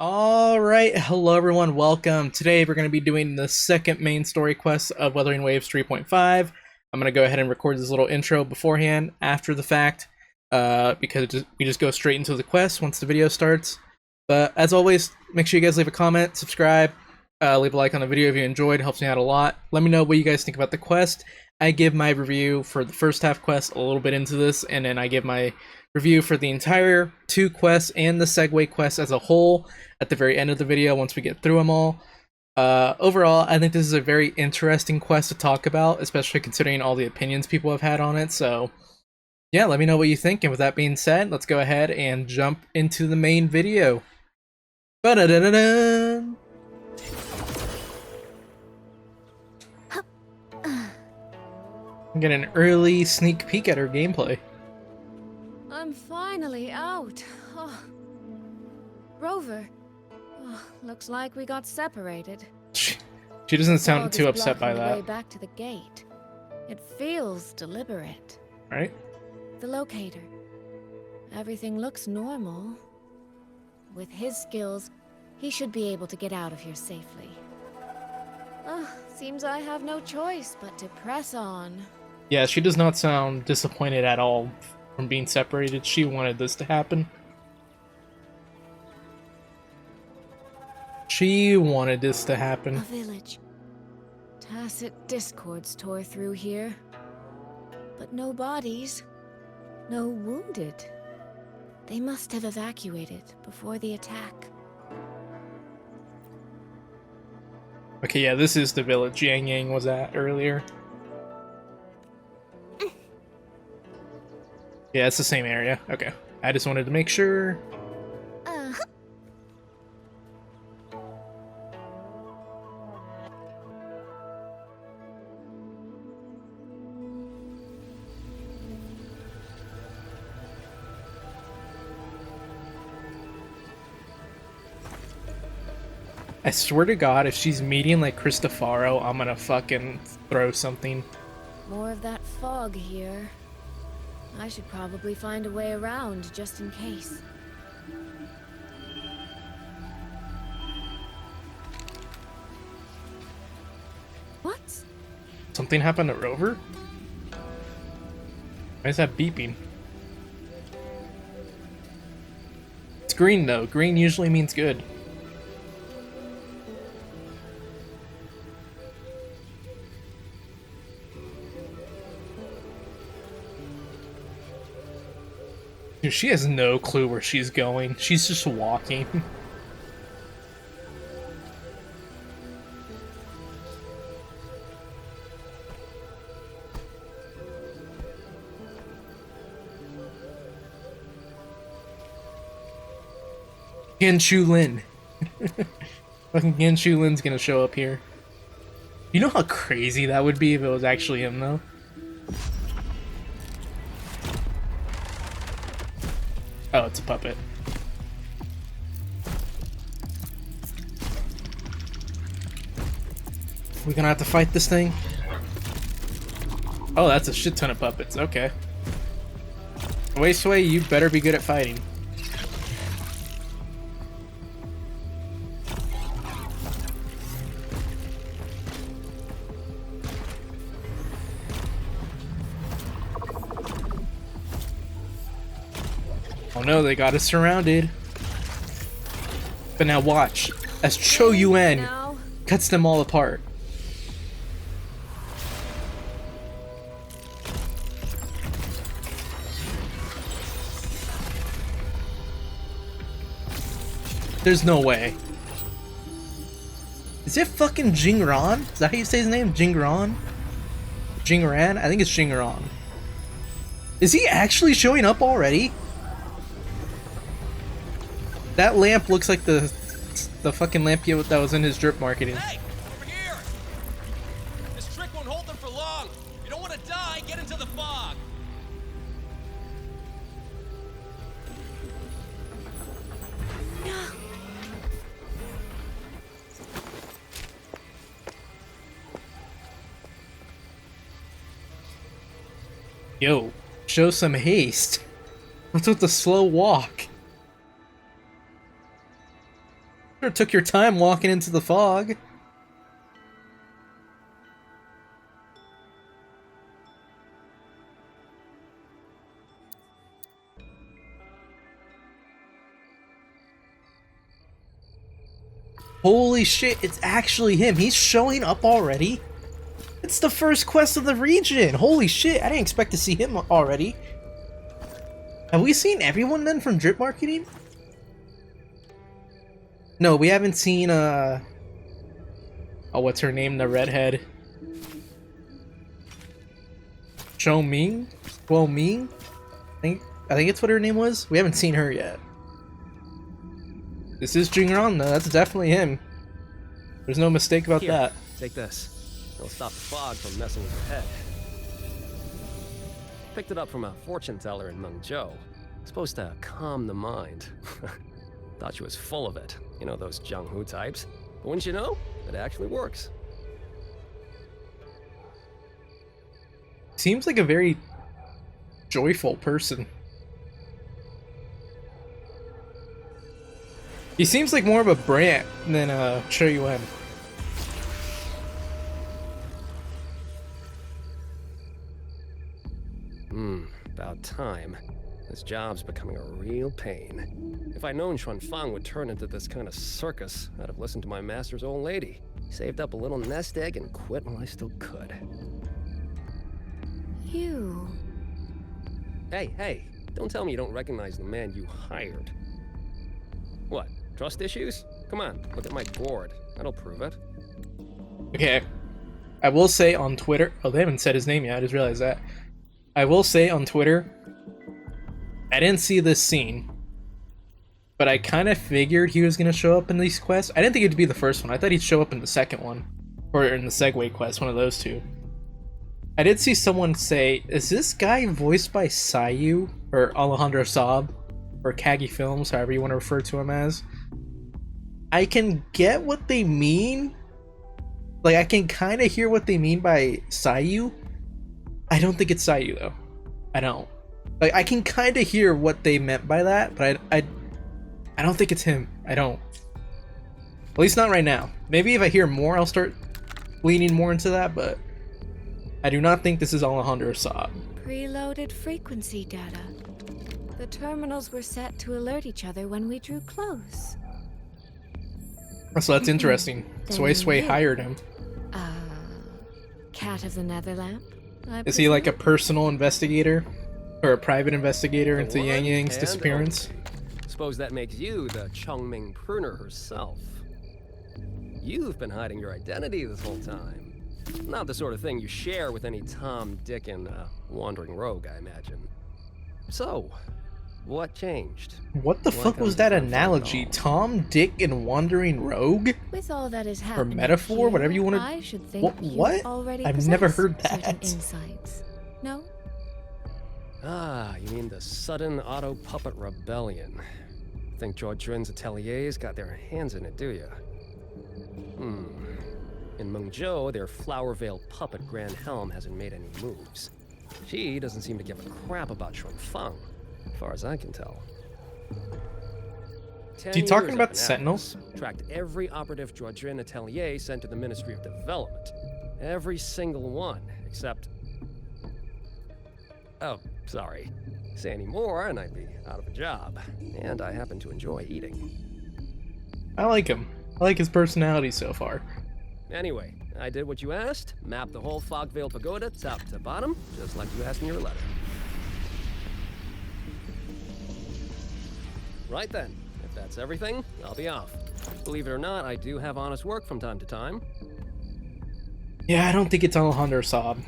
Alright, hello everyone, welcome. Today we're going to be doing the second main story quest of Wuthering Waves 3.5. I'm going to go ahead and record this little intro beforehand, after the fact, because we just go straight into the quest once the video starts. But as always, make sure you guys leave a comment, subscribe, leave a like on the video if you enjoyed, it helps me out a lot. Let me know what you guys think about the quest. I give my review for the first half quest a little bit into this, and then I give my review for the entire two quests and the Segue quest as a whole at the very end of the video once we get through them all. Overall, I think this is a very interesting quest to talk about, especially considering all the opinions people have had on it. So yeah, let me know what you think. And with that being said, let's go ahead and jump into the main video. Ba-da-da-da-da! Get an early sneak peek at her gameplay. I'm finally out. Oh. Rover. Oh, looks like we got separated. She doesn't sound too upset by that. Way back to the gate. It feels deliberate. Right? The locator. Everything looks normal. With his skills, he should be able to get out of here safely. Seems I have no choice but to press on. Yeah, she does not sound disappointed at all from being separated. She wanted this to happen. She wanted this to happen. A village. Tacit discords tore through here. But no bodies. No wounded. They must have evacuated before the attack. Okay, yeah, this is the village Yangyang was at earlier. Yeah, it's the same area. Okay. I just wanted to make sure. I swear to God, if she's meeting like Cristofaro, I'm gonna fucking throw something. More of that fog here. I should probably find a way around just in case. What? Something happened to Rover? Why is that beeping? It's green though. Green usually means good. Dude, she has no clue where she's going. She's just walking. Genshu Lin. Fucking Genshu Lin's gonna show up here. You know how crazy that would be if it was actually him, though? Oh, it's a puppet. We gonna have to fight this thing? Oh, that's a shit ton of puppets. Okay. Suisui, you better be good at fighting. Oh no, they got us surrounded. But now watch, as Cho Yuan cuts them all apart. There's no way. Is it fucking Jingran? Is that how you say his name? Jingran? Jingran? I think it's Jingran. Is he actually showing up already? That lamp looks like the fucking lamp that was in his drip marketing. Hey, over here! This trick won't hold them for long. You don't want to die, get into the fog. Yo, show some haste. What's with the slow walk? Sure took your time walking into the fog. Holy shit, it's actually him. He's showing up already? It's the first quest of the region. Holy shit, I didn't expect to see him already. Have we seen everyone then from drip marketing? No, we haven't seen, oh, what's her name? The redhead. Zhou Ming? Guo Ming? I think it's what her name was. We haven't seen her yet. This is Yangyang though, that's definitely him. There's no mistake about Here, that. take this. It'll stop the fog from messing with your head. Picked it up from a fortune teller in Mengzhou. Supposed to calm the mind. Thought she was full of it. You know those Jianghu types. But wouldn't you know? It actually works. Seems like a very joyful person. He seems like more of a Brant than Che Yuan. About time. This job's becoming a real pain. If I'd known Xuanfang would turn into this kind of circus, I'd have listened to my master's old lady. Saved up a little nest egg and quit while I still could. You... Hey, don't tell me you don't recognize the man you hired. What, trust issues? Come on, look at my board. That'll prove it. Okay. I will say on Twitter... Oh, they haven't said his name yet, I just realized that. I will say on Twitter, I didn't see this scene, but I kind of figured he was going to show up in these quests. I didn't think it'd be the first one. I thought he'd show up in the second one, or in the Segue quest, one of those two. I did see someone say, is this guy voiced by Sayu, or Alejandro Saab, or Kagi Films, however you want to refer to him as? I can get what they mean. Like, I can kind of hear what they mean by Sayu. I don't think it's Sayu, though. I don't. Like, I can kind of hear what they meant by that, but I don't think it's him. I don't. At least not right now. Maybe if I hear more, I'll start leaning more into that, but I do not think this is Alejandro Saab. Preloaded frequency data. The terminals were set to alert each other when we drew close. So that's interesting. Suisui hired him. Cat of the Netherlamp? Is he like a personal investigator? Or a private investigator into Yangyang's disappearance? Suppose that makes you the Chongming pruner herself. You've been hiding your identity this whole time. Not the sort of thing you share with any Tom, Dick, and wandering rogue, I imagine. So, what changed? What the fuck was that analogy? Tom, Dick, and wandering rogue? With all that is Or happening metaphor, here, whatever you want to... I should think What? already I've never possess heard certain that. insights. No? Ah, you mean the sudden auto-puppet rebellion. Think Zhuojuan's ateliers got their hands in it, do you? In Mengzhou, their Flower Veil puppet Grand Helm hasn't made any moves. She doesn't seem to give a crap about Xuanfang, as far as I can tell. Are you talking about the Sentinels? Tracked every operative Zhuojuan atelier sent to the Ministry of Development. Every single one, except... Oh, sorry. Say any more and I'd be out of a job. And I happen to enjoy eating. I like him. I like his personality so far. Anyway, I did what you asked. Mapped the whole Fogvale Pagoda top to bottom, just like you asked in your letter. Right then. If that's everything, I'll be off. Believe it or not, I do have honest work from time to time. Yeah, I don't think it's Alejandro Saab.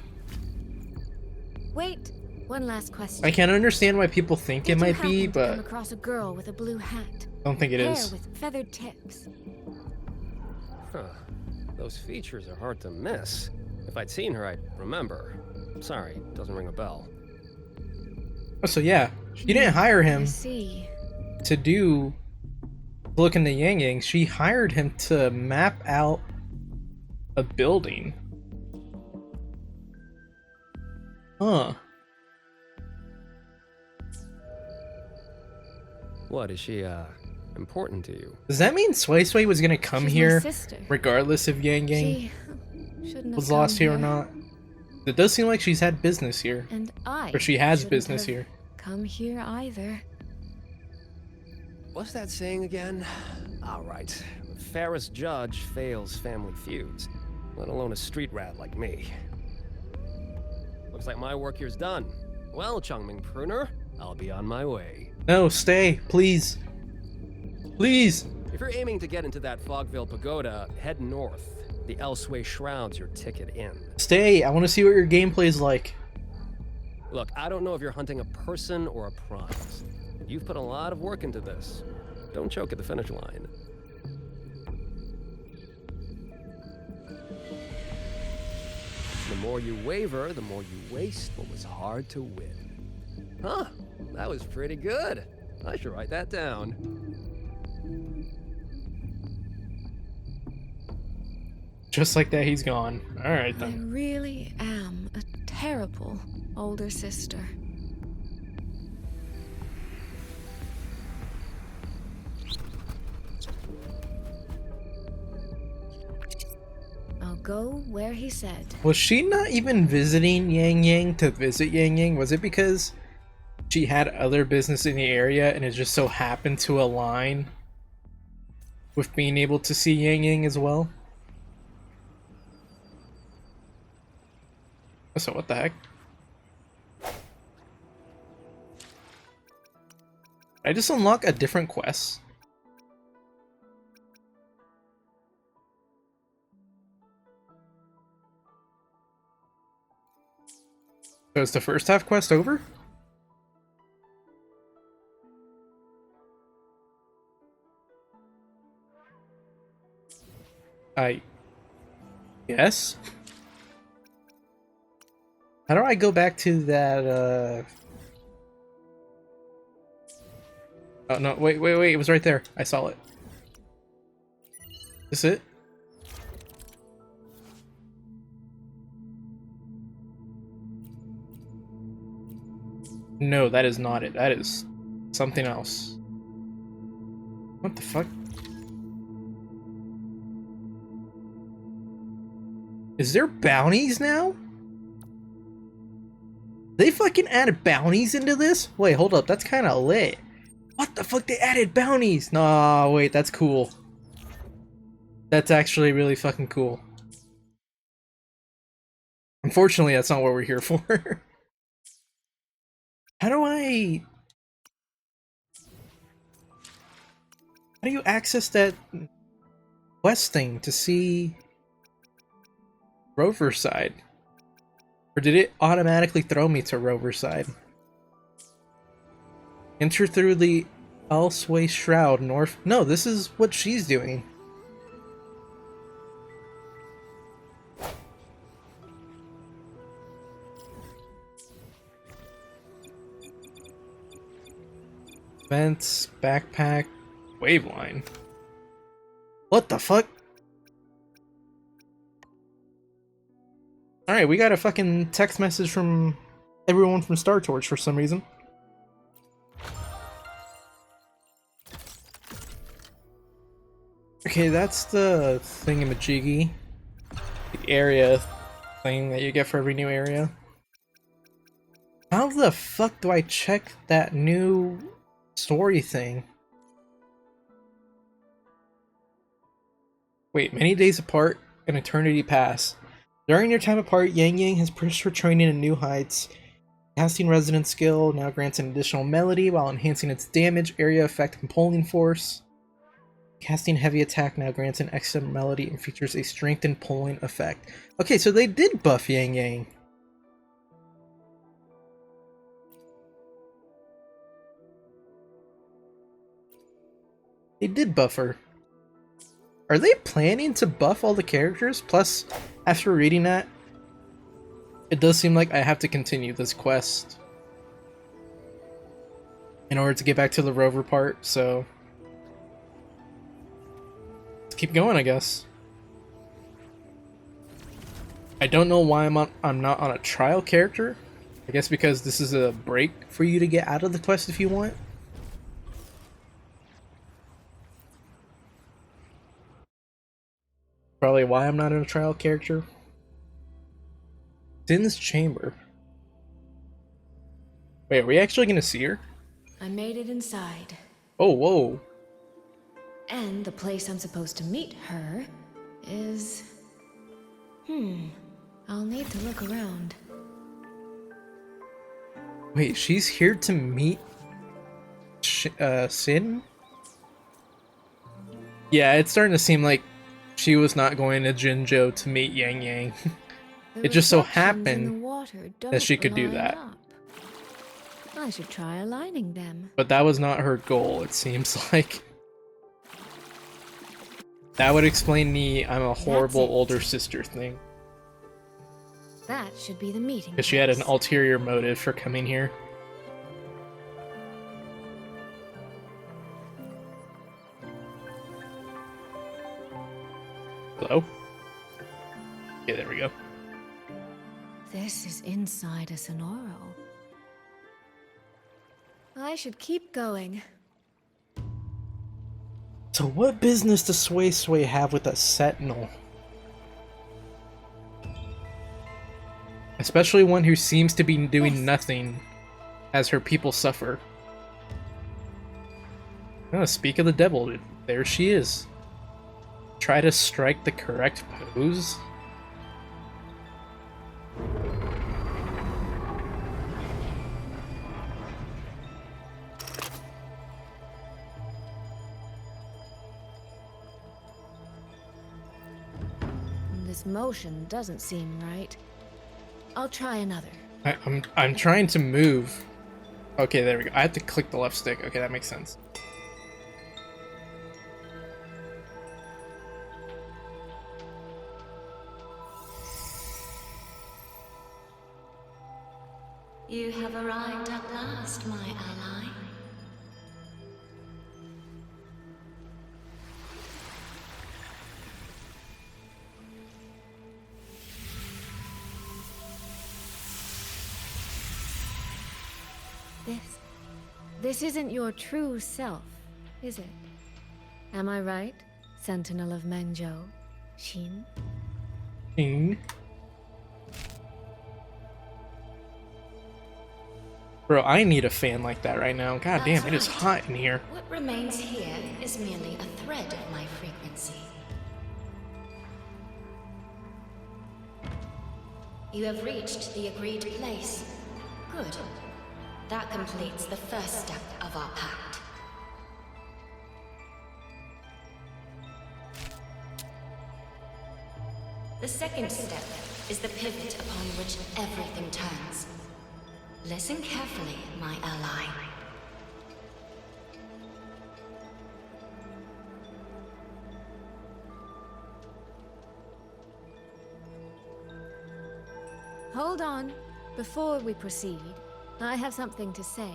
Wait, one last question. I can understand why people think it Did you might be, happen to come but across a girl with a blue hat? I don't think it Hair is. with feathered tips. Huh. Those features are hard to miss. If I'd seen her, I'd remember. Sorry, doesn't ring a bell. Oh, so yeah, she didn't hire him I see. to do look into Yangyang. She hired him to map out a building. Huh. What, is she, important to you. Does that mean Suisui was gonna come She's my here sister. regardless if Yangyang She shouldn't was have lost come here or not? It does seem like she's had business here. And I Or she has shouldn't business have here. come here either. What's that saying again? All right. The fairest judge fails family feuds, let alone a street rat like me. Looks like my work here's done. Well, Chongming Pruner, I'll be on my way. No, stay, please. Please. If you're aiming to get into that Fogville Pagoda, head north. The Elseway Shroud's your ticket in. Stay, I want to see what your gameplay's like. Look, I don't know if you're hunting a person or a prize. You've put a lot of work into this. Don't choke at the finish line. The more you waver, the more you waste what was hard to win. Huh, that was pretty good. I should write that down. Just like that, he's gone. Alright I then. really am a terrible older sister. I'll go where he said. Was she not even visiting Yangyang to visit Yangyang? Was it because she had other business in the area and it just so happened to align with being able to see Yangyang as well? So what the heck? I just unlock a different quest. So is the first half quest over? Yes? How do I go back to that, Oh, no, wait, it was right there. I saw it. Is it? No, that is not it. That is something else. What the fuck? Is there bounties now? They fucking added bounties into this? Wait, hold up. That's kind of lit. What the fuck? They added bounties? Nah, wait, that's cool. That's actually really fucking cool. Unfortunately, that's not what we're here for. How do you access that quest thing to see Rover side? Or did it automatically throw me to Rover side? Enter through the Elseway Shroud north. No, this is what she's doing. Vents, backpack, waveline. What the fuck? Alright, we got a fucking text message from everyone from Star Torch for some reason. Okay, that's the thingamajiggy. The area thing that you get for every new area. How the fuck do I check that new story thing? Wait, many days apart, an eternity pass. During your time apart, Yangyang has pushed her training to new heights. Casting Resonance skill now grants an additional melody while enhancing its damage, area effect, and pulling force. Casting Heavy Attack now grants an extra melody and features a strengthened pulling effect. Okay, so they did buff Yangyang. They did buff her. Are they planning to buff all the characters? Plus, after reading that, it does seem like I have to continue this quest in order to get back to the Rover part, so let's keep going, I guess. I don't know why I'm not on a trial character. I guess because this is a break for you to get out of the quest if you want. Probably why I'm not in a trial character. Sin's chamber. Wait, are we actually gonna see her? I made it inside. Oh, whoa. And the place I'm supposed to meet her is... I'll need to look around. Wait, she's here to meet Sin? Yeah, it's starting to seem like she was not going to Jinzhou to meet Yangyang. The It just so reflections in the happened water that she don't could do line that. up. I should try aligning them. But that was not her goal, it seems like. That would explain the I'm a horrible That's it. older sister thing. That should be the meeting Because she had an place. ulterior motive for coming here. Hello? Okay, there we go. This is inside a Sonoro. I should keep going. So what business does Suisui have with a sentinel? Especially one who seems to be doing nothing as her people suffer. Oh, speak of the devil, there she is. Try to strike the correct pose? This motion doesn't seem right. I'll try another. I'm trying to move. Okay, there we go. I have to click the left stick. Okay, that makes sense. You have arrived at last, my ally. This isn't your true self, is it? Am I right, Sentinel of Mengzhou, Xin? Ding. Bro, I need a fan like that right now. God damn, it is hot in here. What remains here is merely a thread of my frequency. You have reached the agreed place. Good. That completes the first step of our pact. The second step is the pivot upon which everything turns. Listen carefully, my ally. Hold on. Before we proceed, I have something to say.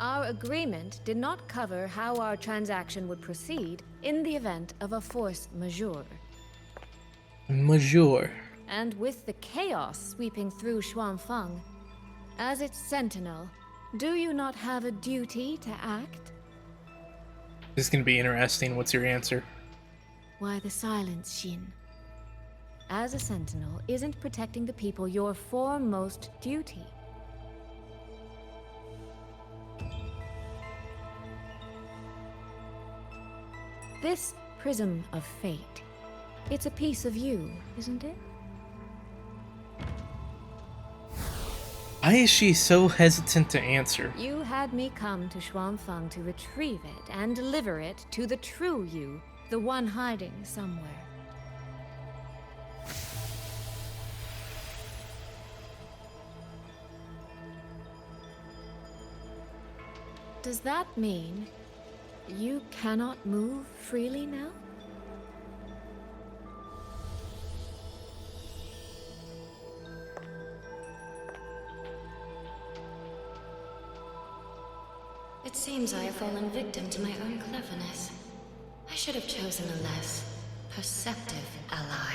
Our agreement did not cover how our transaction would proceed in the event of a force majeure. Majeure. And with the chaos sweeping through Xuanfeng, as its sentinel, do you not have a duty to act? This is gonna be interesting. What's your answer? Why the silence, Xin? As a sentinel, isn't protecting the people your foremost duty? This prism of fate, it's a piece of you, isn't it? Why is she so hesitant to answer? You had me come to Xuanfeng to retrieve it and deliver it to the true you, the one hiding somewhere. Does that mean you cannot move freely now? It seems I have fallen victim to my own cleverness. I should have chosen a less perceptive ally.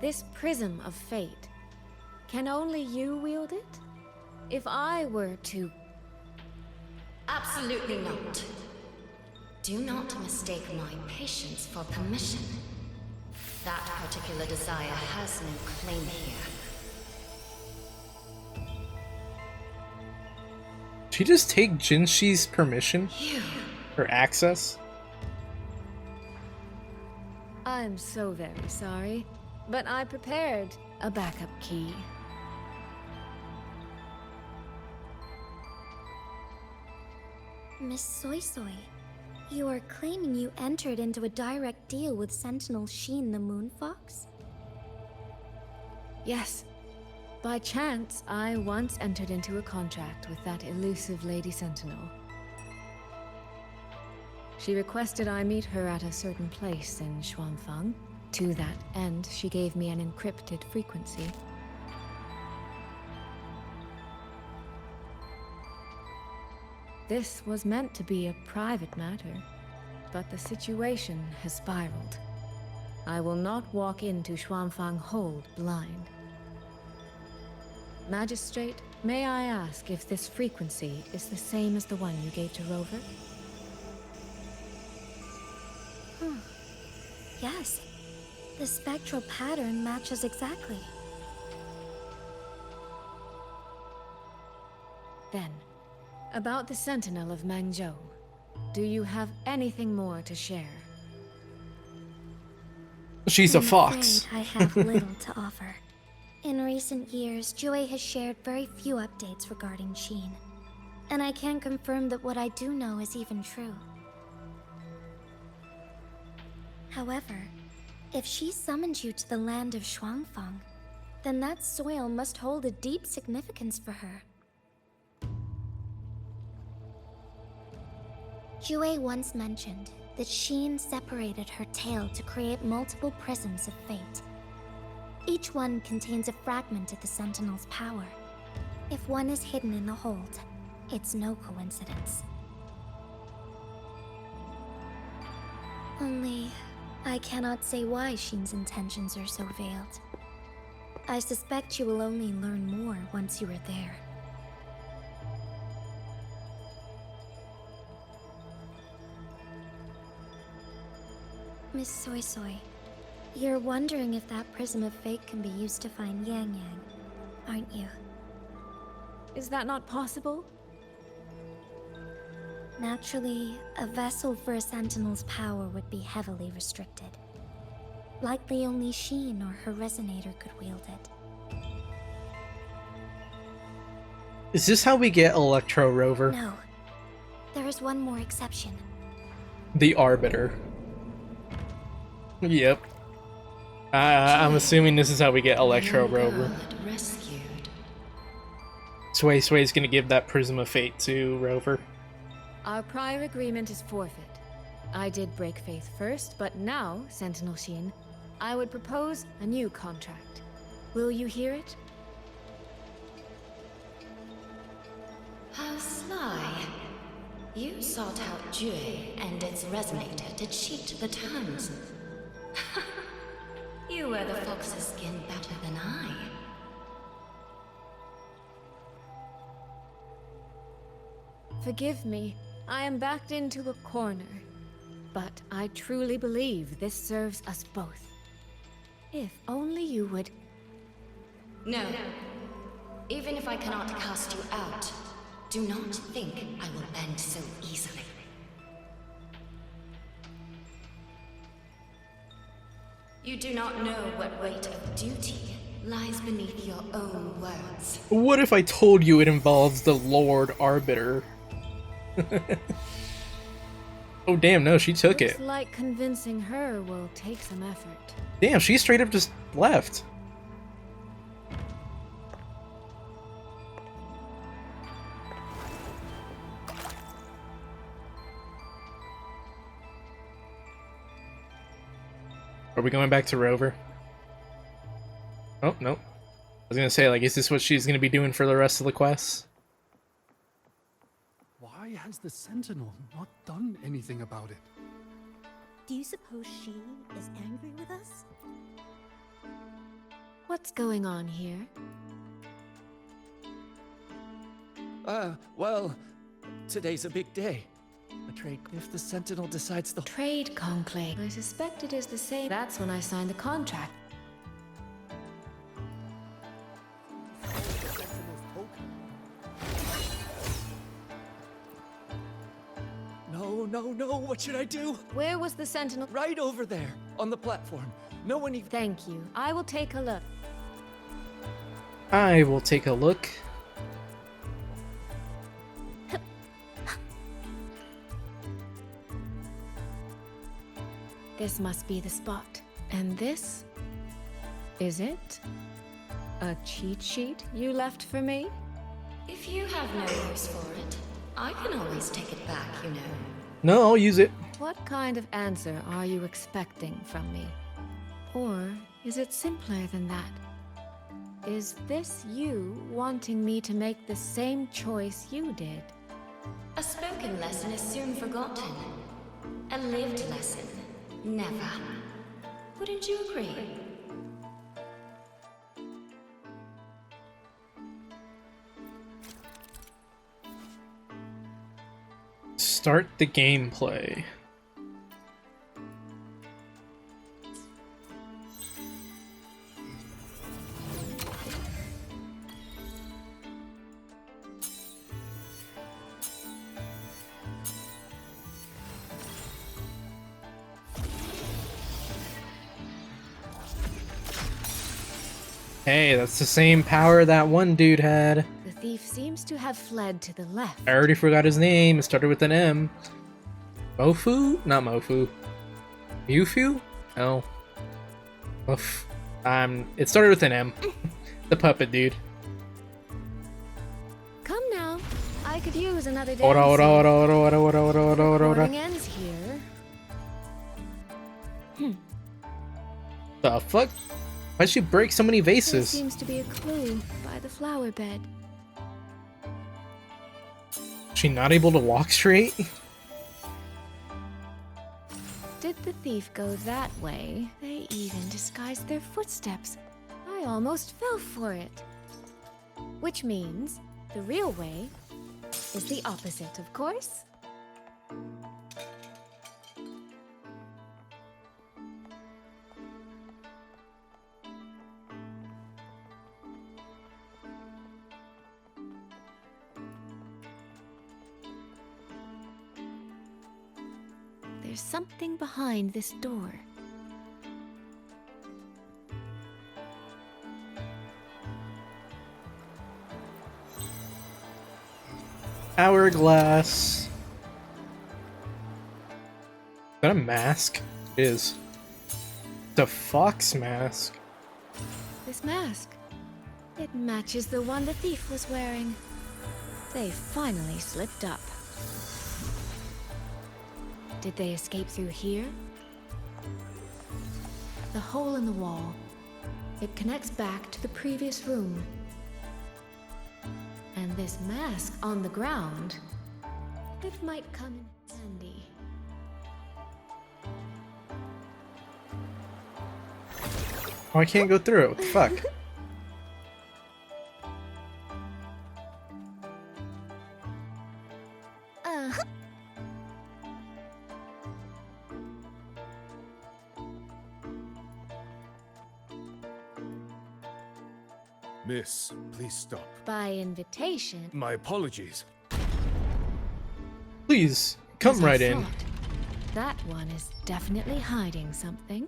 This prism of fate, can only you wield it? If I were to... Absolutely not. Do not mistake my patience for permission. That particular desire has no claim here. Did she just take Jinshi's permission? You... Or access? I'm so very sorry, but I prepared a backup key. Miss Suisui, you are claiming you entered into a direct deal with Sentinel Sheen the Moon Fox? Yes. By chance, I once entered into a contract with that elusive Lady Sentinel. She requested I meet her at a certain place in Xuanfang. To that end, she gave me an encrypted frequency. This was meant to be a private matter, but the situation has spiraled. I will not walk into Xuanfang Hold blind. Magistrate, may I ask if this frequency is the same as the one you gave to Rover? Yes. The spectral pattern matches exactly. Then, about the Sentinel of Mengzhou, do you have anything more to share? She's a I'm fox. afraid I have little to offer. In recent years, Jue has shared very few updates regarding Sheen. And I can confirm that what I do know is even true. However, if she summoned you to the land of Xuanfang, then that soil must hold a deep significance for her. Jue once mentioned that Sheen separated her tail to create multiple prisms of fate. Each one contains a fragment of the Sentinel's power. If one is hidden in the hold, it's no coincidence. Only, I cannot say why Sheen's intentions are so veiled. I suspect you will only learn more once you are there. Miss Suisui, you're wondering if that prism of fate can be used to find Yangyang, aren't you? Is that not possible? Naturally, a vessel for a Sentinel's power would be heavily restricted. Likely only Sheen or her resonator could wield it. Is this how we get Electro Rover? No. There is one more exception. The Arbiter. Yep. I'm assuming this is how we get Electro Rover. Rescued. Suisui's gonna give that Prism of Fate to Rover. Our prior agreement is forfeit. I did break faith first, but now, Sentinel Sheen, I would propose a new contract. Will you hear it? How sly. You sought out Jue and its resonator to cheat the terms. You wear the fox's skin better than I. Forgive me, I am backed into a corner. But I truly believe this serves us both. If only you would... No. Even if I cannot cast you out, do not think I will bend so easily. You do not know what weight of duty lies beneath your own words. What if I told you it involves the Lord Arbiter? Oh damn, no, she took Looks it. like convincing her will take some effort. Damn, she straight up just left. Are we going back to Rover? Oh, no. I was gonna say, like, is this what she's gonna be doing for the rest of the quests? Why has the Sentinel not done anything about it? Do you suppose she is angry with us? What's going on here? Well, today's a big day. A trade. If the Sentinel decides to Trade conclave. I suspect it is the same. That's when I signed the contract. No, what should I do? Where was the Sentinel? Right over there, on the platform. No one even... Thank you. I will take a look. I will take a look. This must be the spot. And this? Is it? A cheat sheet you left for me? If you have no use for it, I can always take it back, you know. No, I'll use it. What kind of answer are you expecting from me? Or is it simpler than that? Is this you wanting me to make the same choice you did? A spoken lesson is soon forgotten. A lived lesson, never. Wouldn't you agree? Start the gameplay. Hey, that's the same power that one dude had. The thief seems to have fled to the left. I already forgot his name. It started with an M. Mofu? Not Mofu. Mufu? No. Oof. It started with an M. The puppet dude. Come now. I could use another dance. Ora. Ends here. The fuck? Why'd she break so many There vases? seems to be a clue by the flower bed. She not able to walk straight? Did the thief go that way? They even disguised their footsteps. I almost fell for it. Which means the real way is the opposite, of course. There's something behind this door. Hourglass. Is that a mask? It is. It's a fox mask. This mask. It matches the one the thief was wearing. They finally slipped up. Did they escape through here? The hole in the wall. It connects back to the previous room. And this mask on the ground, it might come in handy. Oh, I can't go through it. What the fuck? Miss, please stop. By invitation. My apologies. Please, come as I right in. thought, that one is definitely hiding something.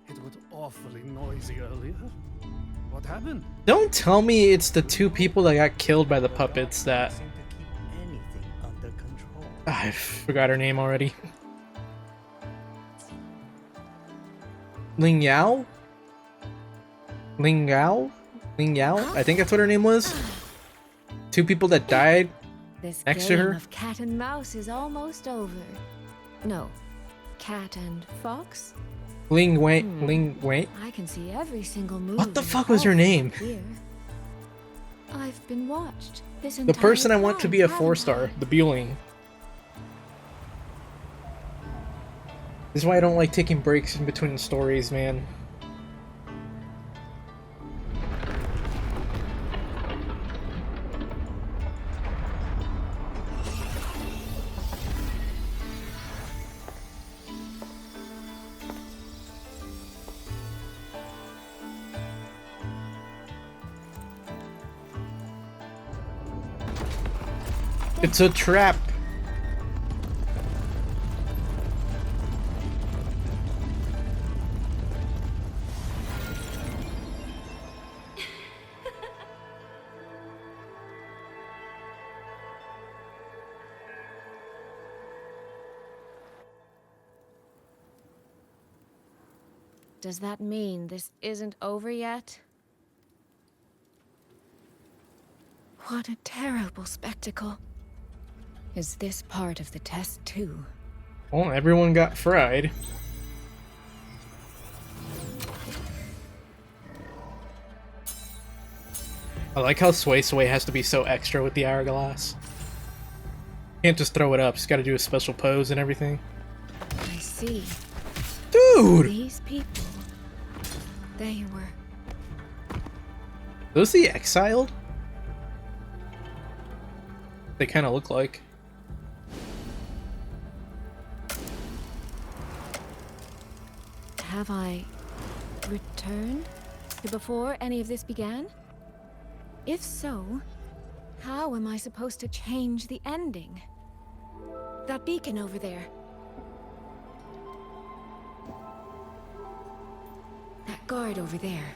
It was awfully noisy earlier. What happened? Don't tell me it's the two people that got killed by the puppets that... Seem to keep anything under control. I forgot her name already. Ling Yao? Ling Yao? Ling Yao? I think that's what her name was. Two people that died. This Next to game her? of cat and mouse is almost over. No, cat and fox? Ling Wang. Ling Wang? I can see every single move. What the in fuck was her hall name? Here. I've been watched. This The entire person I want to time, be a haven't 4-star. I? The Bueling. This is why I don't like taking breaks in between the stories, man. It's a trap. Does that mean this isn't over yet? What a terrible spectacle. Is this part of the test too? Well, everyone got fried. I like how Suisui has to be so extra with the hourglass. Can't just throw it up, just gotta do a special pose and everything. I see. Dude! These people, they were... Those the exiled? They kind of look like. Have I returned to before any of this began? If so, how am I supposed to change the ending? That beacon over there. That guard over there.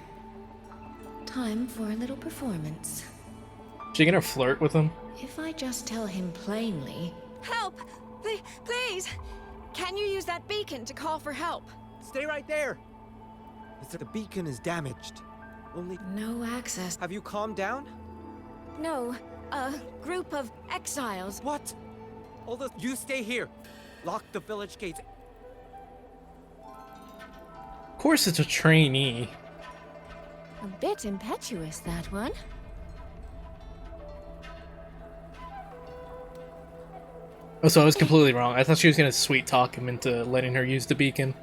Time for a little performance. She gonna flirt with him? If I just tell him plainly... Help! Please! Can you use that beacon to call for help? Stay right there! The beacon is damaged. Only... No access. Have you calmed down? No, a group of exiles. What? You stay here. Lock the village gates. Of course it's a trainee. A bit impetuous, that one. Oh, so I was completely wrong. I thought she was gonna sweet talk him into letting her use the beacon.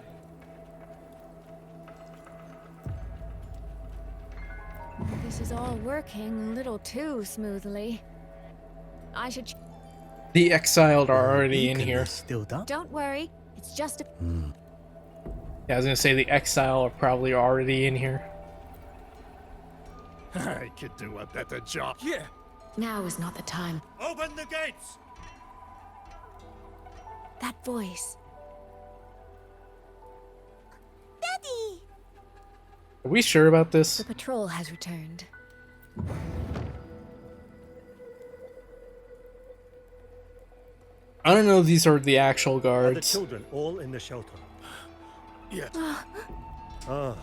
This is all working a little too smoothly. I should... The exiled are already in here. Still done? Don't worry, it's just a... Yeah, I was gonna say the exile are probably already in here. I could do a better job. Yeah! Now is not the time. Open the gates! That voice. Daddy! Are we sure about this? The patrol has returned. I don't know if these are the actual Are the guards. children all in the shelter? Yes. Ah,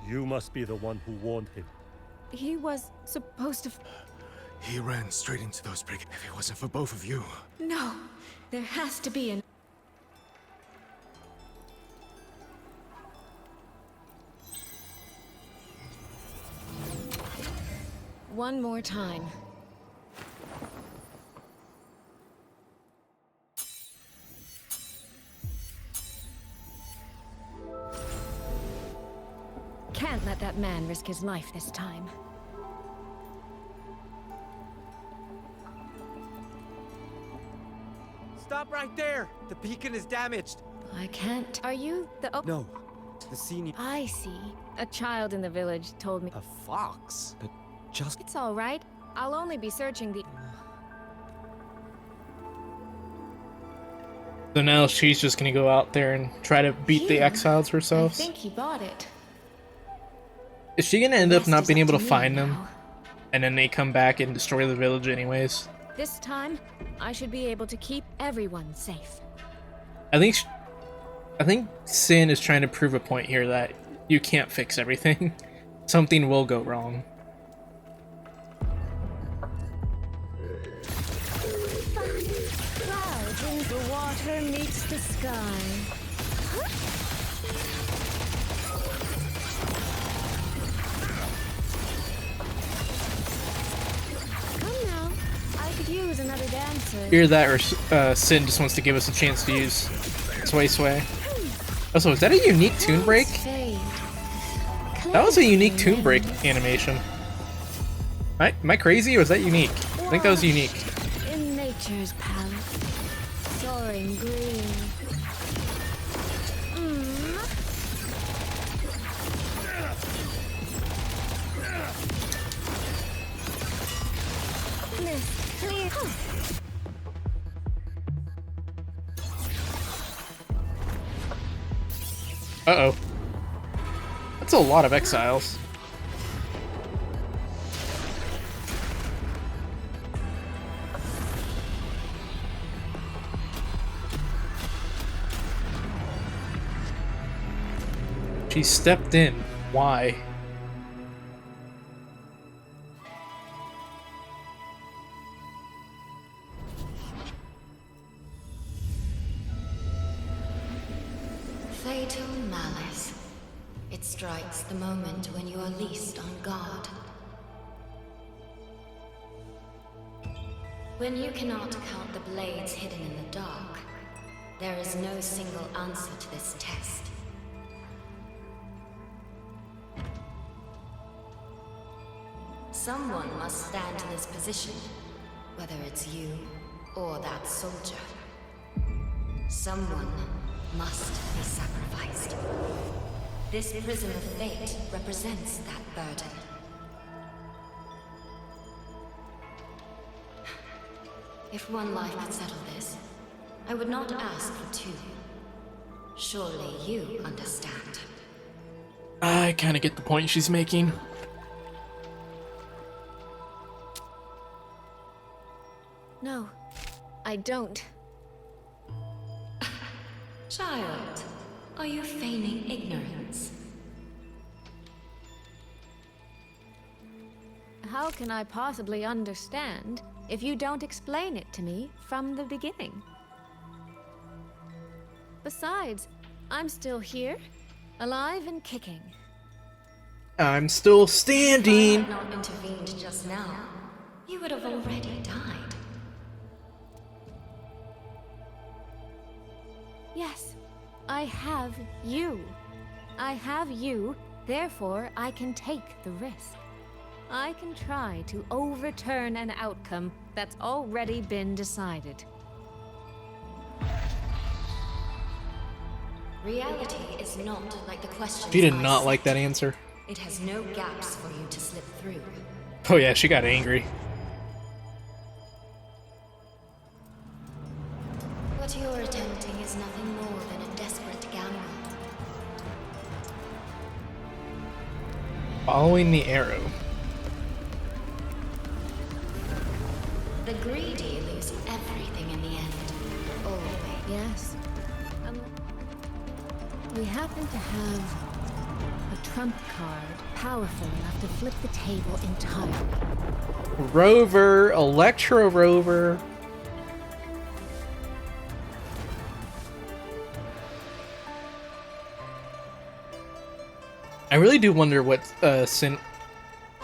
you must be the one who warned him. He was supposed to... He ran straight into those brick. If it wasn't for both of you. No, there has to be an... One more time. Can't let that man risk his life this time. Stop right there! The beacon is damaged! I can't... Are you the... Oh, No. The senior... I see. A child in the village told me... A fox? But just... It's all right. I'll only be searching the... So now she's just gonna go out there and try to beat the Phew. exiles I herself. think he bought it. Is she gonna end up Rest not is being up able to me find them? now. And then they come back and destroy the village anyways? This time, I should be able to keep everyone safe. I think Sin is trying to prove a point here that you can't fix everything. Something will go wrong. Clouds in the water meets the sky. Come now, I could use another dancer. Either that or Sin just wants to give us a chance to use Sway Sway. Oh, so is that a unique tune break? Fade. That was a unique Cleansing tune break winds. animation. Am I crazy, or was that unique? I think that was unique. In nature's palette, soaring green. Mist clear. Uh-oh. That's a lot of exiles. She stepped in. Why? Fatal malice. It strikes the moment when you are least on guard. When you cannot count the blades hidden in the dark, there is no single answer to this test. Someone must stand in this position, whether it's you or that soldier. Someone must be sacrificed. This prism of fate represents that burden. If one life could settle this, I would not ask for two. Surely you understand. I kind of get the point she's making. No, I don't. Child, are you feigning ignorance? How can I possibly understand if you don't explain it to me from the beginning? Besides, I'm still here, alive and kicking. I'm still If I standing. had not intervened just now, you would have already died. Yes, I have you. I have you, therefore I can take the risk. I can try to overturn an outcome that's already been decided. Reality is not like the questions She did I not set. like that answer. It has no gaps for you to slip through. Oh yeah, she got angry. What you're attempting is nothing more than a desperate gamble. Following the arrow. The greedy lose everything in the end. Always. Yes. We happen to have a trump card powerful enough to flip the table entirely. Rover, Electro Rover. I really do wonder what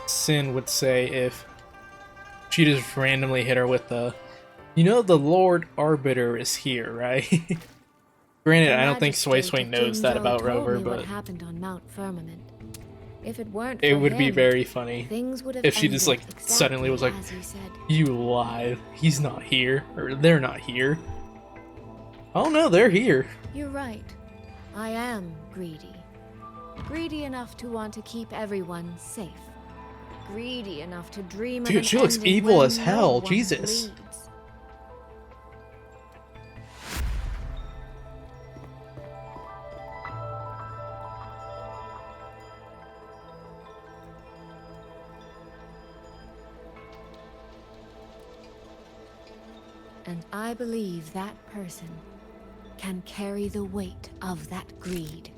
Sin would say if she just randomly hit her with the, you know, the Lord Arbiter is here, right? Granted, I don't think Suisui knows that about Rover, but what happened on Mount Firmament. If it weren't it for would be him, very funny things would have if she just like ended suddenly was like, exactly as you said. "You lied. He's not here, or they're not here." Oh no, they're here. You're right. I am greedy. Greedy enough to want to keep everyone safe. Greedy enough to dream of Dude, an she looks ending evil when as no hell, one Jesus. bleeds. And I believe that person can carry the weight of that greed.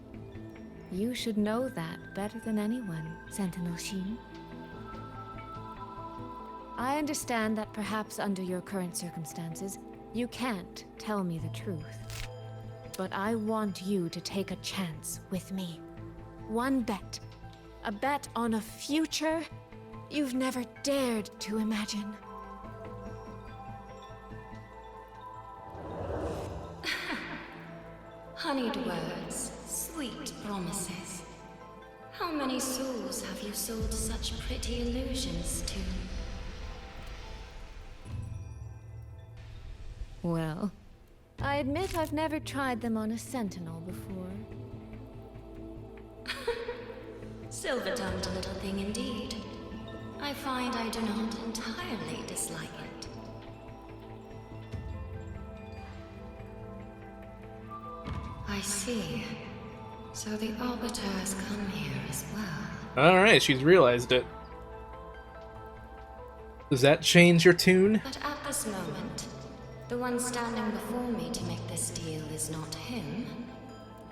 You should know that better than anyone, Sentinel Sheen. I understand that perhaps under your current circumstances, you can't tell me the truth. But I want you to take a chance with me. One bet. A bet on a future you've never dared to imagine. Honeyed words, sweet promises. How many souls have you sold such pretty illusions to? Well, I admit I've never tried them on a sentinel before. Silver-tongued little thing indeed. I find I do not entirely dislike it. I see. So the Arbiter has come here as well. Alright, she's realized it. Does that change your tune? But at this moment, the one standing before me to make this deal is not him.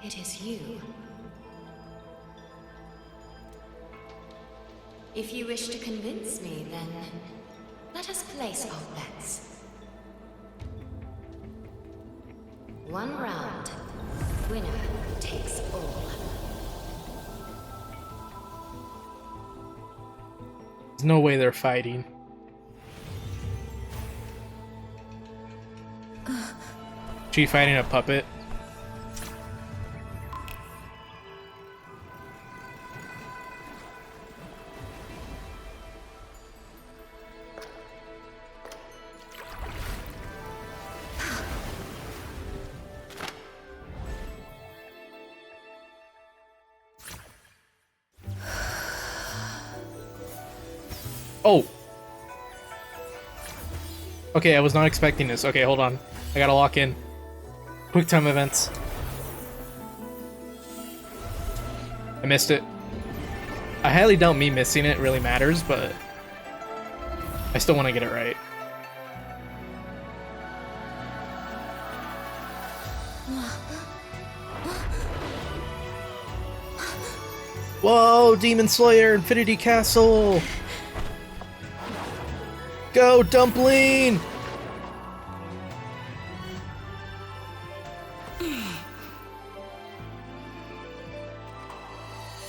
It is you. If you wish to convince me, then let us place our bets. One round. Winner takes all. There's no way they're fighting. She fighting a puppet? Oh! Okay, I was not expecting this. Okay, hold on. I gotta lock in. Quick time events. I missed it. I highly doubt me missing it really matters, but I still want to get it right. Whoa, Demon Slayer, Infinity Castle! Go, Dumpling!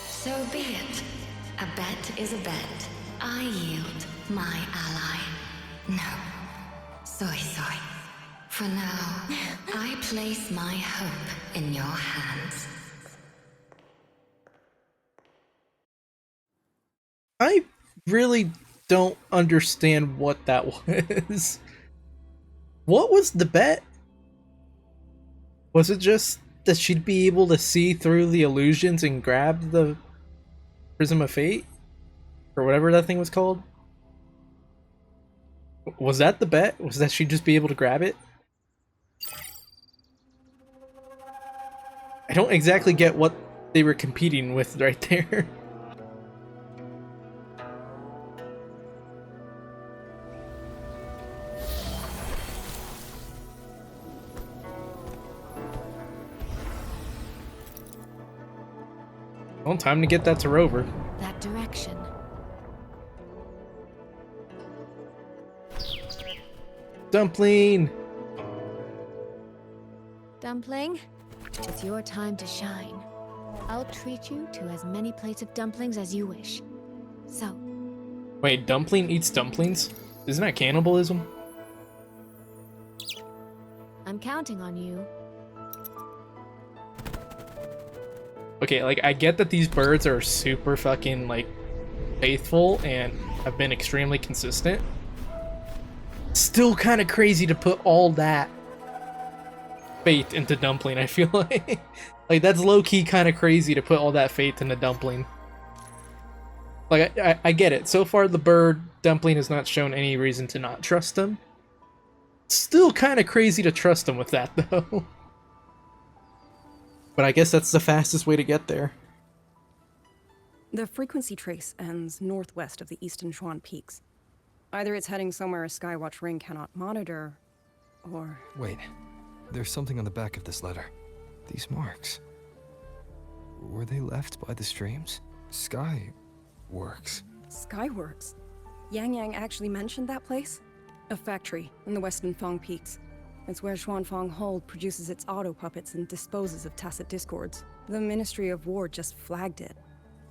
So be it. A bet is a bet. I yield my ally. No. Suisui. For now, I place my hope in your hands. I really don't understand what that was. What was the bet? Was it just that she'd be able to see through the illusions and grab the Prism of Fate? Or whatever that thing was called? Was that the bet? Was that she'd just be able to grab it? I don't exactly get what they were competing with right there. Well, time to get that to Rover. That direction. Dumpling! Dumpling, it's your time to shine. I'll treat you to as many plates of dumplings as you wish. So, Wait, Dumpling eats dumplings? Isn't that cannibalism? I'm counting on you. Okay, like, I get that these birds are super fucking, like, faithful and have been extremely consistent. Still kind of crazy to put all that faith into Dumpling, I feel like. Like, that's low-key kind of crazy to put all that faith into Dumpling. Like, I get it. So far, the bird, Dumpling, has not shown any reason to not trust him. Still kind of crazy to trust him with that, though. But I guess that's the fastest way to get there. The frequency trace ends northwest of the eastern Xuan Peaks. Either it's heading somewhere a Skywatch ring cannot monitor, or... Wait, there's something on the back of this letter. These marks. Were they left by the streams? Skyworks. Skyworks? Yangyang actually mentioned that place? A factory in the western Fang Peaks. It's where Xuanfang Hold produces its auto-puppets and disposes of tacit discords. The Ministry of War just flagged it.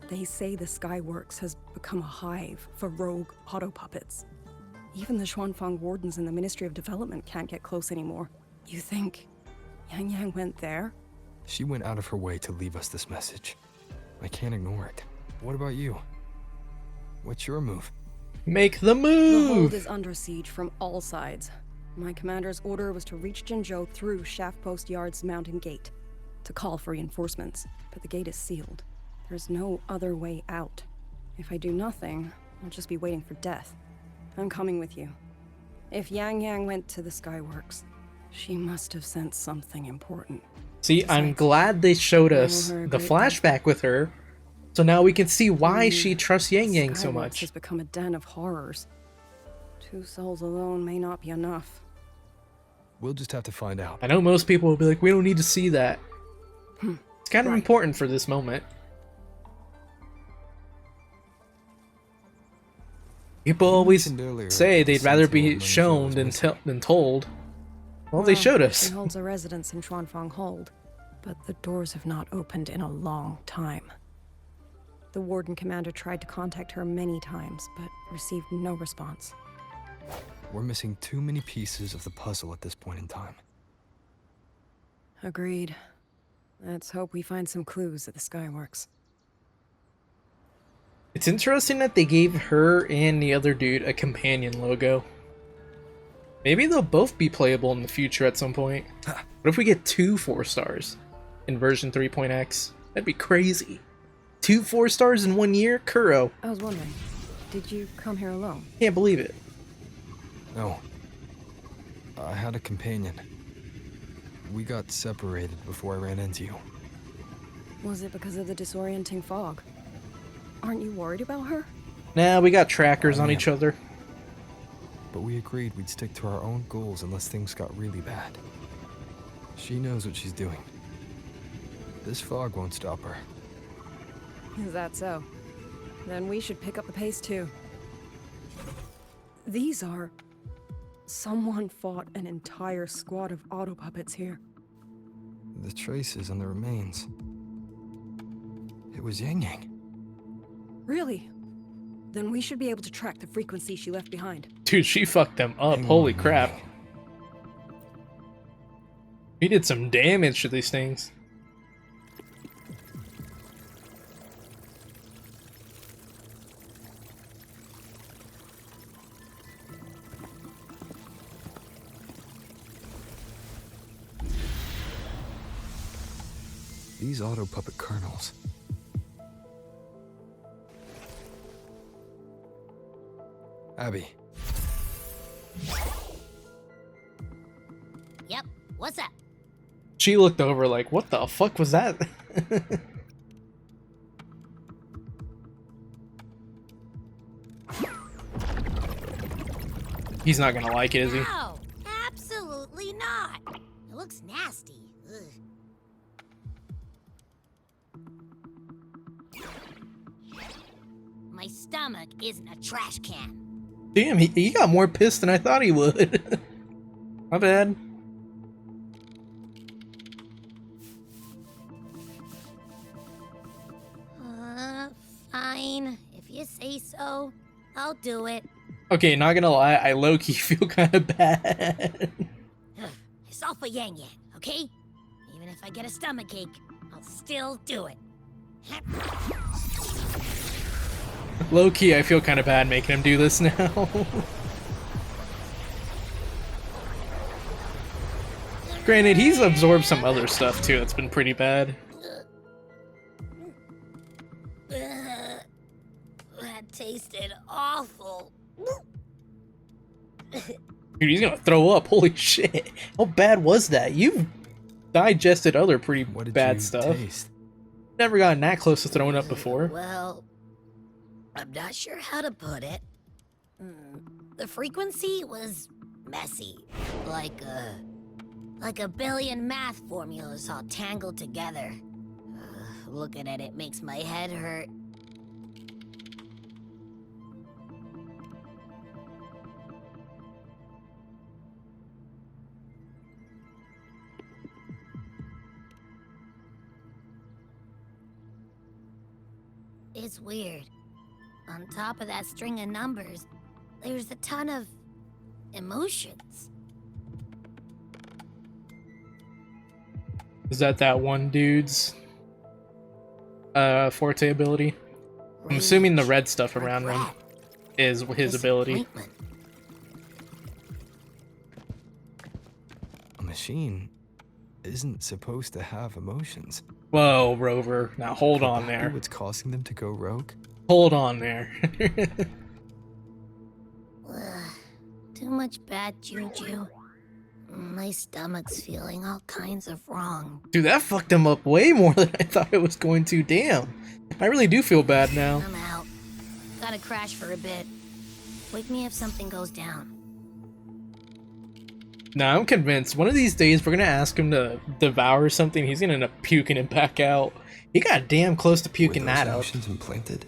They say the Skyworks has become a hive for rogue auto-puppets. Even the Xuanfang Wardens in the Ministry of Development can't get close anymore. You think Yangyang went there? She went out of her way to leave us this message. I can't ignore it. What about you? What's your move? Make the The hold move! is under siege from all sides. My commander's order was to reach Jinzhou through Shaft Post Yard's mountain gate, to call for reinforcements, but the gate is sealed. There's no other way out. If I do nothing, I'll just be waiting for death. I'm coming with you. If Yangyang went to the Skyworks, she must have sent something important. See, I'm glad they showed us the flashback with her, so now we can see why she trusts Yangyang so Skyworks much. has become a den of horrors. 2 souls alone may not be enough. We'll just have to find out. I know most people will be like, we don't need to see that. It's kind of Right. important for this moment. People always mentioned earlier say they'd rather Sentinel be Mengzhou shown is than, missing. than told. Well, they showed us. She holds a residence in Chuanfang Hold, but the doors have not opened in a long time. The Warden Commander tried to contact her many times, but received no response. We're missing too many pieces of the puzzle at this point in time. Agreed. Let's hope we find some clues at the Skyworks. It's interesting that they gave her and the other dude a companion logo. Maybe they'll both be playable in the future at some point. What if we get 2 4-stars in version 3.x? That'd be crazy. 2 4-stars in 1 year? Kuro. I was wondering, did you come here alone? Can't believe it. No. I had a companion. We got separated before I ran into you. Was it because of the disorienting fog? Aren't you worried about her? Nah, we got trackers I on am. each other. But we agreed we'd stick to our own goals unless things got really bad. She knows what she's doing. This fog won't stop her. Is that so? Then we should pick up the pace too. These are... Someone fought an entire squad of auto puppets here. The traces on the remains. It was Yangyang. Really? Then we should be able to track the frequency she left behind. Dude, she fucked them up. Hang Holy on, crap. Yangyang. We did some damage to these things. These auto puppet kernels. Abby, Yep, what's up? She looked over like, what the fuck was that? He's not gonna like it, is he? No, absolutely not. It looks nasty. Ugh. My stomach isn't a trash can. Damn, he got more pissed than I thought he would. My bad. Fine. If you say so, I'll do it. Okay, not gonna lie, I low-key feel kind of bad. It's all for Yang Yang, okay? Even if I get a stomachache, I'll still do it. Low-key, I feel kind of bad making him do this now. Granted, he's absorbed some other stuff too that's been pretty bad. That tasted awful. Dude, he's gonna throw up. Holy shit. How bad was that? You've digested other pretty what did bad you stuff. taste? Never gotten that close to throwing up before. Well, I'm not sure how to put it. The frequency was messy, like a billion math formulas all tangled together. Looking at it makes my head hurt. It's weird. On top of that string of numbers, there's a ton of emotions. Is that one dude's forte ability? I'm assuming the red stuff around him is his ability. A machine isn't supposed to have emotions. Whoa, Rover. Now hold Could on that be there. what's causing them to go rogue? Hold on there. Too much bad juju. My stomach's feeling all kinds of wrong. Dude, that fucked him up way more than I thought it was going to. Damn. I really do feel bad now. I'm out. Gotta crash for a bit. Wake me if something goes down. Nah, I'm convinced. One of these days, we're gonna ask him to devour something. He's gonna end up puking it back out. He got damn close to puking Were those that out. emotions implanted?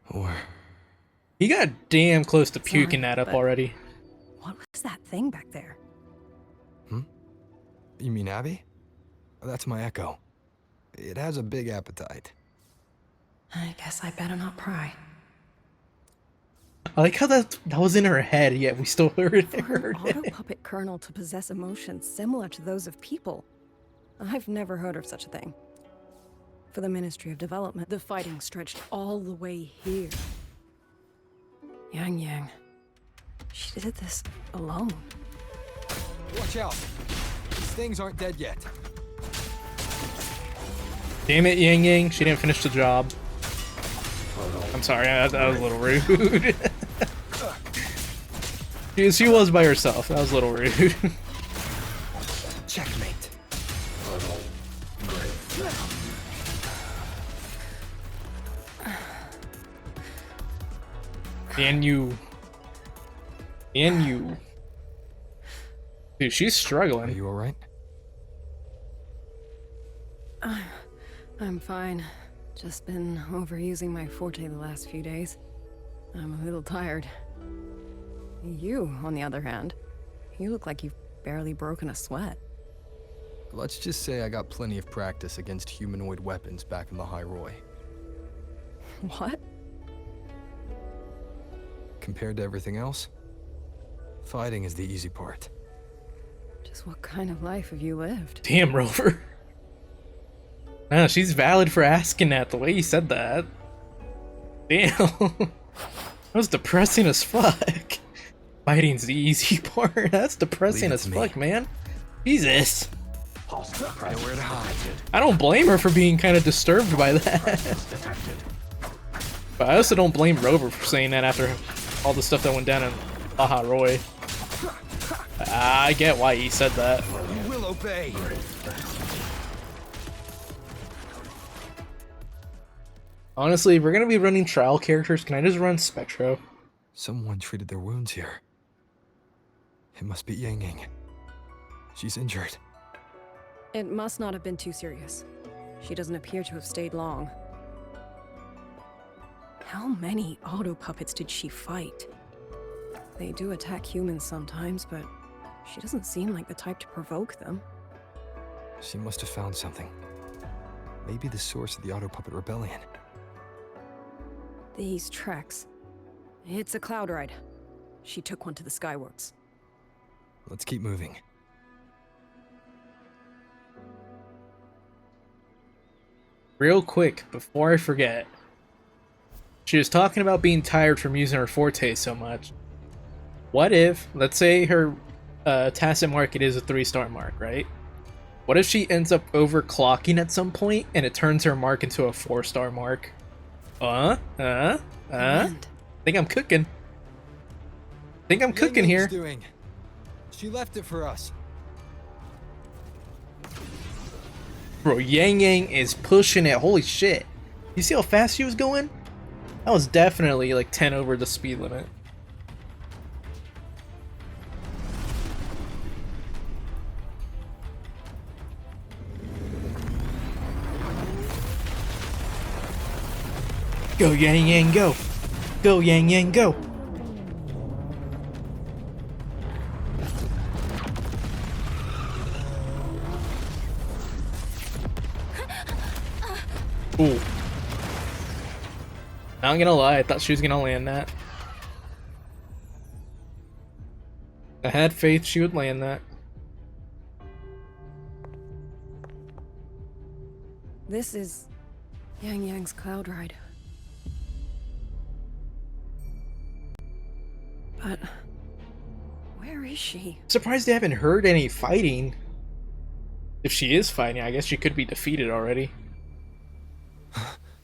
Or He got damn close to puking Sorry, that up but- already. What was that thing back there? you mean Abby? That's my echo. It has a big appetite. I guess I better not pry. I like how that was in her head, yet we still heard it. For an auto-puppet kernel to possess emotions similar to those of people, I've never heard of such a thing. For the Ministry of Development, the fighting stretched all the way here. Yangyang. She did this alone. Watch out! These things aren't dead yet. Damn it, Yangyang. She didn't finish the job. I'm sorry, that was a little rude. she was by herself. That was a little rude. Checkmate. And you. Dude, she's Are struggling. you alright? I'm fine. Just been overusing my forte the last few days. I'm a little tired. You, on the other hand, you look like you've barely broken a sweat. Let's just say I got plenty of practice against humanoid weapons back in the High Roy. What? Compared to everything else, fighting is the easy part. Just what kind of life have you lived? Damn, Rover. No, she's valid for asking that, the way you said that. Damn. That was depressing as fuck. Fighting's the easy part. That's depressing Leave it as to me. fuck, man. Jesus. Nowhere to hide. I don't blame her for being kind of disturbed by that. But I also don't blame Rover for saying that after all the stuff that went down in Baja Roy. I get why he said that. You will obey. Honestly, if we're gonna be running trial characters, can I just run Spectro? Someone treated their wounds here. It must be Yangyang. She's injured. It must not have been too serious. She doesn't appear to have stayed long. How many auto puppets did she fight? They do attack humans sometimes, but she doesn't seem like the type to provoke them. She must have found something. Maybe the source of the auto puppet rebellion. These tracks. It's a cloud ride. She took one to the Skyworks. Let's keep moving. Real quick, before I forget. She was talking about being tired from using her forte so much. What if, let's say her tacit market is a 3-star mark, right? What if she ends up overclocking at some point and it turns her mark into a 4-star mark? Think I'm cooking. Think I'm cooking Yangyang's here. doing. She left it for us. Bro, Yangyang is pushing it. Holy shit. You see how fast she was going? That was definitely like 10 over the speed limit. Go, Yangyang, go. Go, Yangyang, go. Ooh. Not gonna lie, I thought she was gonna land that. I had faith she would land that. This is Yangyang's cloud ride. But where is she? Surprised they haven't heard any fighting. If she is fighting, I guess she could be defeated already.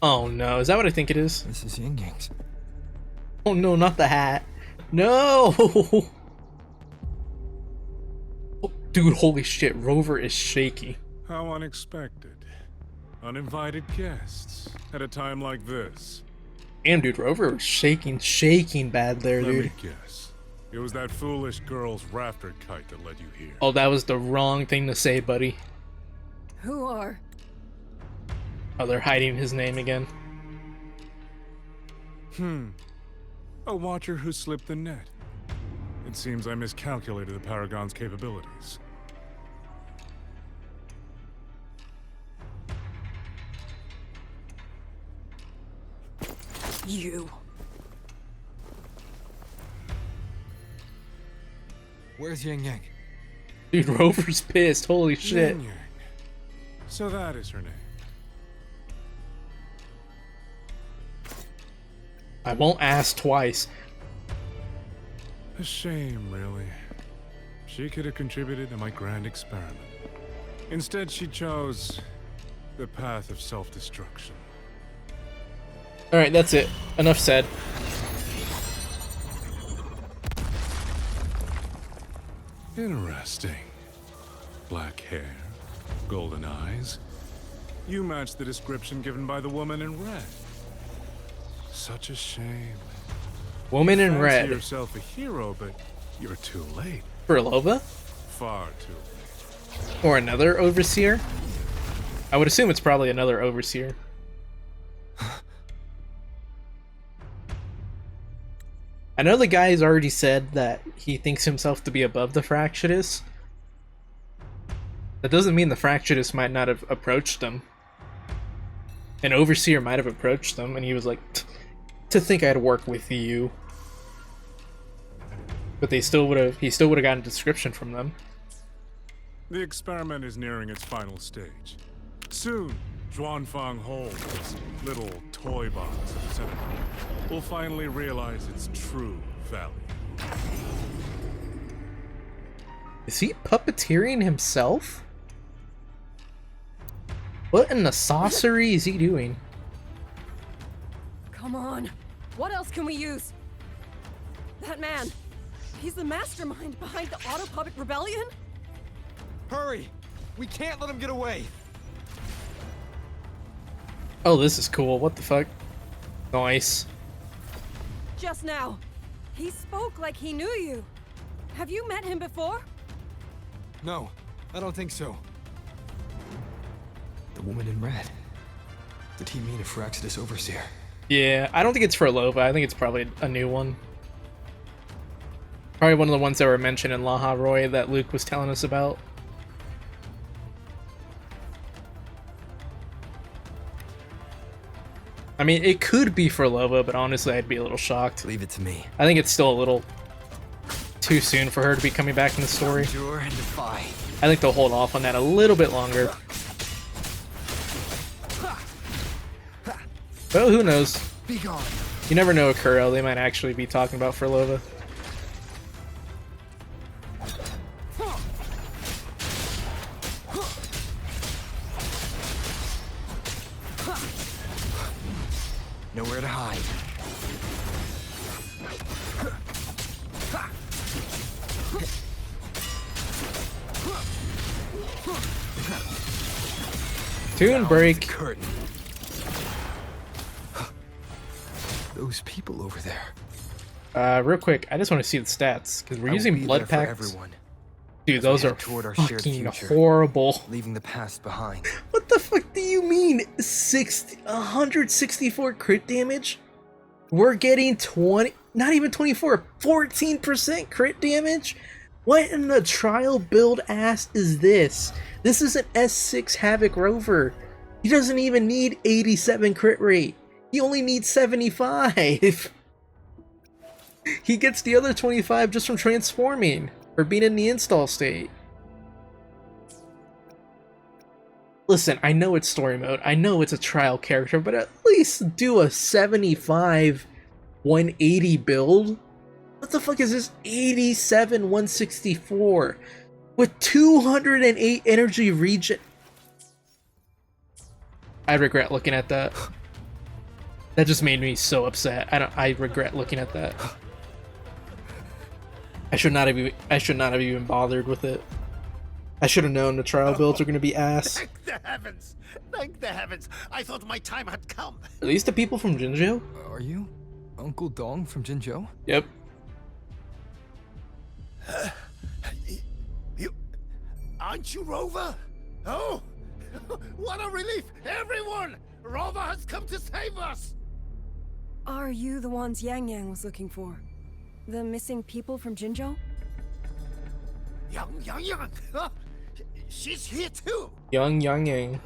Oh no, is that what I think it is? This is Yangyang's. Oh no, not the hat. No! Oh, dude, holy shit, Rover is shaky. How unexpected. Uninvited guests at a time like this. Damn, dude, Rover was shaking bad there, Let dude. me guess. It was that foolish girl's rafter kite that led you here. Oh, that was the wrong thing to say, buddy. Who are? Oh, they're hiding his name again. A watcher who slipped the net. It seems I miscalculated the Paragon's capabilities. You. Where's Yangyang? Dude, Rover's pissed. Holy shit. Yangyang. So that is her name. I won't ask twice. A shame, really. She could have contributed to my grand experiment. Instead, she chose the path of self-destruction. Alright, that's it. Enough said. Interesting. Black hair, golden eyes. You match the description given by the woman in red. Such a shame. Woman in Fancy red. yourself a hero, but you're too late. For Lova? Far too late. Or another overseer? I would assume it's probably another overseer. I know the guy has already said that he thinks himself to be above the Fractious. That doesn't mean the Fractious might not have approached him. An overseer might have approached them, and he was like, to think I'd work with you. But he still would have gotten a description from them. The experiment is nearing its final stage. Soon, Zhuanfang Hold's little toy box of Sentinel will finally realize its true value. Is he puppeteering himself? What in the saucery is he doing? Come on. What else can we use? That man. He's the mastermind behind the Auto Puppet Rebellion? Hurry! We can't let him get away! Oh, this is cool. What the fuck? Nice. Just now. He spoke like he knew you. Have you met him before? No, I don't think so. The woman in red. Did he mean a Fractious overseer? Yeah, I don't think it's for Lova. I think it's probably a new one. Probably one of the ones that were mentioned in Laha Roy that Luke was telling us about. I mean, it could be for Lova, but honestly, I'd be a little shocked. Leave it to me. I think it's still a little too soon for her to be coming back in the story. Endure and defy. I think they'll hold off on that a little bit longer. Well, who knows? Be gone. You never know, Kuro. They might actually be talking about for Lova. Nowhere to hide. Tune break. Curtain. Those people over there. Real quick, I just want to see the stats because we're using blood packs. Everyone. Dude, those are toward our shared fucking future. horrible. Leaving the past behind. What the fuck do you mean? 164 crit damage? We're getting 20, not even 24, 14% crit damage? What in the trial build ass is this? This is an S6 Havoc Rover. He doesn't even need 87 crit rate. He only needs 75. He gets the other 25 just from transforming or being in the install state. listen, I know it's story mode, I know it's a trial character, but at least do a 75 180 build. What the fuck is this 87 164 with 208 energy regen? I regret looking at that. That just made me so upset. I regret looking at that. I should not have even bothered with it. I should have known the trial builds are going to be ass. Thank the heavens! Thank the heavens! I thought my time had come. Are these the people from Jinzhou? Are you Uncle Dong from Jinzhou? Yep. You aren't you Rover? Oh, what a relief! Everyone, Rover has come to save us. Are you the ones Yangyang was looking for? The missing people from Jinzhou? Yangyang, she's here too. Yangyang.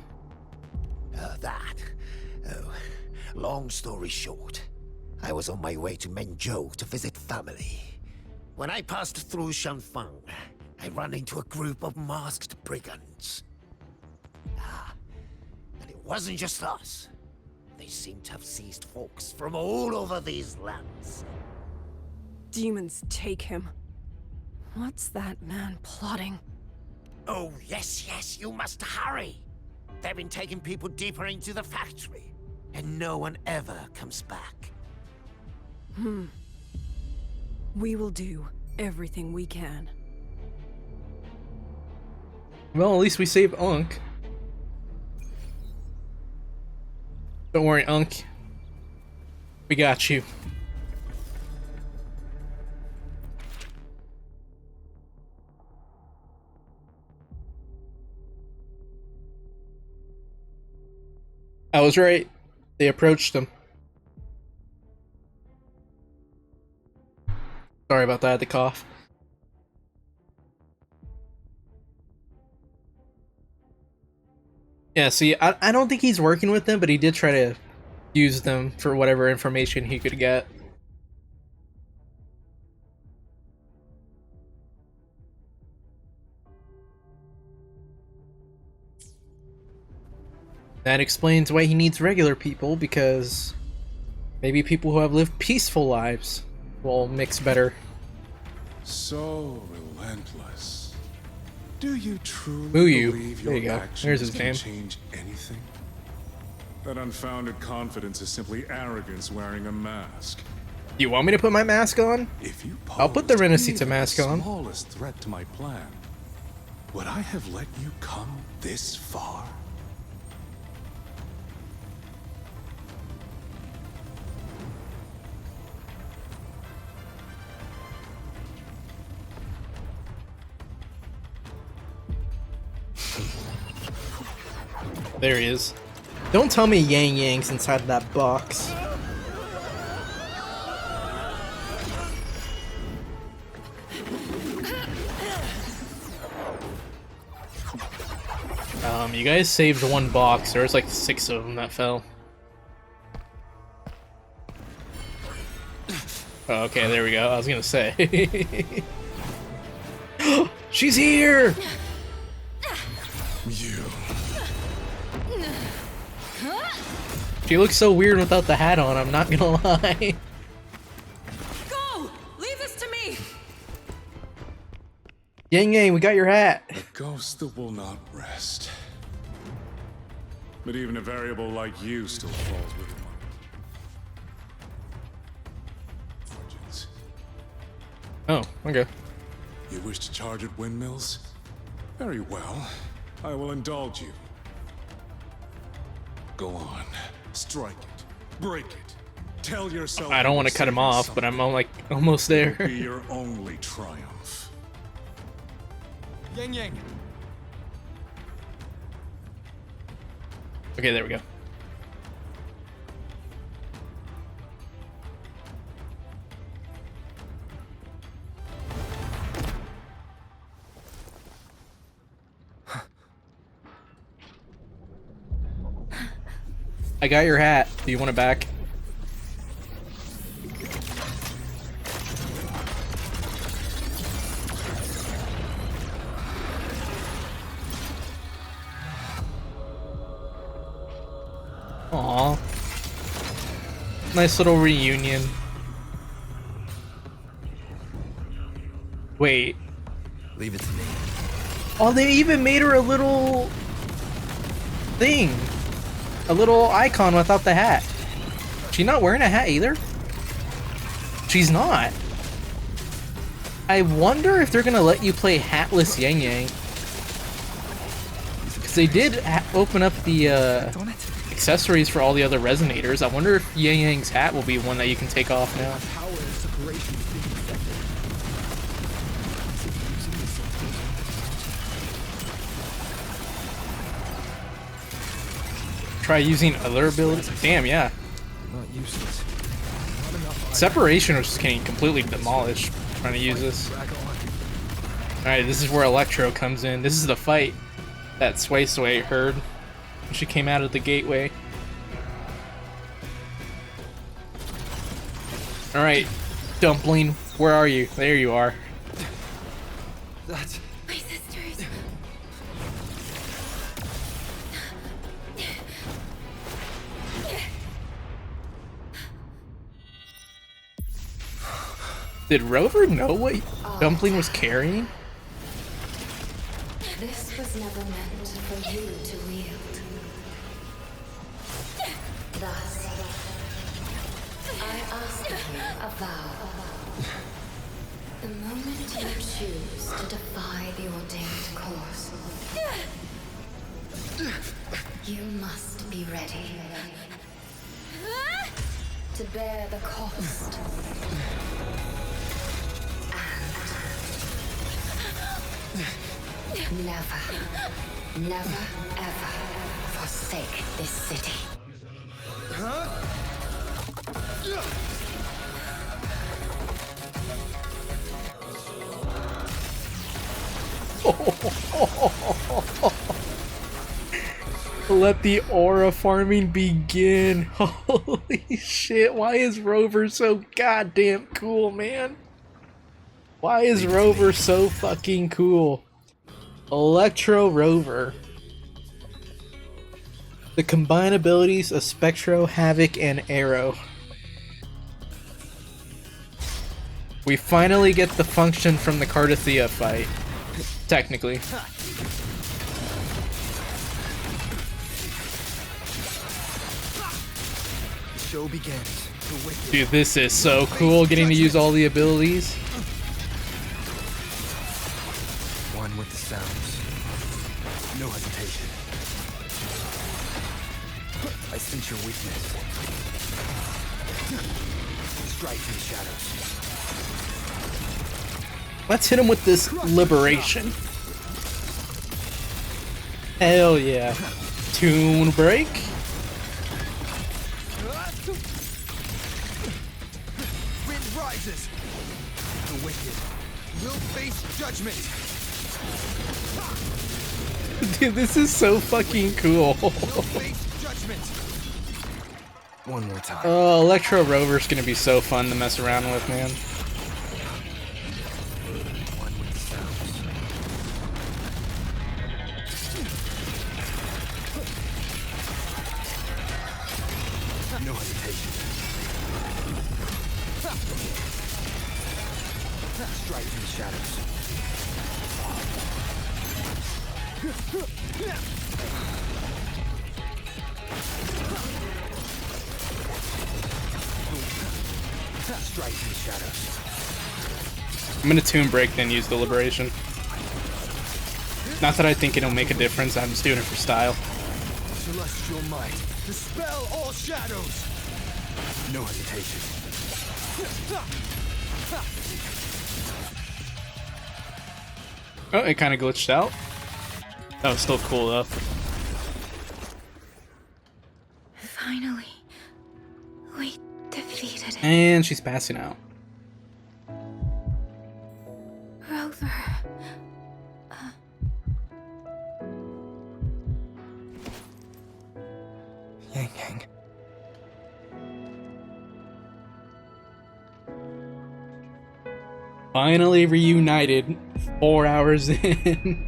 That. Oh, long story short, I was on my way to Mengzhou to visit family. When I passed through Shanfang, I ran into a group of masked brigands. And it wasn't just us. They seem to have seized folks from all over these lands. Demons take him. What's that man plotting? Oh, yes, you must hurry. They've been taking people deeper into the factory, and no one ever comes back. We will do everything we can. Well, at least we saved Unk. Don't worry, Unk. We got you. I was right. They approached him. Sorry about that, the cough. Yeah, see, I don't think he's working with them, but he did try to use them for whatever information he could get. That explains why he needs regular people, because maybe people who have lived peaceful lives will mix better. So relentless. Do you truly Muyu. believe There your you go. actions There's his can name. change anything? That unfounded confidence is simply arrogance wearing a mask. You want me to put my mask on? If you I'll put the posed Renaissance even mask the on. smallest threat to my plan, would I have let you come this far? There he is. Don't tell me Yangyang's inside that box. You guys saved one box. There was like 6 of them that fell. Oh, okay, there we go. I was gonna say. She's here! You. She looks so weird without the hat on, I'm not gonna lie. Go! Leave this to me! Yangyang, we got your hat. A ghost that will not rest. But even a variable like you still falls within my margins. Oh, okay. You wish to charge at windmills? Very well. I will indulge you. Go on. Strike it. Break it. Tell yourself. I don't want to cut him off, but I'm like almost there. Be your only triumph. Yangyang. Okay, there we go. I got your hat. Do you want it back? Aw. Nice little reunion. Wait. Leave it to me. Oh, they even made her a little thing. A little icon without the hat. She's not wearing a hat either? She's not. I wonder if they're gonna let you play hatless Yangyang. Because they did open up the accessories for all the other resonators. I wonder if Yangyang's hat will be one that you can take off now. Try using other abilities. Damn, yeah. Not useless. Separation was just getting completely demolished trying to use this. Alright, this is where Electro comes in. This is the fight that Suisui heard when she came out of the gateway. Alright, Dumpling, where are you? There you are. That's... My sisters. Did Rover know what Dumpling was carrying? This was never meant for you to wield. Thus, I ask you a vow. The moment you choose to defy the ordained course, you must be ready to bear the cost. Never, ever forsake this city. Let the aura farming begin. Holy shit, why is Rover so goddamn cool, man? Why is Rover so fucking cool? Electro Rover. The combined abilities of Spectro, Havoc, and Arrow. We finally get the function from the Cardathea fight. Technically. The show begins. Dude, this is so cool getting to use all the abilities. One with the sounds. No hesitation. I sense your weakness. Strike in the shadows. Let's hit him with this liberation. Hell yeah. Tune break. Wind rises. The wicked will face judgment. Dude, this is so fucking cool. One more time. Oh, Electro Rover's gonna be so fun to mess around with, man. One with the sounds. No hesitation. Strike in the shadows. Strike in the shadows. I'm gonna tune break, then use the liberation. Not that I think it'll make a difference, I'm just doing it for style. Celestial might, dispel all shadows. No hesitation. Oh, it kind of glitched out. That was still cool though. Finally, we defeated it. And she's passing out. Rover. Yangyang. Finally reunited 4 hours in.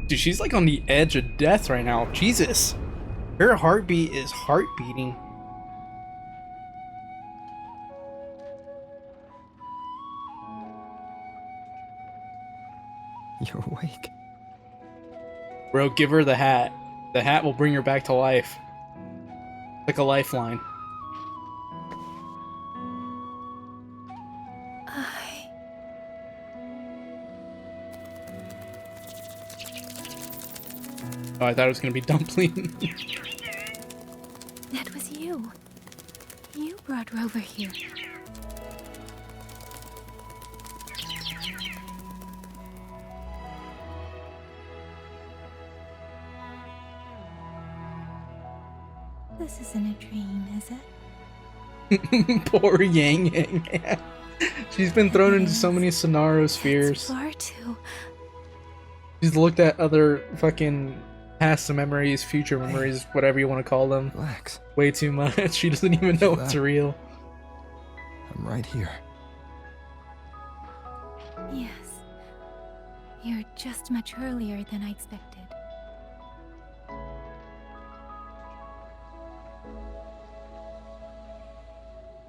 Dude, she's like on the edge of death right now. Jesus. Her heartbeat is heart beating. You're awake. Bro, give her the hat. The hat will bring her back to life. Like a lifeline. Oh, I thought it was gonna be Dumpling. That was you. You brought Rover here. This isn't a dream, is it? Poor Yangyang. She's been thrown into so many scenario spheres. Far too. She's looked at other fucking past memories, future memories, whatever you want to call them. Relax. Way too much. She doesn't even know it's real. I'm right here. Yes. You're just much earlier than I expected.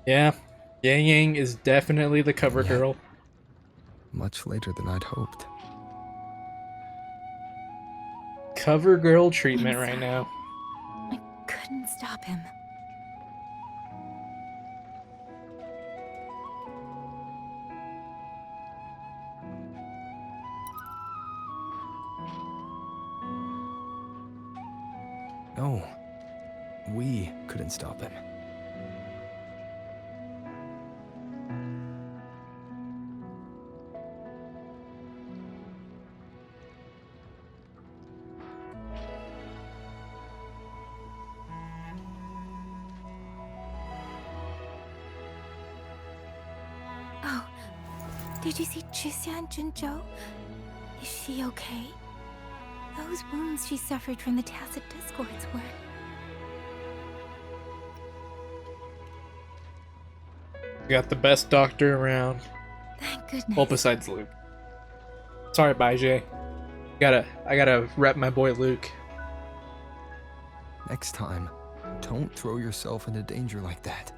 Yeah, Yangyang is definitely the cover girl. Much later than I'd hoped. Cover girl treatment right now. I couldn't stop him. No. We couldn't stop him. Oh, did you see Chixia and Jinzhou? Is she okay? Those wounds she suffered from the Tacit Discords were... Got the best doctor around. Thank goodness. Well, besides Luke. Sorry, Baijie. I gotta rep my boy Luke. Next time, don't throw yourself into danger like that.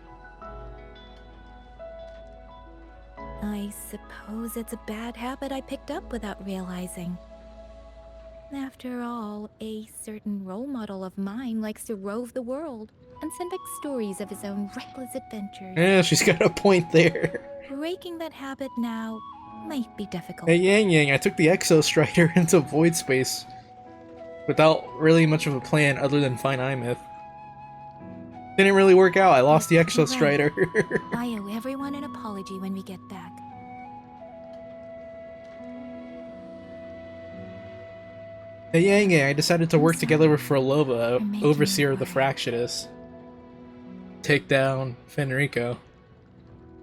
I suppose it's a bad habit I picked up without realizing. After all, a certain role model of mine likes to rove the world and send back stories of his own reckless adventures. Yeah, she's got a point there. Breaking that habit now might be difficult. Hey Yangyang, I took the Exo Strider into void space without really much of a plan other than find Imyth. Didn't really work out. I lost the Exo Strider. I owe everyone an apology when we get back. Hey Yangyang, I decided to work together with Frolova, overseer of the Fractious. Take down Fenrico.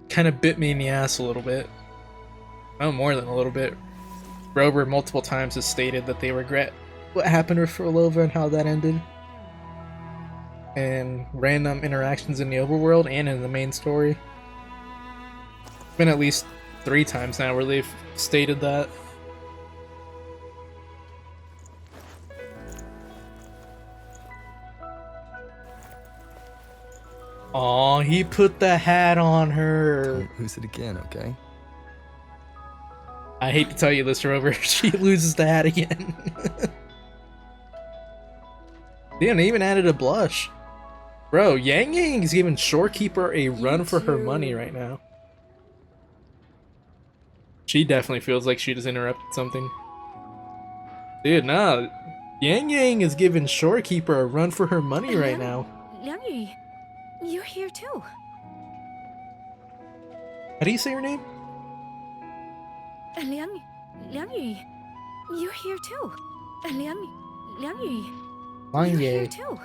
Kind of bit me in the ass a little bit. Oh, more than a little bit. Rover multiple times has stated that they regret what happened with Frolova and how that ended. And random interactions in the overworld and in the main story. It's been at least 3 times now where they've stated that. Aw, he put the hat on her. Don't lose it again, okay? I hate to tell you this, Rover. She loses the hat again. Damn, they even added a blush. Bro, Yangyang is giving Shorekeeper a run for her money right now. She definitely feels like she just interrupted something. Dude, nah. Yangyang is giving Shorekeeper a run for her money right now. Liangyu, you're here too. How do you say her name? Liangyu, you're here too. Liangyu, Liangyu. you're here too.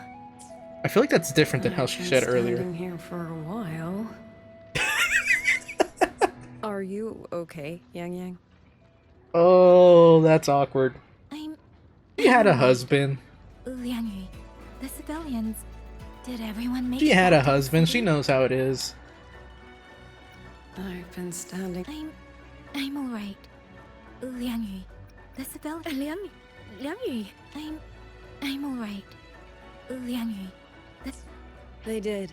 I feel like that's different than how she said earlier. Standing here for a while. Are you okay, Yangyang? Oh, that's awkward. She had a husband. Liangyu, the civilians. Did everyone make She it had a back to the husband. She city? knows how it is. I've been standing. I'm alright. Liangyu, the civilian. Liangyu, I'm alright. Liangyu. They did.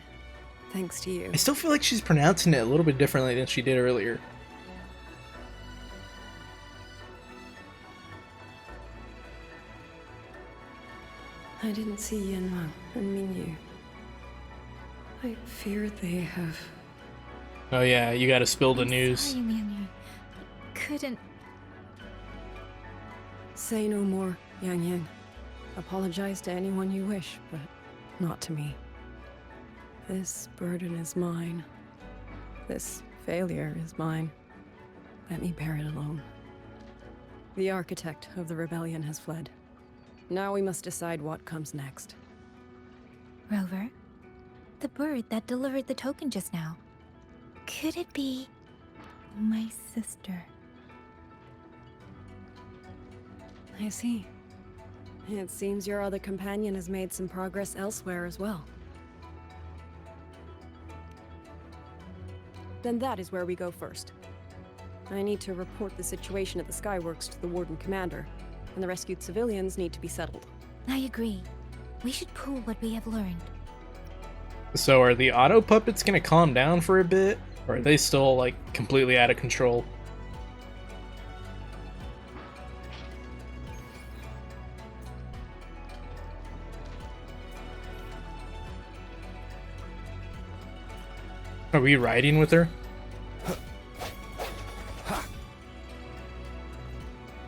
Thanks to you. I still feel like she's pronouncing it a little bit differently than she did earlier. I didn't see Yangyang and Mingyu. I fear they have... Oh yeah, you gotta spill the news. Sorry, Liangyu. Couldn't... Say no more, Yangyang. Apologize to anyone you wish, but not to me. This burden is mine. This failure is mine. Let me bear it alone. The architect of the rebellion has fled. Now we must decide what comes next. Rover, the bird that delivered the token just now. Could it be my sister? I see. It seems your other companion has made some progress elsewhere as well. Then that is where we go first. I need to report the situation at the Skyworks to the Warden Commander, and the rescued civilians need to be settled. I agree. We should pool what we have learned. So are the auto puppets gonna calm down for a bit? Or are they still, like, completely out of control? Are we riding with her?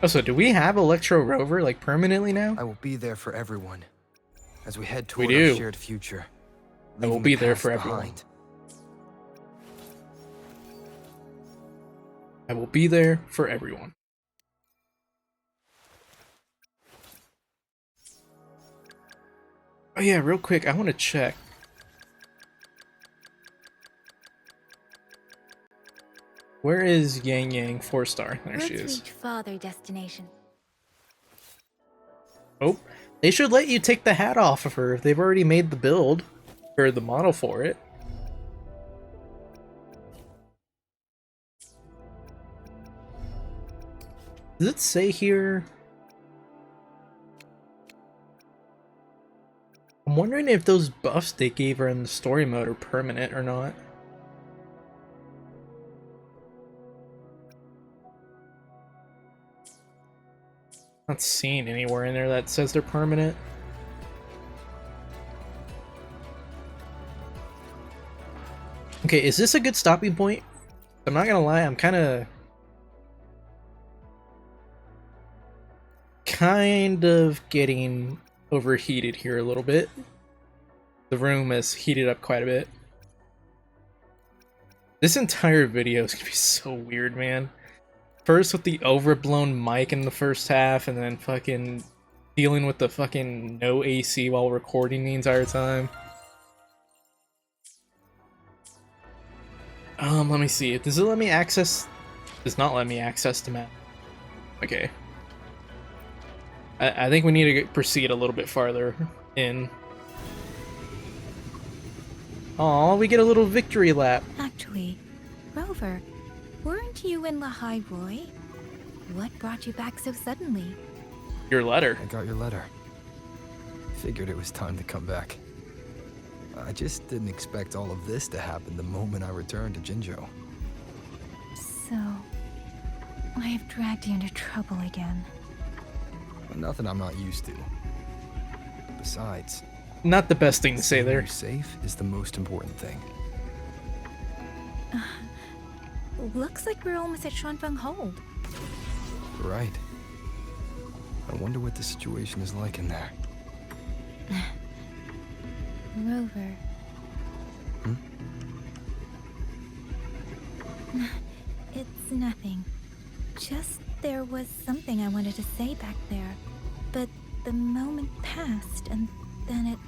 Oh, so do we have Electro Rover, like, permanently now? I will be there for everyone as we head toward do. our shared future. I will leaving be the there past for everyone. behind. I will be there for everyone. Oh yeah, real quick, I want to check. Where is Yangyang 4-star? There she Let's is. reach farther destination. Oh, they should let you take the hat off of her if they've already made the build, or the model for it. Does it say here? I'm wondering if those buffs they gave her in the story mode are permanent or not. Not seeing anywhere in there that says they're permanent. Okay, is this a good stopping point? I'm not gonna lie, I'm kind of getting overheated here a little bit. The room has heated up quite a bit. This entire video is gonna be so weird, man. First with the overblown mic in the first half, and then fucking dealing with the fucking no AC while recording the entire time. Let me see. Does it let me access? Does not let me access the map. Okay. I think we need to proceed a little bit farther in. Aw, we get a little victory lap. Actually, Rover, weren't you in Lahai Roy? What brought you back so suddenly? Your letter. I got your letter. Figured it was time to come back. I just didn't expect all of this to happen the moment I returned to Jinzhou. So, I have dragged you into trouble again. Nothing I'm not used to. Besides, not the best thing to say there. Safe is the most important thing. Looks like we're almost at Shuanfeng Hold. Right. I wonder what the situation is like in there. Rover. It's nothing. Just there was something I wanted to say back there. But the moment passed, and then it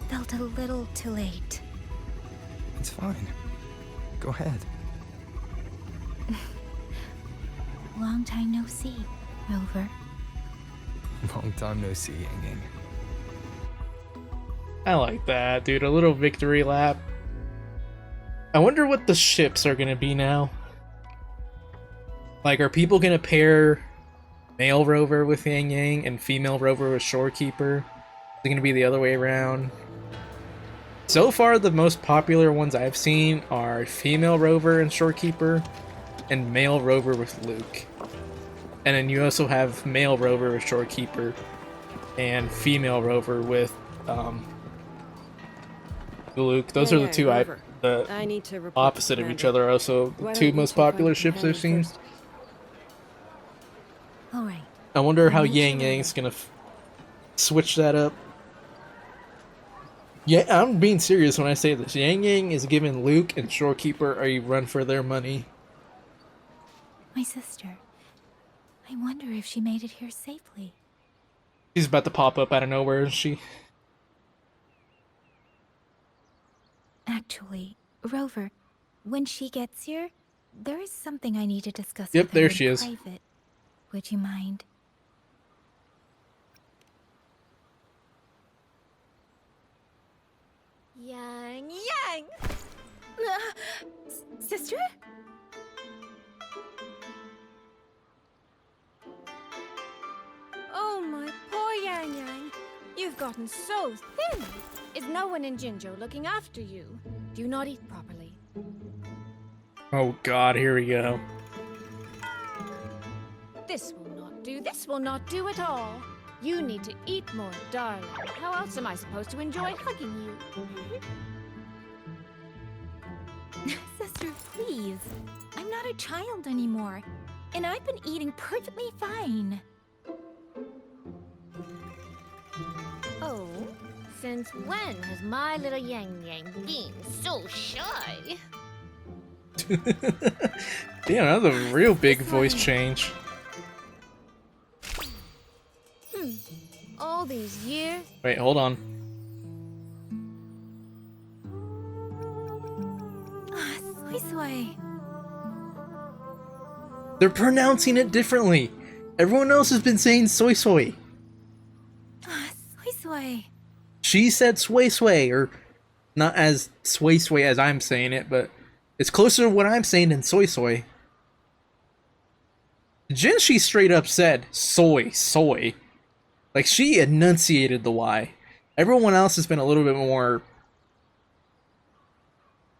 felt a little too late. It's fine. Go ahead. Long time no see, Rover. Long time no see, Yangyang. I like that, dude. A little victory lap. I wonder what the ships are gonna be now. Like, are people gonna pair male Rover with Yangyang and female Rover with Shorekeeper? it going to be the other way around? So far, the most popular ones I've seen are female Rover and Shorekeeper, and male Rover with Luke. And then you also have male Rover with Shorekeeper, and female Rover with Luke. Those are the two I need to report opposite of each other. Also, the two most popular ships I've seen. All right. I wonder how Yangyang's gonna switch that up. Yeah, I'm being serious when I say this. Yangyang is giving Luke and Shorekeeper a run for their money. My sister. I wonder if she made it here safely. She's about to pop up out of nowhere, isn't she? Actually, Rover, when she gets here, there is something I need to discuss Yep, with her there in she is. private. Would you mind? Yangyang! Sister? Oh, my poor Yangyang. You've gotten so thin. Is no one in Jinzhou looking after you? Do you not eat properly? Oh god, here we go. This will not do. This will not do at all. You need to eat more, darling. How else am I supposed to enjoy hugging you? Sister, please. I'm not a child anymore. And I've been eating perfectly fine. Oh, since when has my little Yangyang been so shy? Damn, that was a real big voice change. All these years? Wait, hold on. Suisui. They're pronouncing it differently. Everyone else has been saying Suisui. Suisui. She said Suisui, or not as Suisui as I'm saying it, but it's closer to what I'm saying than Suisui. Jin, she straight up said soy. Like, she enunciated the Y. Everyone else has been a little bit more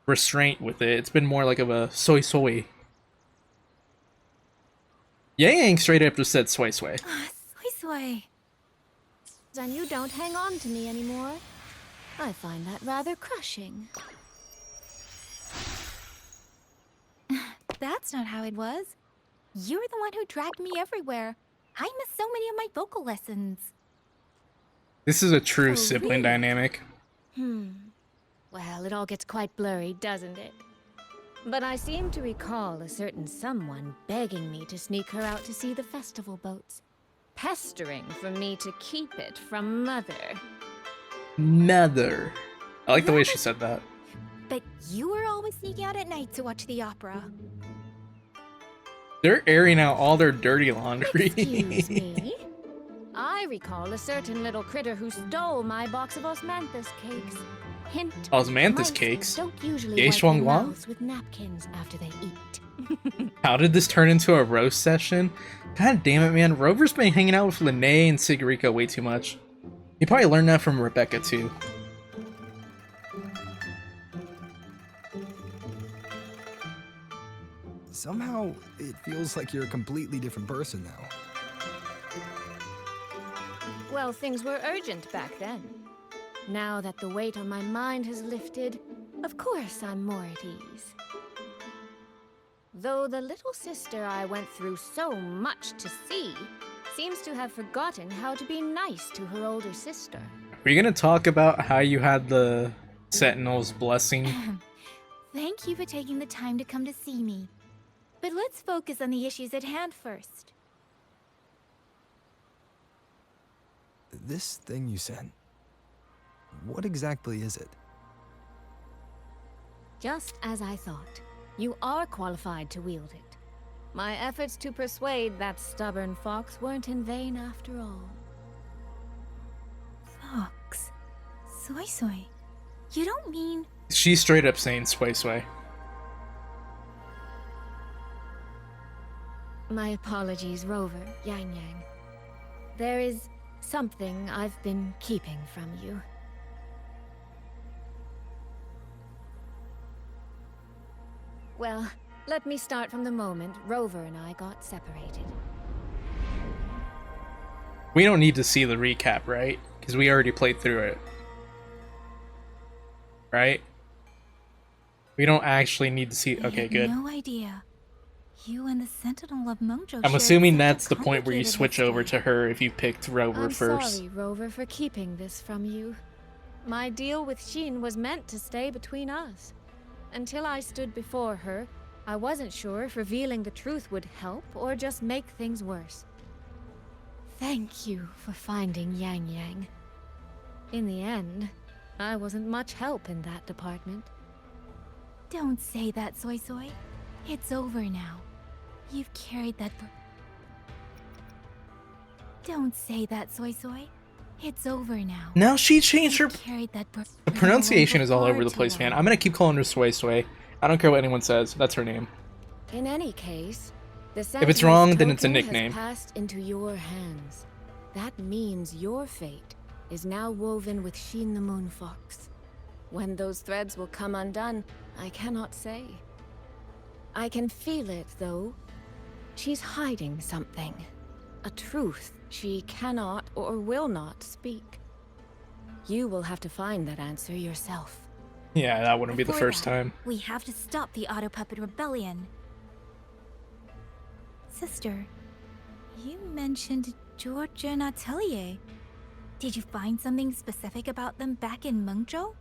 restraint with it. It's been more like of a soy. Yang straight up just said Suisui. Suisui. Then you don't hang on to me anymore. I find that rather crushing. That's not how it was. You're the one who dragged me everywhere. I missed so many of my vocal lessons. This is a true sibling dynamic. Well, it all gets quite blurry, doesn't it? But I seem to recall a certain someone begging me to sneak her out to see the festival boats. Pestering for me to keep it from Mother. Mother. I like the way she said that. But you were always sneaking out at night to watch the opera. They're airing out all their dirty laundry. Excuse me? I recall a certain little critter who stole my box of osmanthus cakes. Hint, Osmanthus cakes? don't usually Yay wipe their Shuang Wang? mouths with napkins after they eat. How did this turn into a roast session? God damn it, man. Rover's been hanging out with Lene and Sigurika way too much. He probably learned that from Rebecca, too. Somehow, it feels like you're a completely different person now. Well, things were urgent back then. Now that the weight on my mind has lifted, of course I'm more at ease. Though the little sister I went through so much to see seems to have forgotten how to be nice to her older sister. Are we gonna talk about how you had the Sentinel's blessing? Thank you for taking the time to come to see me. But let's focus on the issues at hand first. This thing you sent, what exactly is it? Just as I thought. You are qualified to wield it. My efforts to persuade that stubborn fox weren't in vain after all. Fox? Suisui? You don't mean... She's straight up saying Suisui. My apologies, Rover, Yangyang. There is Something I've been keeping from you. Well, let me start from the moment Rover and I got separated. We don't need to see the recap, right? Because we already played through it. Right? We don't actually need to see... Okay, good. No idea. You and the Sentinel of Mengzhou. I'm assuming that's the point where you switch over to her if you picked Rover first. I'm sorry, Rover, for keeping this from you. My deal with Xin was meant to stay between us. Until I stood before her, I wasn't sure if revealing the truth would help or just make things worse. Thank you for finding Yangyang. In the end, I wasn't much help in that department. Don't say that, Suisui. It's over now. You've carried that Don't say that, Suisui. It's over now. Now she changed her... The pronunciation is all over the place, man. I'm gonna keep calling her Suisui. I don't care what anyone says. That's her name. In any case, the if it's wrong, then it's a token nickname. has passed into your hands. That means your fate is now woven with Xin the Moon Fox. When those threads will come undone, I cannot say. I can feel it, though. She's hiding something. A truth she cannot or will not speak. You will have to find that answer yourself. Yeah, that wouldn't be the first time. We have to stop the Auto Puppet Rebellion. Sister, you mentioned Georgia and Atelier. Did you find something specific about them back in Mengzhou?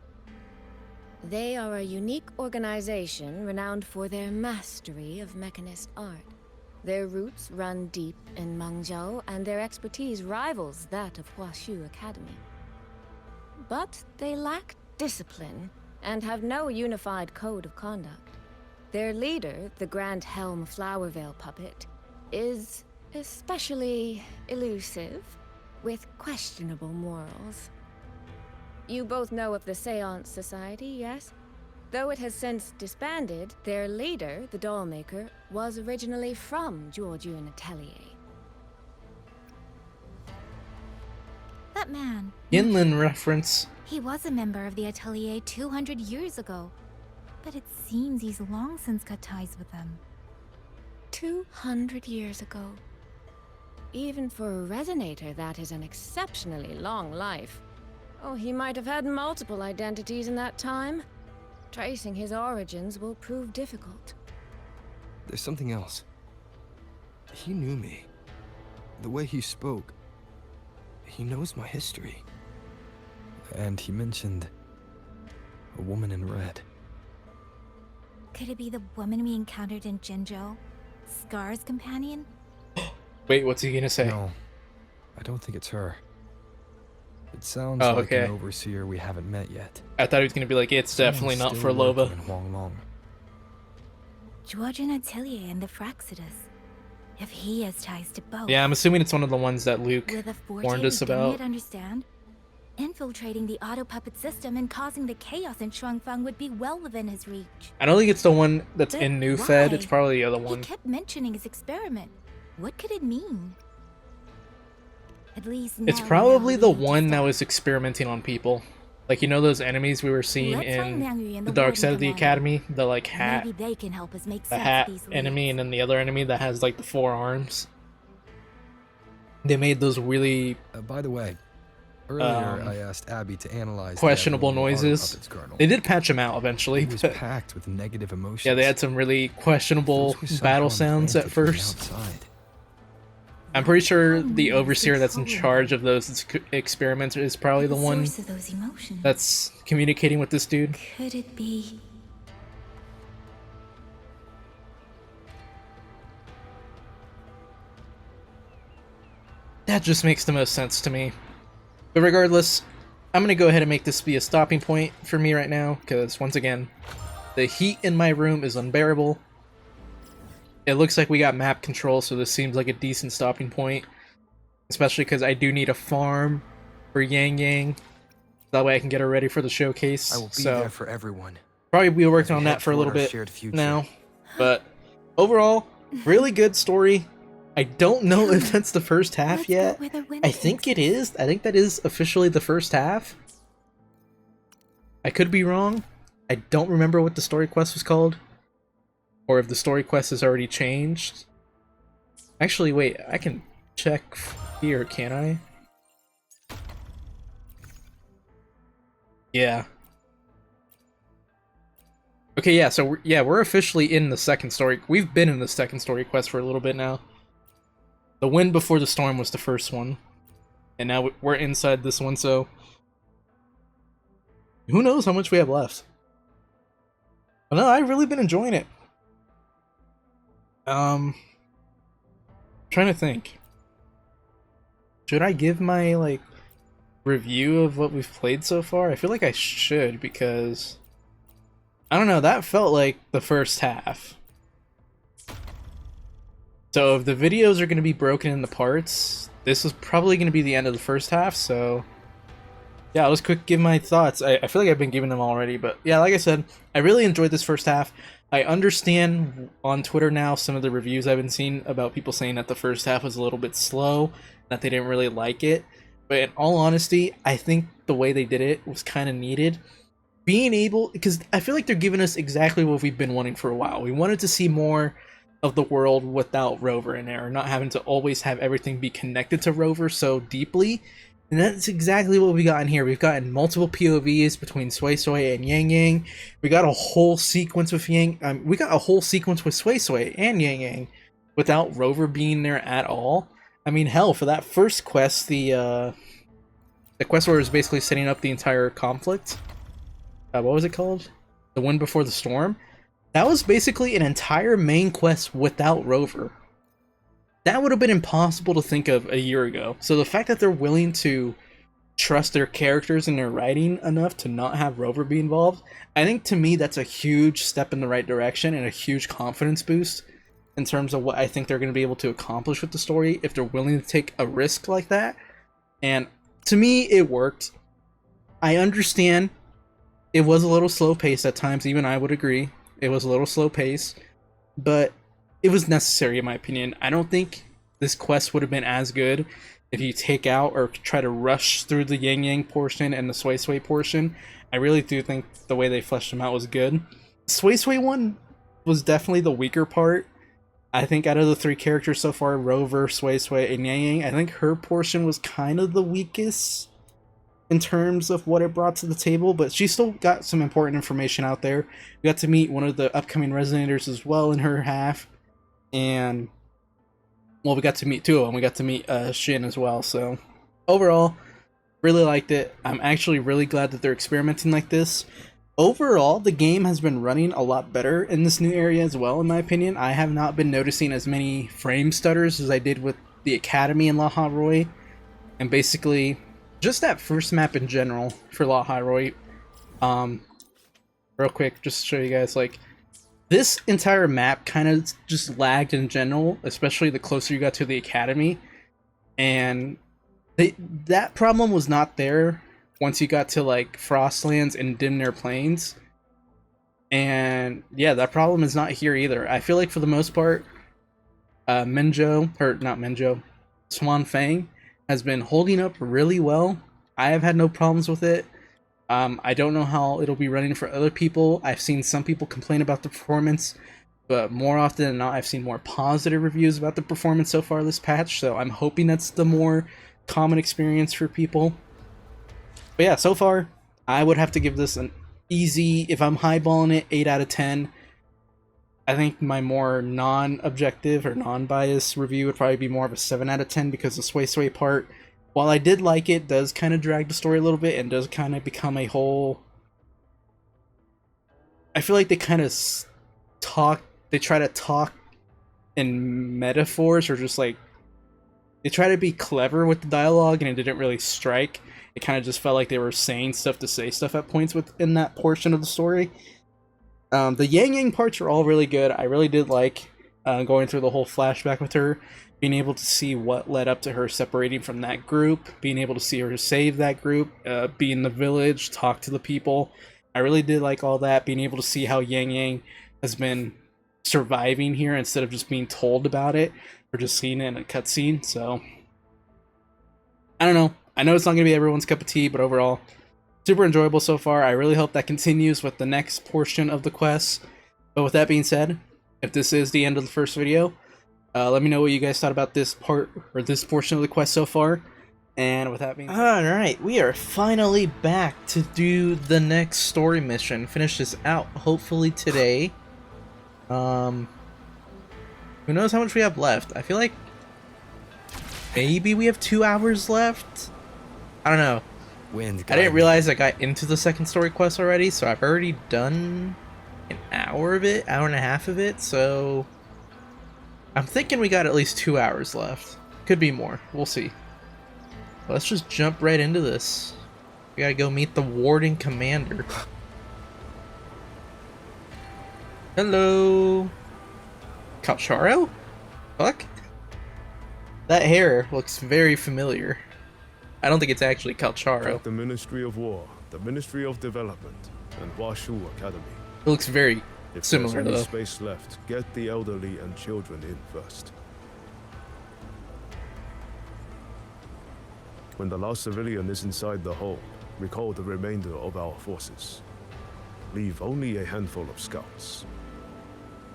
They are a unique organization renowned for their mastery of mechanist art. Their roots run deep in Mengzhou, and their expertise rivals that of Huashu Academy. But they lack discipline and have no unified code of conduct. Their leader, the Grand Helm Flowervale puppet, is especially elusive, with questionable morals. You both know of the Seance Society, yes? Though it has since disbanded, their leader, the Dollmaker, was originally from Georgian Atelier. That man. Inland reference. He was a member of the Atelier 200 years ago. But it seems he's long since cut ties with them. 200 years ago. Even for a resonator, that is an exceptionally long life. Oh, he might have had multiple identities in that time. Tracing his origins will prove difficult. There's something else. He knew me. The way he spoke. He knows my history. And he mentioned a woman in red. Could it be the woman we encountered in Jinzhou? Scar's companion? Wait, what's he gonna say? No, I don't think it's her. It sounds like an overseer we haven't met yet. I thought he was gonna be like, it's definitely not for Lova. Georgian Atelier and the Fraxidus. If he has ties to both. Yeah, I'm assuming it's one of the ones that Luke warned us about. Understand? Infiltrating the auto puppet system and causing the chaos in Shuangfang would be well within his reach. I don't think it's the one that's in New Fed. It's probably the other one. He kept mentioning his experiment. What could it mean? At least it's probably the one that was experimenting on people. Like, you know those enemies we were seeing in the Dark Side of the Academy? The, like, hat. Maybe they can help us make the hat enemy, and then the other enemy that has, like, the 4 arms. They made those really... by the way, earlier I asked Abby to analyze questionable noises. They did patch them out eventually. It was packed with negative emotions. Yeah, they had some really questionable battle sounds at first. I'm pretty sure the overseer that's in charge of those experiments is probably the one that's communicating with this dude. Could it be? That just makes the most sense to me. But regardless, I'm going to go ahead and make this be a stopping point for me right now, because once again, the heat in my room is unbearable. It looks like we got map control, so this seems like a decent stopping point. Especially because I do need a farm for Yangyang. That way I can get her ready for the showcase. I will be there for everyone. Probably be working on that for a little bit now. But overall, really good story. I don't know if that's the first half yet. I think it is. I think that is officially the first half. I could be wrong. I don't remember what the story quest was called. Or if the story quest has already changed. Actually, wait, I can check here, can I? Yeah. Okay, yeah, so we're officially in the second story. We've been in the second story quest for a little bit now. The Wind Before the Storm was the first one. And now we're inside this one, so who knows how much we have left. But no, I've really been enjoying it. Trying to think. Should I give my, like, review of what we've played so far? I feel like I should, because I don't know, that felt like the first half. So if the videos are going to be broken into parts, this is probably going to be the end of the first half, so yeah, I'll just quick give my thoughts. I feel like I've been giving them already, but yeah, like I said, I really enjoyed this first half. I understand on Twitter now some of the reviews I've been seeing about people saying that the first half was a little bit slow, that they didn't really like it. But in all honesty, I think the way they did it was kind of needed. Being able, because I feel like they're giving us exactly what we've been wanting for a while. We wanted to see more of the world without Rover in there, not having to always have everything be connected to Rover so deeply. And that's exactly what we got in here. We've gotten multiple POVs between Suisui and Yangyang. We got a whole sequence with we got a whole sequence with Suisui and Yangyang without Rover being there at all. I mean, hell, for that first quest, the quest where it was basically setting up the entire conflict. What was it called? The Wind Before the Storm? That was basically an entire main quest without Rover. That would have been impossible to think of a year ago. So the fact that they're willing to trust their characters and their writing enough to not have Rover be involved, I think to me that's a huge step in the right direction and a huge confidence boost in terms of what I think they're going to be able to accomplish with the story if they're willing to take a risk like that. And to me, it worked. I understand it was a little slow paced at times, even I would agree. It was a little slow paced, but it was necessary in my opinion. I don't think this quest would have been as good if you take out or try to rush through the Yangyang portion and the Suisui portion. I really do think the way they fleshed them out was good. The Suisui one was definitely the weaker part. I think out of the three characters so far, Rover, Suisui, and Yangyang, I think her portion was kind of the weakest in terms of what it brought to the table, but she still got some important information out there. We got to meet one of the upcoming Resonators as well in her half, and well, we got to meet two of them. We got to meet Shin as well, so overall, really liked it. I'm actually really glad that they're experimenting like this. Overall, the game has been running a lot better in this new area as well, in my opinion. I have not been noticing as many frame stutters as I did with the Academy in La Roy, and basically just that first map in general for La Roy. Real quick, just to show you guys, like, this entire map kind of just lagged in general, especially the closer you got to the Academy, and that problem was not there once you got to like Frostlands and Dimner Plains. And yeah, that problem is not here either. I feel like for the most part, Swanfang has been holding up really well. I have had no problems with it. I don't know how it'll be running for other people. I've seen some people complain about the performance, but more often than not, I've seen more positive reviews about the performance so far this patch, so I'm hoping that's the more common experience for people. But yeah, so far, I would have to give this an easy, if I'm highballing it, 8 out of 10. I think my more non-objective or non-biased review would probably be more of a 7 out of 10, because the Suisui part, while I did like it, does kind of drag the story a little bit and does kind of become a whole... I feel like they kind of try to talk in metaphors, or just like, they try to be clever with the dialogue and it didn't really strike. It kind of just felt like they were saying stuff to say stuff at points within that portion of the story. The Yangyang parts are all really good. I really did like going through the whole flashback with her, being able to see what led up to her separating from that group, being able to see her save that group, be in the village, talk to the people. I really did like all that, being able to see how Yangyang has been surviving here instead of just being told about it or just seeing it in a cutscene. So I don't know. I know it's not going to be everyone's cup of tea, but overall, super enjoyable so far. I really hope that continues with the next portion of the quest. But with that being said, if this is the end of the first video, let me know what you guys thought about this part or this portion of the quest so far. And with that being said, alright, we are finally back to do the next story mission. Finish this out hopefully today. Who knows how much we have left? I feel like maybe we have 2 hours left. I don't know. I didn't realize I got into the second story quest already, so I've already done an hour of it, hour and a half of it, so I'm thinking we got at least 2 hours left. Could be more. We'll see. Let's just jump right into this. We gotta go meet the warden commander. Hello. Calcharo? Fuck? That hair looks very familiar. I don't think it's actually Calcharo. The Ministry of War, the Ministry of Development, and Washu Academy. It looks very if similar there's any though. space left, get the elderly and children in first. When the last civilian is inside the hold, recall the remainder of our forces. Leave only a handful of scouts.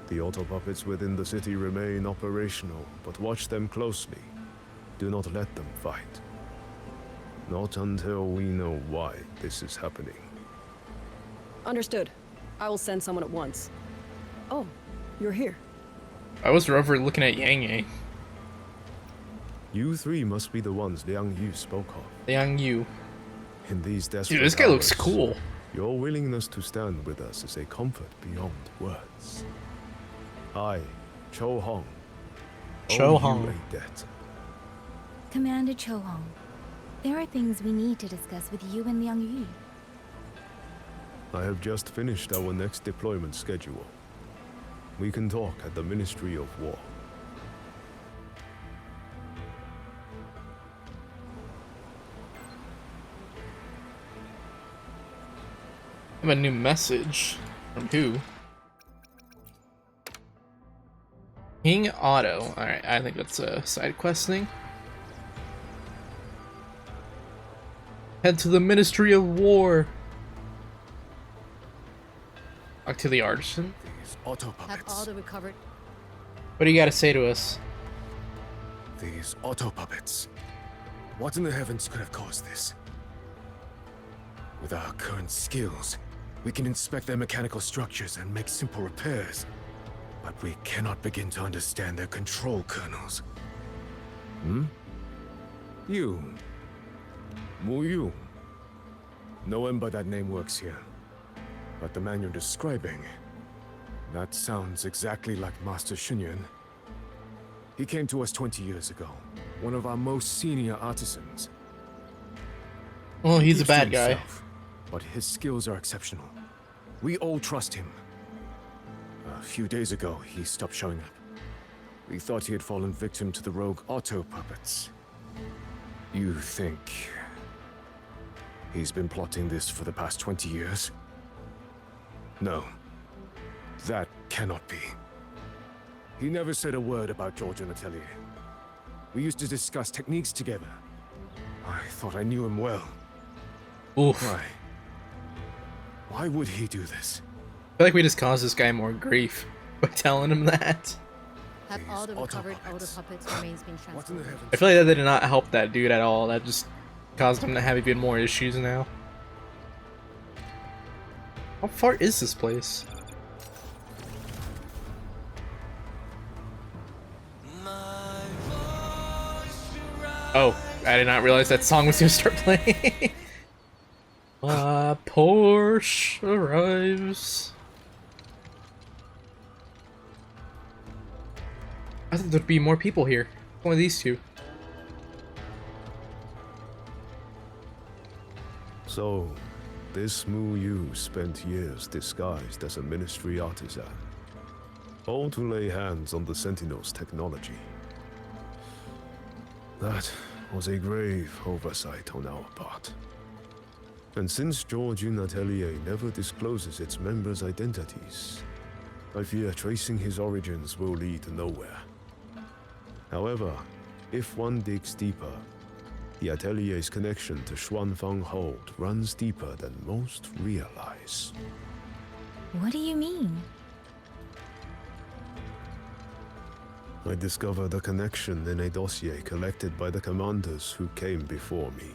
The auto puppets within the city remain operational, but watch them closely. Do not let them fight. Not until we know why this is happening. Understood. I will send someone at once. Oh, you're here. I was Rover looking at Yangyang. You three must be the ones Liang Yu spoke of. Liang Yu. In these desperate Dude, this guy looks hours, cool. Your willingness to stand with us is a comfort beyond words. I, Cho Hong, Cho owe Hong. you a debt. Commander Cho Hong, there are things we need to discuss with you and Liang Yu. I have just finished our next deployment schedule. We can talk at the Ministry of War. I have a new message. From who? King Otto. Alright, I think that's a side quest thing. Head to the Ministry of War. Talk to the artisan. These auto Have puppets. Aldo recovered? What do you gotta say to us? These auto puppets. What in the heavens could have caused this? With our current skills, we can inspect their mechanical structures and make simple repairs. But we cannot begin to understand their control kernels. Hmm? You. Mu Yu. No one by that name works here. But the man you're describing, that sounds exactly like Master Xunyuan. He came to us 20 years ago, one of our most senior artisans. Well, he's a Keeps to bad guy. himself, but his skills are exceptional. We all trust him. A few days ago, he stopped showing up. We thought he had fallen victim to the rogue auto puppets. You think he's been plotting this for the past 20 years? No, that cannot be. He never said a word about Georgian Atelier. We used to discuss techniques together. I thought I knew him well. Oof. Why? Why would he do this? I feel like we just caused this guy more grief by telling him that. Have Aldo recovered? Aldo puppets remains being transferred. I feel like that did not help that dude at all. That just caused him to have even more issues now. How far is this place? Oh, I did not realize that song was gonna start playing. Porsche arrives. I thought there'd be more people here. Only these two. So, this Mu Yu spent years disguised as a ministry artisan, all to lay hands on the Sentinel's technology. That was a grave oversight on our part. And since Georgian Atelier never discloses its members' identities, I fear tracing his origins will lead nowhere. However, if one digs deeper, the Atelier's connection to Xuanfang Hold runs deeper than most realize. What do you mean? I discovered a connection in a dossier collected by the commanders who came before me.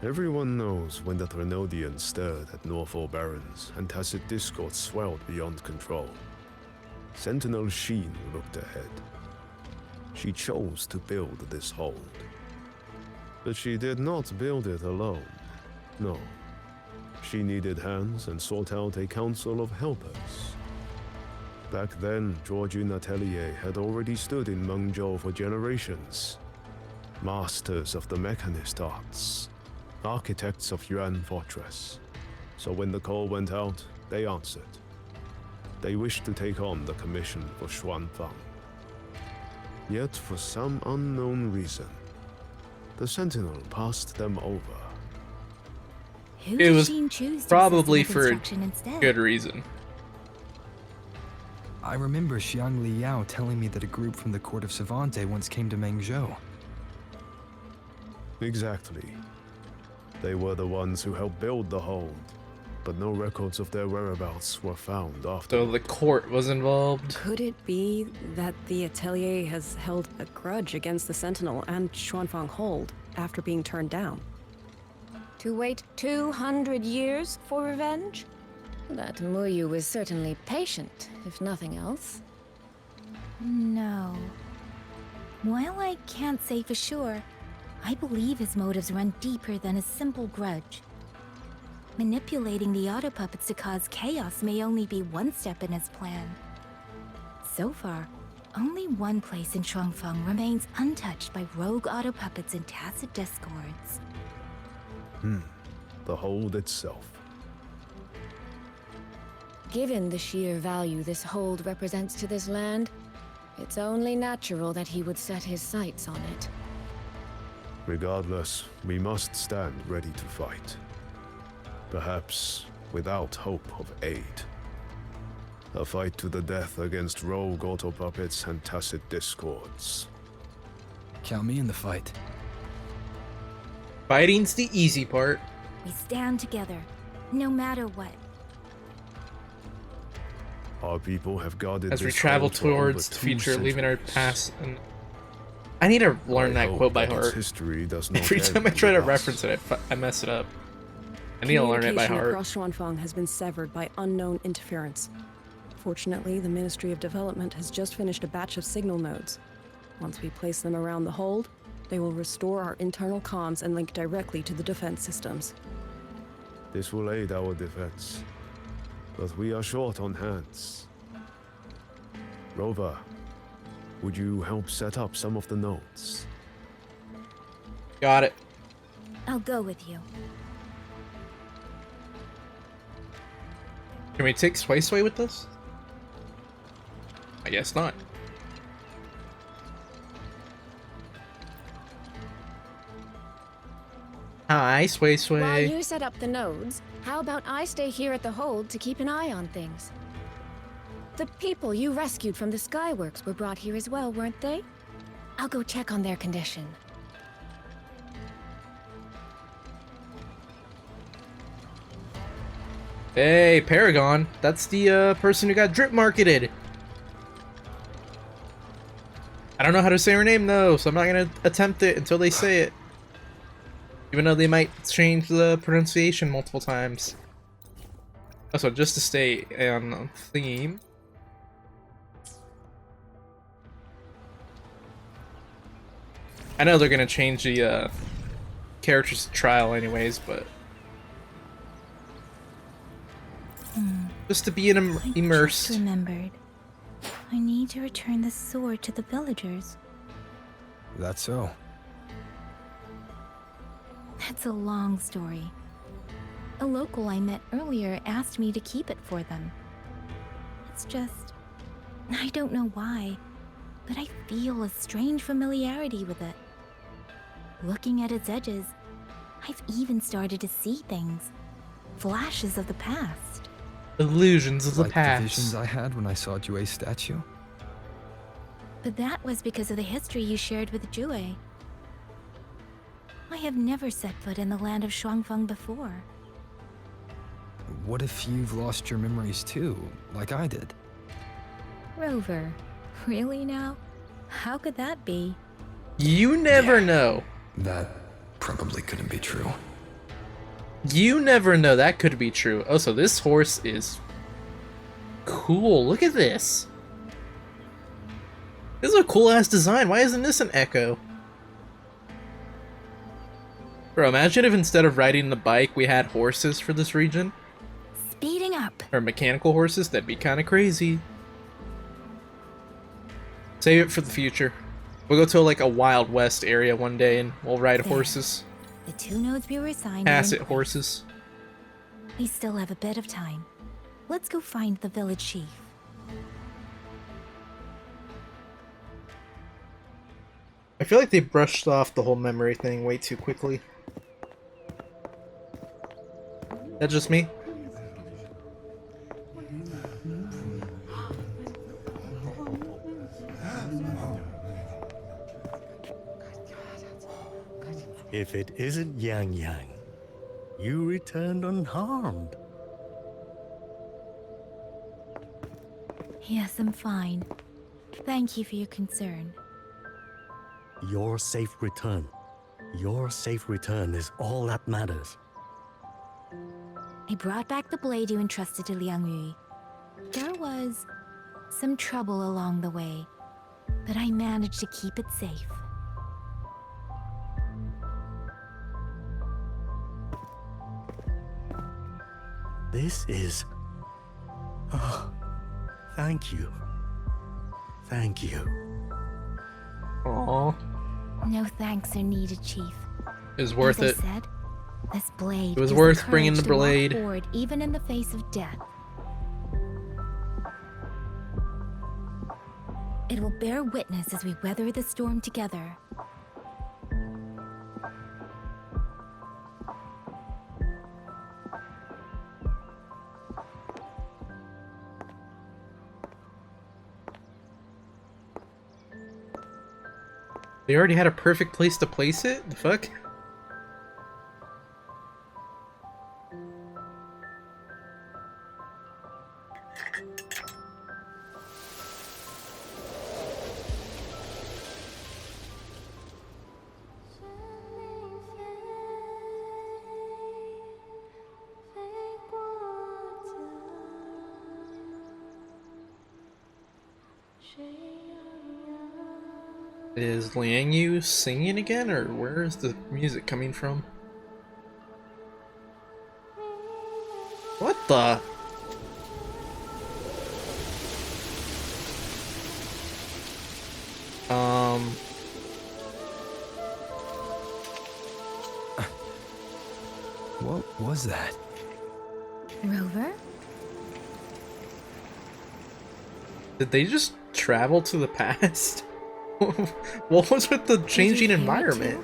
Everyone knows when the Trinodians stirred at Norfolk Barrens and tacit discord swelled beyond control. Sentinel Sheen looked ahead. She chose to build this hold. But she did not build it alone. No. She needed hands and sought out a council of helpers. Back then, Georgian Atelier had already stood in Mengzhou for generations. Masters of the mechanist arts. Architects of Yuan Fortress. So when the call went out, they answered. They wished to take on the commission for Xuanfang. Yet, for some unknown reason, the Sentinel passed them over. Who It did was Sheen choose to probably assist in for construction instead? good reason. I remember Xiang Liao telling me that a group from the court of Savante once came to Mengzhou. Exactly. They were the ones who helped build the hold, but no records of their whereabouts were found after. So the court was involved. Could it be that the Atelier has held a grudge against the Sentinel and Xuanfang Hold after being turned down? To wait 200 years for revenge? That Muyu was certainly patient, if nothing else. No. While I can't say for sure, I believe his motives run deeper than a simple grudge. Manipulating the auto puppets to cause chaos may only be one step in his plan. So far, only one place in Shuangfeng remains untouched by rogue auto puppets and tacit discords. The hold itself. Given the sheer value this hold represents to this land, it's only natural that he would set his sights on it. Regardless, we must stand ready to fight. Perhaps without hope of aid. A fight to the death against rogue auto puppets and tacit discords. Count me in the fight. Fighting's the easy part. We stand together, no matter what. Our people have guarded As we this travel hold for over towards the 2 future, leaving our centuries. past. And I need to learn that hope quote by that its heart. history does not Every end time I try to with us. reference it, I mess it up. I need to learn it by Communication heart. across Xuanfang has been severed by unknown interference. Fortunately, the Ministry of Development has just finished a batch of signal nodes. Once we place them around the hold, they will restore our internal comms and link directly to the defense systems. This will aid our defense. But we are short on hands. Rover, would you help set up some of the nodes? Got it. I'll go with you. Can we take Suisui with us? I guess not. Hi, Suisui. While you set up the nodes, how about I stay here at the hold to keep an eye on things? The people you rescued from the Skyworks were brought here as well, weren't they? I'll go check on their condition. Hey, Paragon. That's the person who got drip marketed. I don't know how to say her name though, so I'm not gonna attempt it until they say it. Even though they might change the pronunciation multiple times. Also, just to stay on theme. I know they're gonna change the characters to trial anyways, but just to be immersed. I just remembered. I need to return the sword to the villagers. That's so. That's a long story. A local I met earlier asked me to keep it for them. It's just... I don't know why, but I feel a strange familiarity with it. Looking at its edges, I've even started to see things. Flashes of the past. Illusions of the like past. the visions I had when I saw Jue's statue. But that was because of the history you shared with Jue. I have never set foot in the land of Shuangfeng before. What if you've lost your memories too, like I did? Rover, really now? How could that be? You never know. That probably couldn't be true. You never know. That could be true. Oh, so this horse is cool. Look at this. This is a cool ass design. Why isn't this an Echo? Bro, imagine if instead of riding the bike, we had horses for this region. Speeding up. Or mechanical horses. That'd be kind of crazy. Save it for the future. We'll go to like a Wild West area one day and we'll ride horses. The 2 nodes we were assigned. Asset horses. We still have a bit of time. Let's go find the village chief. I feel like they brushed off the whole memory thing way too quickly. That's just me? If it isn't Yangyang, you returned unharmed. Yes, I'm fine. Thank you for your concern. Your safe return. Your safe return is all that matters. I brought back the blade you entrusted to Liang Yui. There was some trouble along the way, but I managed to keep it safe. This is... Oh, thank you. Thank you. Aww. No thanks are needed, Chief. It was worth it. As I said, this blade It was gives worth the bringing courage the to walk blade. forward, even in the face of death. It will bear witness as we weather the storm together. They already had a perfect place to place it? The fuck? Is Liang Yu singing again, or where is the music coming from? What the? What was that? Rover? Did they just travel to the past? What was with the changing environment?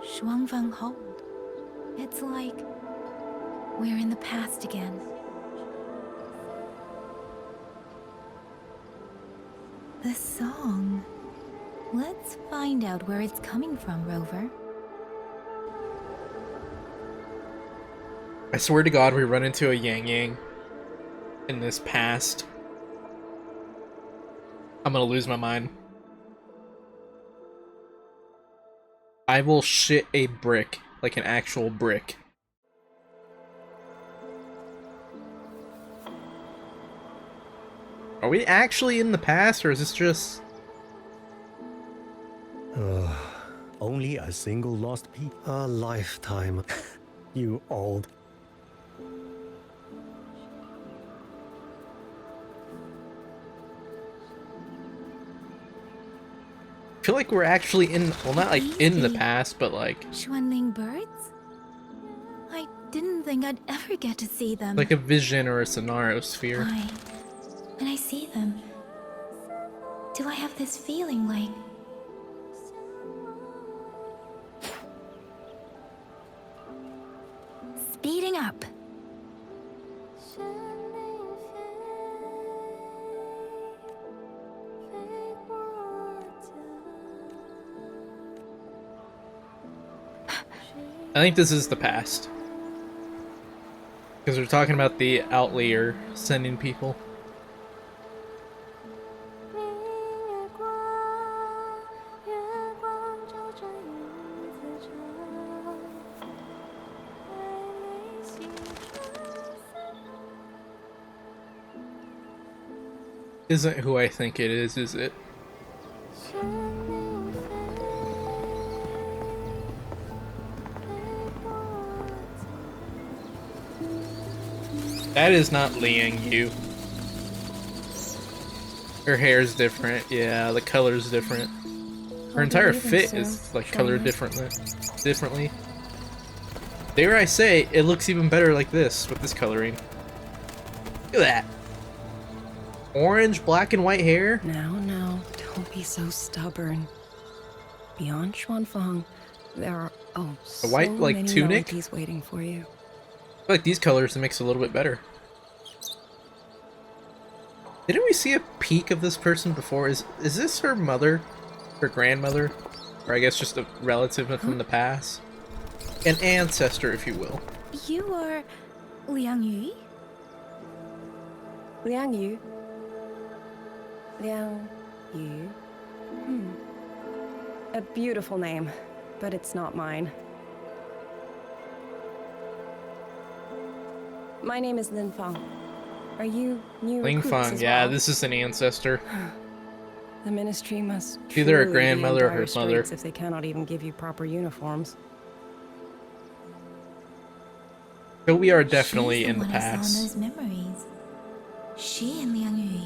Shuangfeng Hold. It's like we're in the past again. The song. Let's find out where it's coming from, Rover. I swear to God, we run into a Yangyang in this past. I'm gonna lose my mind. I will shit a brick, like an actual brick. Are we actually in the past, or is this just... Only a single lost piece. A lifetime. You old. I feel like we're actually in, well, not like in the past, but like... Xuanling birds? I didn't think I'd ever get to see them. Like a vision or a Sonaro sphere. Why? When I see them, do I have this feeling like... speeding up. I think this is the past. Because we're talking about the outlier sending people. Isn't who I think it is it? That is not Yangyang. Her hair is different. Yeah, the color is different. Her entire fit is like colored differently. Dare I say, it looks even better like this with this coloring. Look at that. Orange, black, and white hair. Now, don't be so stubborn. Beyond Xuanfang, there are a white so like many tunic. melodies waiting for you. I feel like these colors mix a little bit better. Didn't we see a peek of this person before? Is this her mother? Her grandmother? Or I guess just a relative from the past? An ancestor, if you will. You are... Liang Yu? Liang Yu? Liang Yu? A beautiful name, but it's not mine. My name is Lin Fang. Are you new Ling recruits Fang, as yeah, well? this is an ancestor. The ministry must Either a truly grandmother be or in her dire mother. straits if they cannot even give you proper uniforms. So we are definitely She's in the one I saw in past. those memories. She and Liang Yu.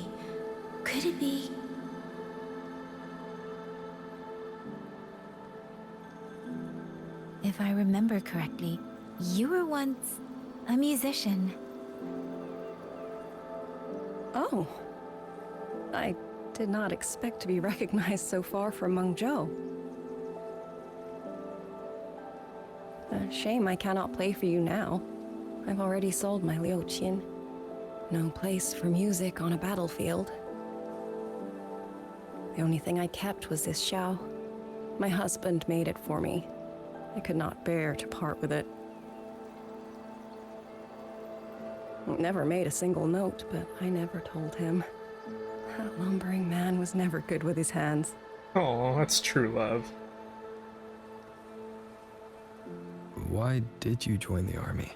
Could it be? If I remember correctly, you were once a musician. Oh. I did not expect to be recognized so far from Mengzhou. A shame I cannot play for you now. I've already sold my liuqin. No place for music on a battlefield. The only thing I kept was this xiao. My husband made it for me. I could not bear to part with it. Never made a single note, but I never told him. That lumbering man was never good with his hands. Oh, that's true love. Why did you join the army?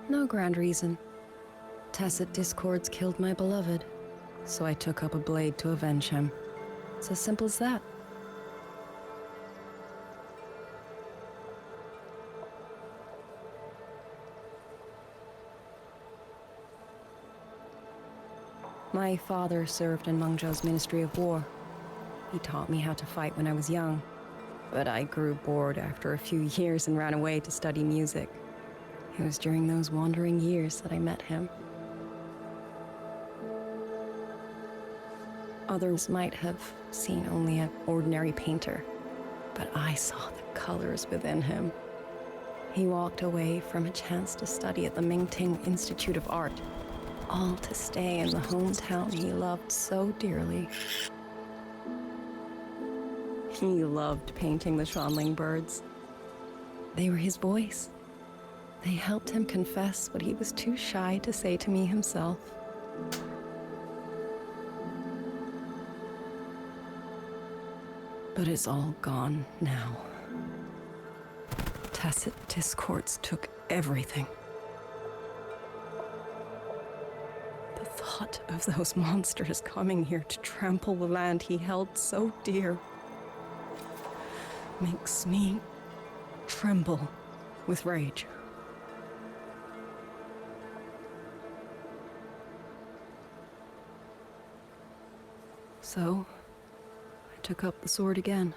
No grand reason. Tacit discords killed my beloved, so I took up a blade to avenge him. It's as simple as that. My father served in Mengzhou's Ministry of War. He taught me how to fight when I was young, but I grew bored after a few years and ran away to study music. It was during those wandering years that I met him. Others might have seen only an ordinary painter, but I saw the colors within him. He walked away from a chance to study at the Mingting Institute of Art, all to stay in the hometown he loved so dearly. He loved painting the Shanling birds. They were his voice. They helped him confess what he was too shy to say to me himself. But it's all gone now. Tacit discords took everything. The thought of those monsters coming here to trample the land he held so dear makes me tremble with rage. So, I took up the sword again.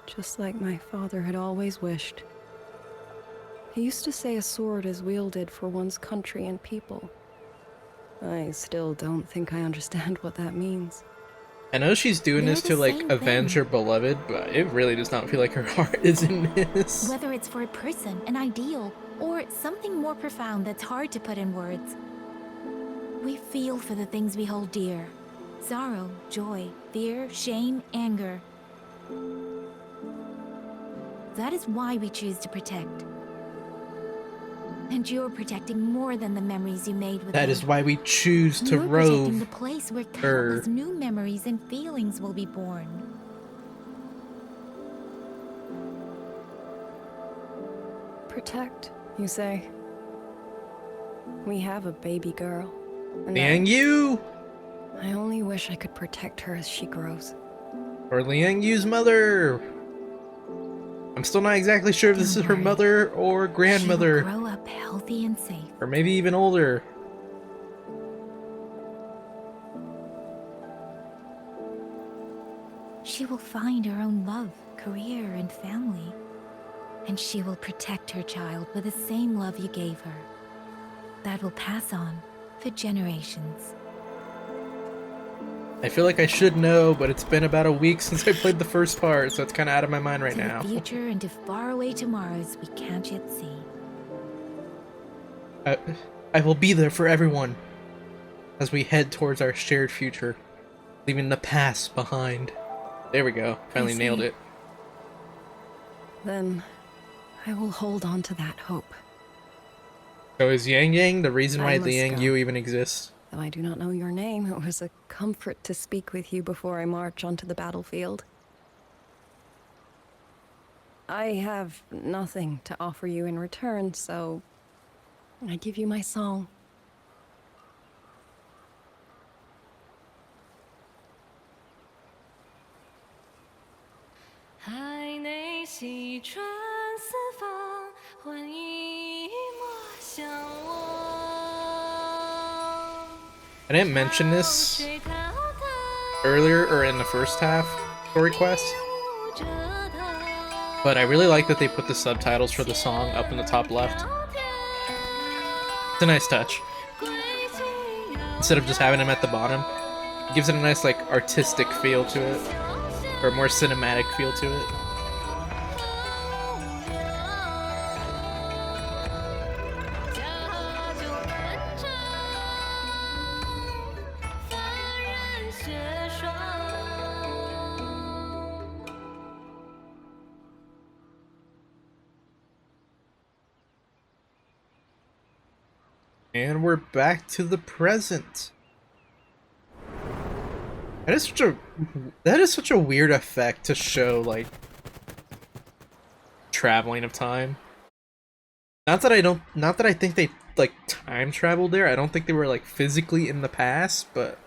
Just like my father had always wished. He used to say a sword is wielded for one's country and people. I still don't think I understand what that means. I know she's doing this to, like, avenge her beloved, but it really does not feel like her heart is in this. Whether it's for a person, an ideal, or something more profound that's hard to put in words. We feel for the things we hold dear. Sorrow, joy, fear, shame, anger. That is why we choose to protect. And you're protecting more than the memories you made with That them. is why we choose to You're protecting rove the place where countless new memories and feelings will be born. Protect, you say? We have a baby girl. Yangyang! I only wish I could protect her as she grows. Or Yangyang's mother! I'm still not exactly sure if this is her mother or grandmother. She will grow up healthy and safe. Or maybe even older. She will find her own love, career, and family. And she will protect her child with the same love you gave her. That will pass on for generations. I feel like I should know, but it's been about a week since I played the first part, so it's kind of out of my mind right To now. the future and to faraway tomorrows we can't yet see. I will be there for everyone as we head towards our shared future, leaving the past behind. There we go. Finally nailed it. Then I will hold on to that hope. So is Yangyang the reason why I must Liang go. Yu even exists? Though I do not know your name, it was a comfort to speak with you before I march onto the battlefield. I have nothing to offer you in return, so I give you my song. I didn't mention this earlier or in the first half story quest, but I really like that they put the subtitles for the song up in the top left. It's a nice touch. Instead of just having them at the bottom, it gives it a nice, like, artistic feel to it, or a more cinematic feel to it. And we're back to the present. That is such a weird effect to show, like, traveling of time. Not that I think they, like, time traveled there. I don't think they were, like, physically in the past, but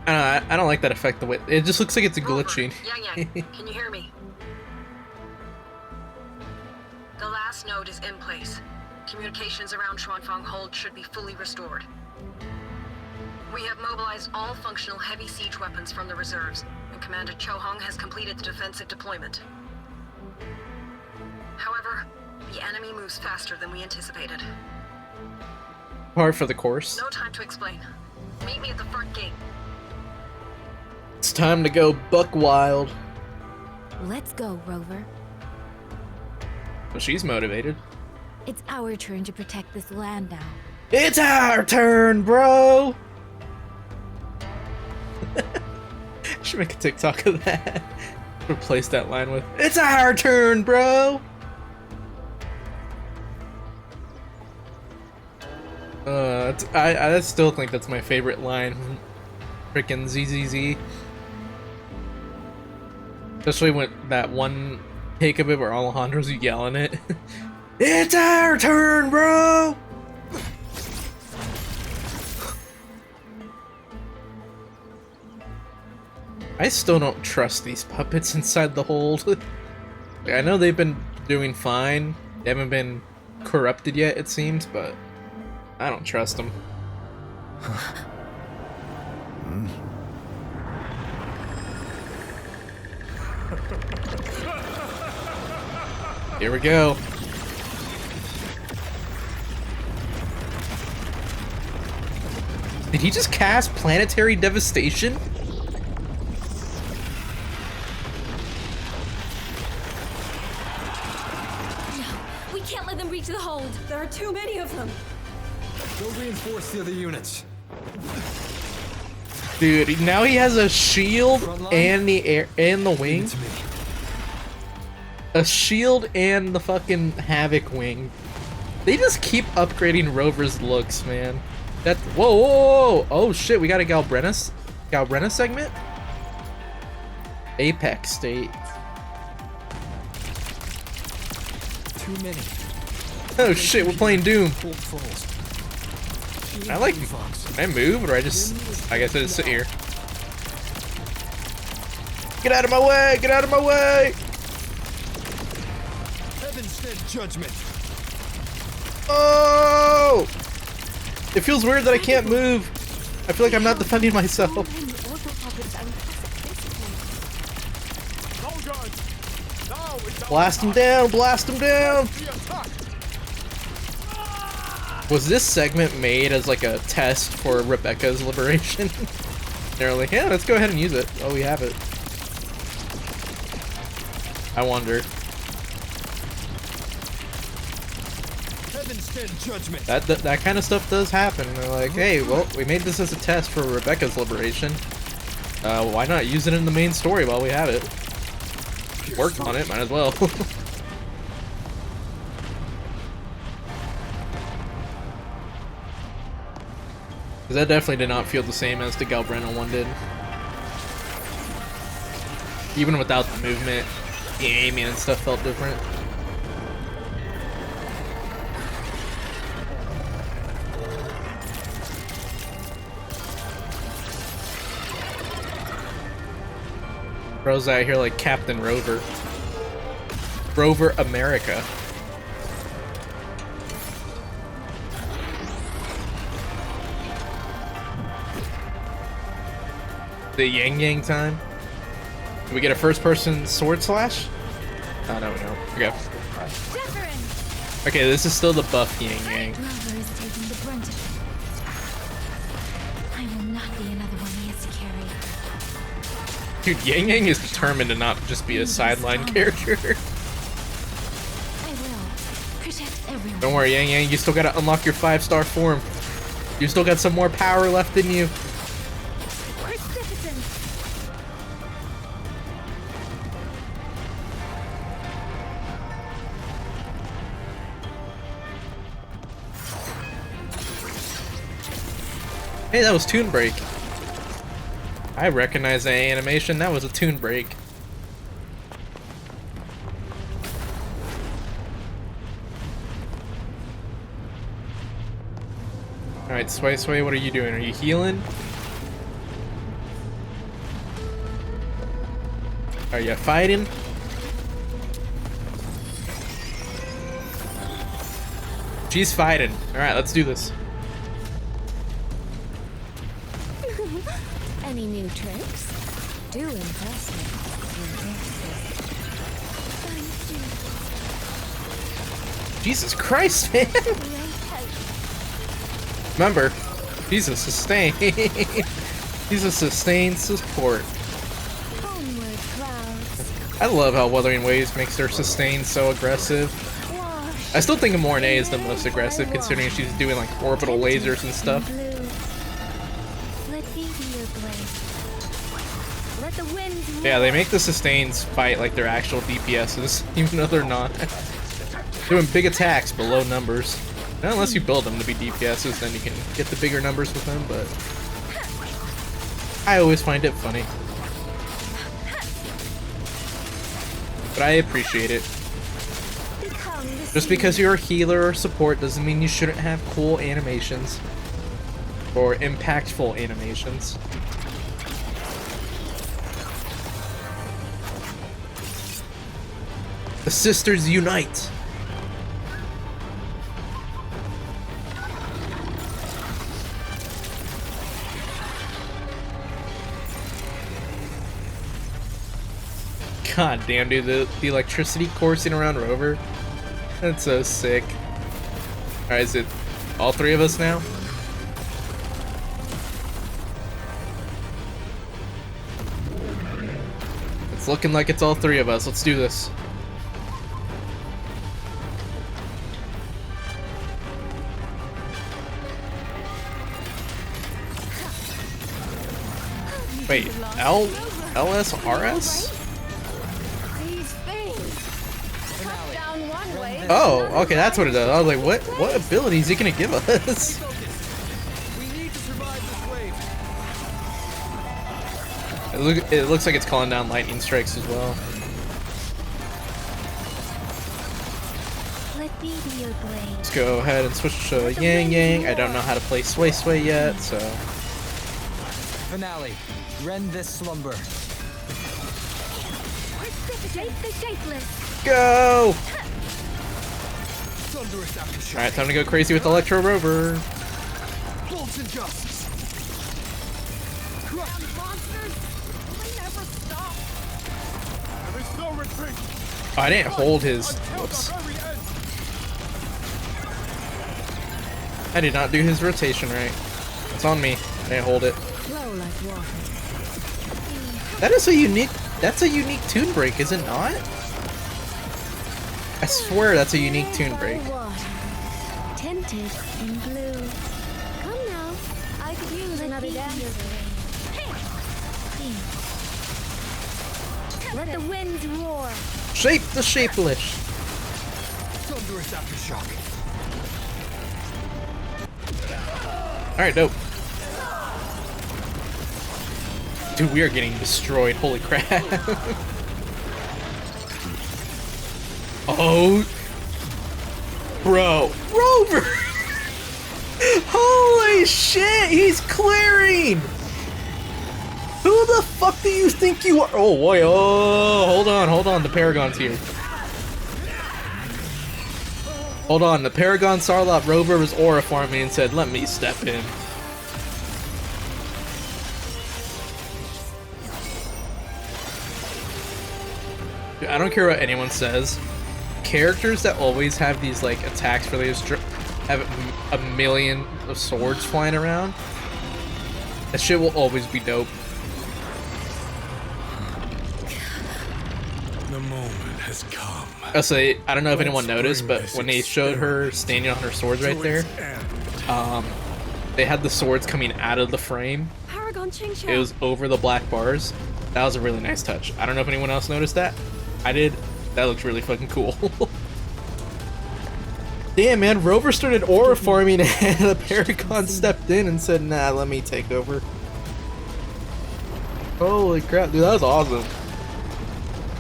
I don't like that effect. The way it just looks like it's glitching. Yangyang, can you hear me? The last node is in place. Communications around Chuanfang Hold should be fully restored. We have mobilized all functional heavy siege weapons from the reserves, and Commander Cho Hong has completed the defensive deployment. However, the enemy moves faster than we anticipated. Par for the course. No time to explain. Meet me at the front gate. It's time to go buck wild. Let's go, Rover. Well, she's motivated. It's our turn to protect this land now. It's our turn, bro! Should make a TikTok of that. Replace that line with, "It's our turn, bro!" I still think that's my favorite line. Frickin' ZZZ. Especially when that one take of it where Alejandro's yelling it. It's our turn, bro! I still don't trust these puppets inside the hold. I know they've been doing fine. They haven't been corrupted yet, it seems, but I don't trust them. Here we go. Did he just cast planetary devastation? We can't let them reach the hold. There are too many of them. Go reinforce the other units. Dude, now he has a shield and the air and the wing. A shield and the fucking Havoc wing. They just keep upgrading Rover's looks, man. That whoa, whoa, whoa, oh shit, we got a Galbrena segment? Apex State. Too many. Oh shit, we're playing Doom. I like, can I move or I guess I just sit here. Get out of my way, get out of my way! Heaven sent judgment. Oh! It feels weird that I can't move. I feel like I'm not defending myself. Blast him down, blast him down! Was this segment made as like a test for Rebecca's liberation? They're like, yeah, let's go ahead and use it. Oh, we have it. I wonder. Judgment. That kind of stuff does happen. They're like, hey, well, we made this as a test for Rebecca's liberation. Why not use it in the main story while we have it? Worked on it, might as well. Because that definitely did not feel the same as the Galbrena one did. Even without the movement, the aiming and stuff felt different. Bro's out here like Captain Rover. Rover America. The Yangyang time? Do we get a first-person sword slash? Oh, no, we don't. Okay. Okay, this is still the buff Yangyang. Rover is taking the brunt of it. I will not be another one he has to carry. Dude, Yangyang is determined to not just be a sideline character. I will protect everyone. Don't worry, Yangyang, you still gotta unlock your 5-star form. You still got some more power left in you. Hey, that was Toon Break. I recognize that animation. That was a Toon Break. Alright, Suisui, what are you doing? Are you healing? Are you fighting? She's fighting. Alright, let's do this. Any new tricks? Do impress me. Jesus Christ, man! Remember, he's a sustain. He's a sustained support. I love how Wuthering Waves makes her sustain so aggressive. I still think Mornay is the most aggressive, considering she's doing like orbital lasers and stuff. Yeah, they make the sustains fight like they're actual DPSs, even though they're not. Doing big attacks but low numbers. Now, unless you build them to be DPSs, then you can get the bigger numbers with them, but I always find it funny. But I appreciate it. Just because you're a healer or support doesn't mean you shouldn't have cool animations. Or impactful animations. The sisters unite! God damn, dude, the electricity coursing around Rover. That's so sick. Alright, is it all three of us now? It's looking like it's all three of us. Let's do this. Wait, LSRS? Oh, okay, that's what it does. I was like, what ability is he gonna give us? It looks like it's calling down lightning strikes as well. Let's go ahead and switch to Yangyang. I don't know how to play Suisui yet, so. Finale. Rend this slumber. Go! Alright, time to go crazy with Electro Rover. Bolts and gusts. Oh, I didn't hold his. Whoops. I did not do his rotation right. It's on me. I didn't hold it. That is a unique. That's a unique tune break, is it not? I swear that's a unique tune break. Tinted in blue. Come now, I could use another dance. Let the winds roar. Shape the shapeless. Thunderous aftershock. Alright, dope. Dude, we are getting destroyed. Holy crap. Oh. Bro. Rover! Holy shit! He's clearing! Who the fuck do you think you are? Oh boy, oh, hold on, the Paragon's here. Hold on, the Paragon saw that Rover was aura farming and said, let me step in. Dude, I don't care what anyone says. Characters that always have these like attacks where they just have a million of swords flying around, that shit will always be dope. The moment has come. Also, I don't know if anyone noticed, but when they showed her standing on her swords right there, they had the swords coming out of the frame. It was over the black bars. That was a really nice touch. I don't know if anyone else noticed that. I did. That looks really fucking cool. Damn, man, Rover started aura farming and the Paragon stepped in and said, nah, let me take over. Holy crap, dude, that was awesome.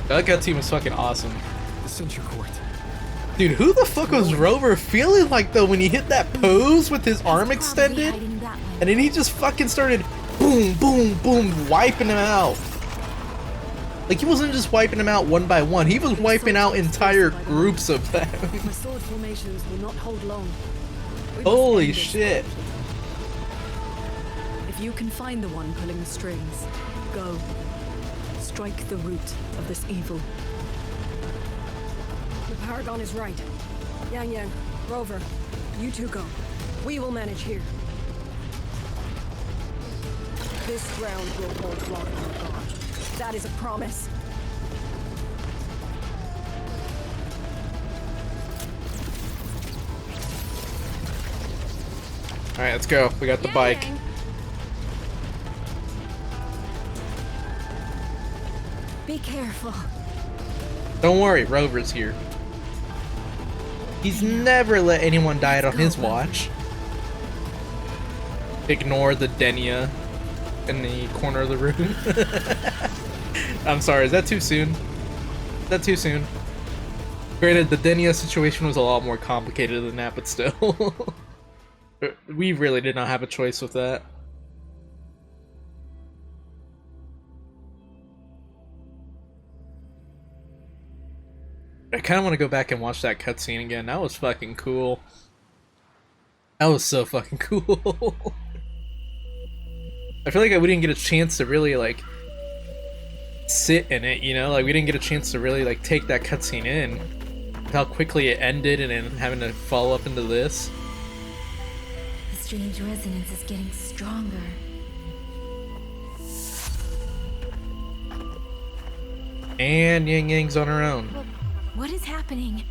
That guy team was fucking awesome. The Censure Court. Dude, who the fuck was Rover feeling like though when he hit that pose with his arm extended? And then he just fucking started boom, boom, boom, wiping him out. Like he wasn't just wiping them out one by one, he was wiping out entire groups of them. My sword formations will not hold long. Holy shit. If you can find the one pulling the strings, go. Strike the root of this evil. The Paragon is right. Yangyang, Rover, you two go. We will manage here. This ground will hold long and gone. That is a promise. Alright, let's go. We got the bike. Be careful. Don't worry, Rover's here. He's never let anyone die on his watch. Ignore the Denia in the corner of the room. I'm sorry, is that too soon? Is that too soon? Granted, the Denia situation was a lot more complicated than that, but still. We really did not have a choice with that. I kind of want to go back and watch that cutscene again. That was fucking cool. That was so fucking cool. I feel like we didn't get a chance to really, like, sit in it, you know? Like, we didn't get a chance to really, like, take that cutscene in. How quickly it ended and then having to follow up into this. The strange resonance is getting stronger. And Yangyang's on her own. What is happening?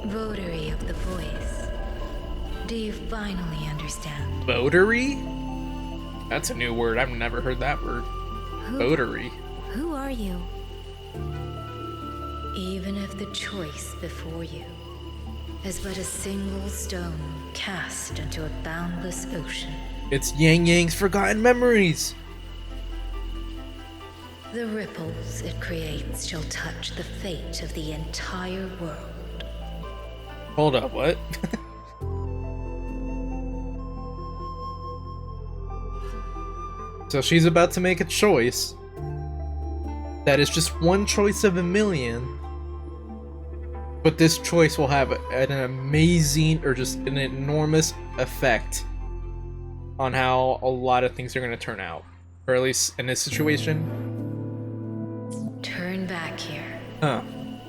Votary of the voice. Do you finally understand? Votary? That's a new word. I've never heard that word. Votary. Who are you? Even if the choice before you is but a single stone cast into a boundless ocean. It's Yangyang's forgotten memories. The ripples it creates shall touch the fate of the entire world. Hold up, what? So she's about to make a choice that is just one choice of a million, but this choice will have an amazing, or just an enormous effect on how a lot of things are going to turn out, or at least in this situation. Turn back here. Huh.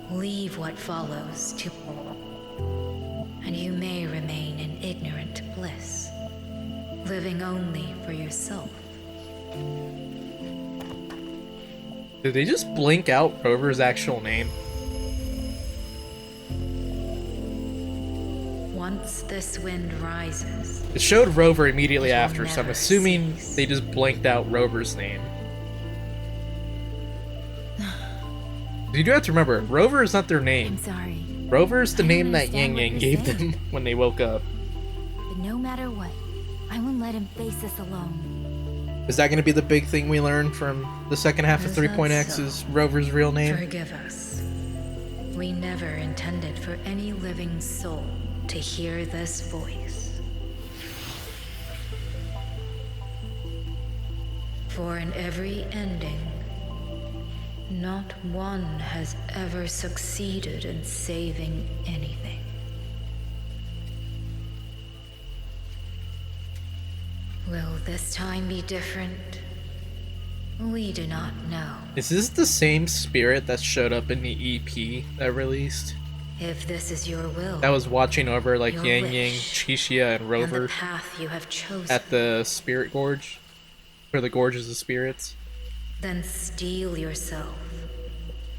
Leave what follows to, and you may remain in ignorant bliss, living only for yourself. Did they just blink out Rover's actual name? Once this wind rises, It showed Rover immediately after, so I'm assuming they just blanked out Rover's name. You do have to remember, Rover is not their name. I'm sorry. Rover is the I name that understand what Yangyang you're gave saying. them when they woke up. But no matter what, I won't let him face this alone. Is that going to be the big thing we learn from the second half of Is that 3.x so? is Rover's real name? Forgive us. We never intended for any living soul to hear this voice. For in every ending, not one has ever succeeded in saving anything. Will this time be different? We do not know. Is this the same spirit that showed up in the EP that released? If this is your will, That was watching over like your Yangyang, wish, Chixia, and and Rover the path you have chosen, at the Spirit Gorge, where the Gorges of Spirits. then steel yourself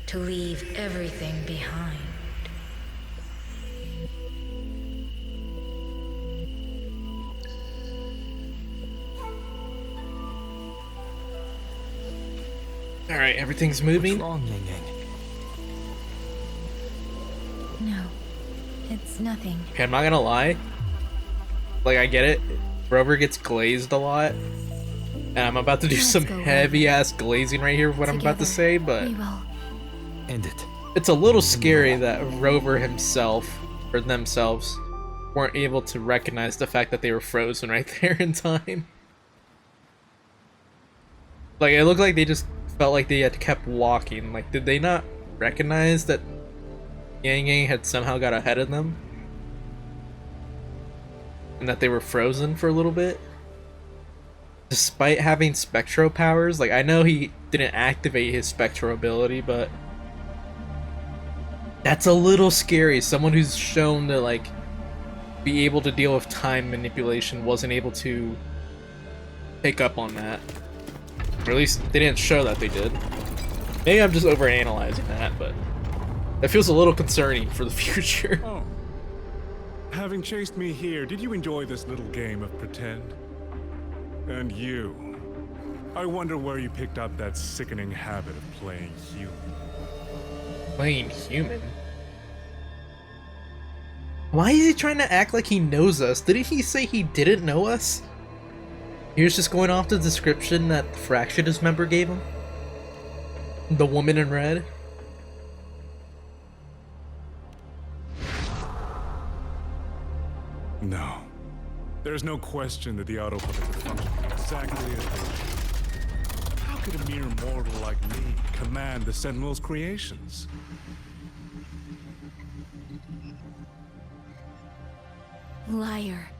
to leave everything behind. All right, everything's moving. What's wrong, Yangyang? No, it's nothing. Okay, I'm not gonna lie. Like, I get it. Rover gets glazed a lot. And I'm about to do some heavy-ass glazing right here with what I'm about to say, but We will. End it. it's a little scary that Rover himself, or themselves, weren't able to recognize the fact that they were frozen right there in time. Like, it looked like they just felt like they had kept walking. Like, did they not recognize that Yangyang had somehow got ahead of them? And that they were frozen for a little bit? Despite having spectro powers, like, I know he didn't activate his spectro ability, but that's a little scary. Someone who's shown to, like, be able to deal with time manipulation wasn't able to pick up on that. Or at least they didn't show that they did. Maybe I'm just overanalyzing that, but that feels a little concerning for the future. Oh. Having chased me here, did you enjoy this little game of pretend? And you. I wonder where you picked up that sickening habit of playing human. Playing human? Why is he trying to act like he knows us? Didn't he say he didn't know us? He was just going off the description that the Fractious member gave him? The woman in red? No. There's no question that the autopuppets are functioning exactly as they should. How could a mere mortal like me command the Sentinel's creations? Liar.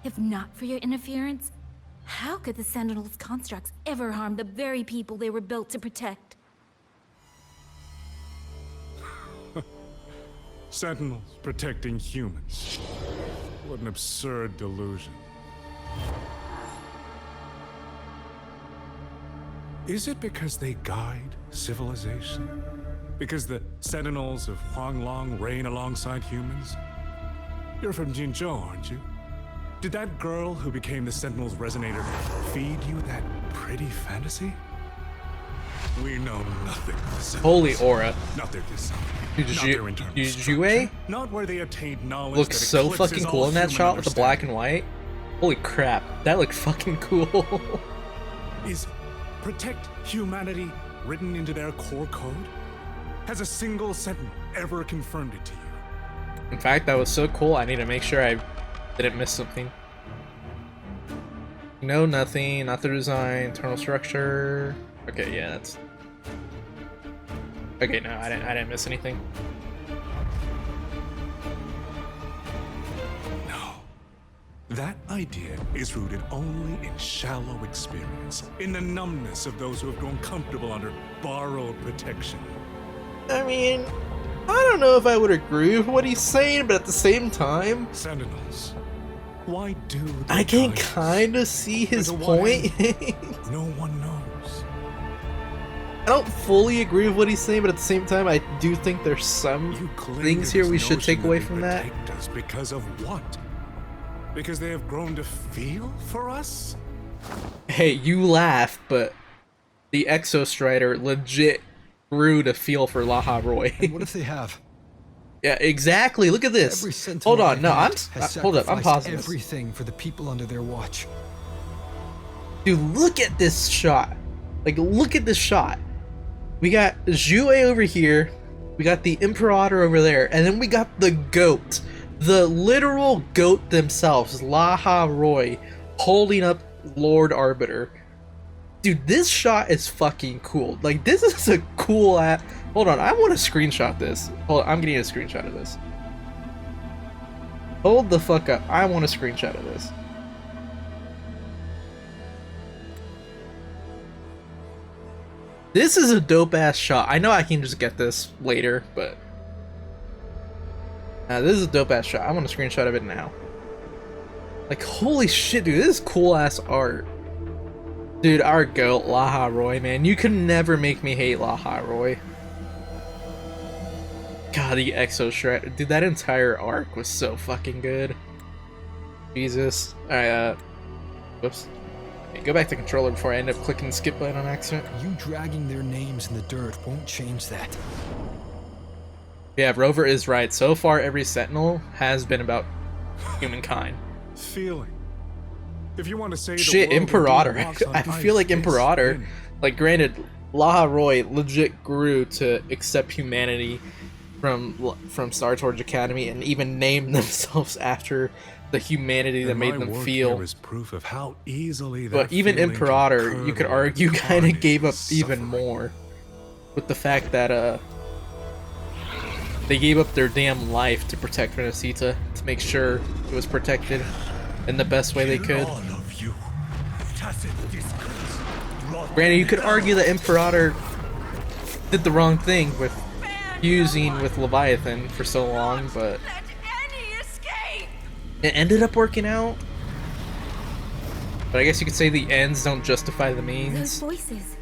If not for your interference, How could the Sentinels' constructs ever harm the very people they were built to protect? Sentinels protecting humans. What an absurd delusion. Is it because they guide civilization? Because the Sentinels of Huanglong reign alongside humans? You're from Jinzhou, aren't you? Did that girl who became the Sentinel's resonator feed you that pretty fantasy? We know nothing of the Sentinels. Holy aura. Not their design. Dude, not their internal structure, Jue not where they obtained knowledge looks that so eclipses fucking all cool in that human shot with the black and white. Holy crap, that looked fucking cool. Is protect humanity written into their core code? Has a single Sentinel ever confirmed it to you? In fact, that was so cool, I need to make sure I didn't miss something. No, nothing, not the design, internal structure. Okay, yeah, that's... Okay, no, I didn't miss anything. No. That idea is rooted only in shallow experience, in the numbness of those who have grown comfortable under borrowed protection. I mean, I don't know if I would agree with what he's saying, but at the same time... Sentinels. Why do they I can kind of see his point. No one knows. I don't fully agree with what he's saying, but at the same time, I do think there's some things here we should take away from that. Us because of what? Because they have grown to feel for us? Hey, you laugh, but the Exostrider legit grew to feel for Laha Roy. What if they have? Yeah, exactly. Look at this. Hold on. No, hold up. I'm pausing this. Everything for the people under their watch. Dude, look at this shot. Like, look at this shot. We got Jue over here. We got the Imperator over there. And then we got the goat. The literal goat themselves, Laha Roy, holding up Lord Arbiter. Dude, this shot is fucking cool. Like, this is a cool app. Hold on, I want to screenshot this. Hold on, I'm getting a screenshot of this. Hold the fuck up. I want a screenshot of this. This is a dope ass shot. I know I can just get this later, but this is a dope ass shot. I want a screenshot of it now. Like, holy shit, dude, this is cool ass art. Dude, our goat, Laha Roy, man. You can never make me hate Laha Roy. God, the Exo Shred. Dude, that entire arc was so fucking good. Jesus. Alright, whoops. Hey, go back to controller before I end up clicking the skip button on accident. You dragging their names in the dirt won't change that. Yeah, Rover is right. So far, every Sentinel has been about humankind. Feeling. If you want to say shit, the Imperator. I feel like Imperator. Like, granted, Laha Roy legit grew to accept humanity from Star Forge Academy and even named themselves after the humanity that made them feel. Is proof of how easily that but even Imperator, you could argue, kind of gave up even more with the fact that they gave up their damn life to protect Renacita, to make sure it was protected in the best way they could. Granted, you could argue that Imperator did the wrong thing with fusing with Leviathan for so long, but it ended up working out. But I guess you could say the ends don't justify the means. Those voices.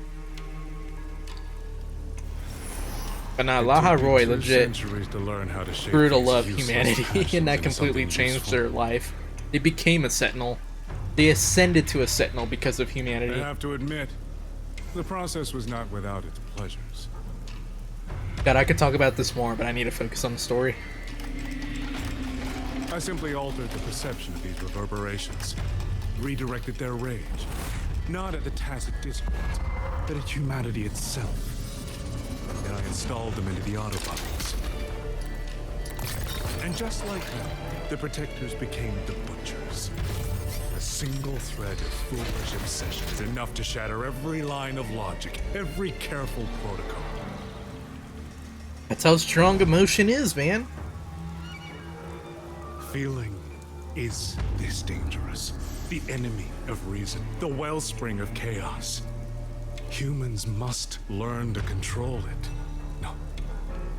But now Laha Roy legit grew to love useless humanity, and that completely changed their life. They became a Sentinel. They ascended to a Sentinel because of humanity. I have to admit, the process was not without its pleasures. God, I could talk about this more, but I need to focus on the story. I simply altered the perception of these reverberations, redirected their rage, not at the tacit discords, but at humanity itself. And I installed them into the autobots. And just like that, the protectors became the butchers. A single thread of foolish obsession is enough to shatter every line of logic, every careful protocol. That's how strong emotion is, man. Feeling is this dangerous. the enemy of reason, the wellspring of chaos. Humans must learn to control it. No,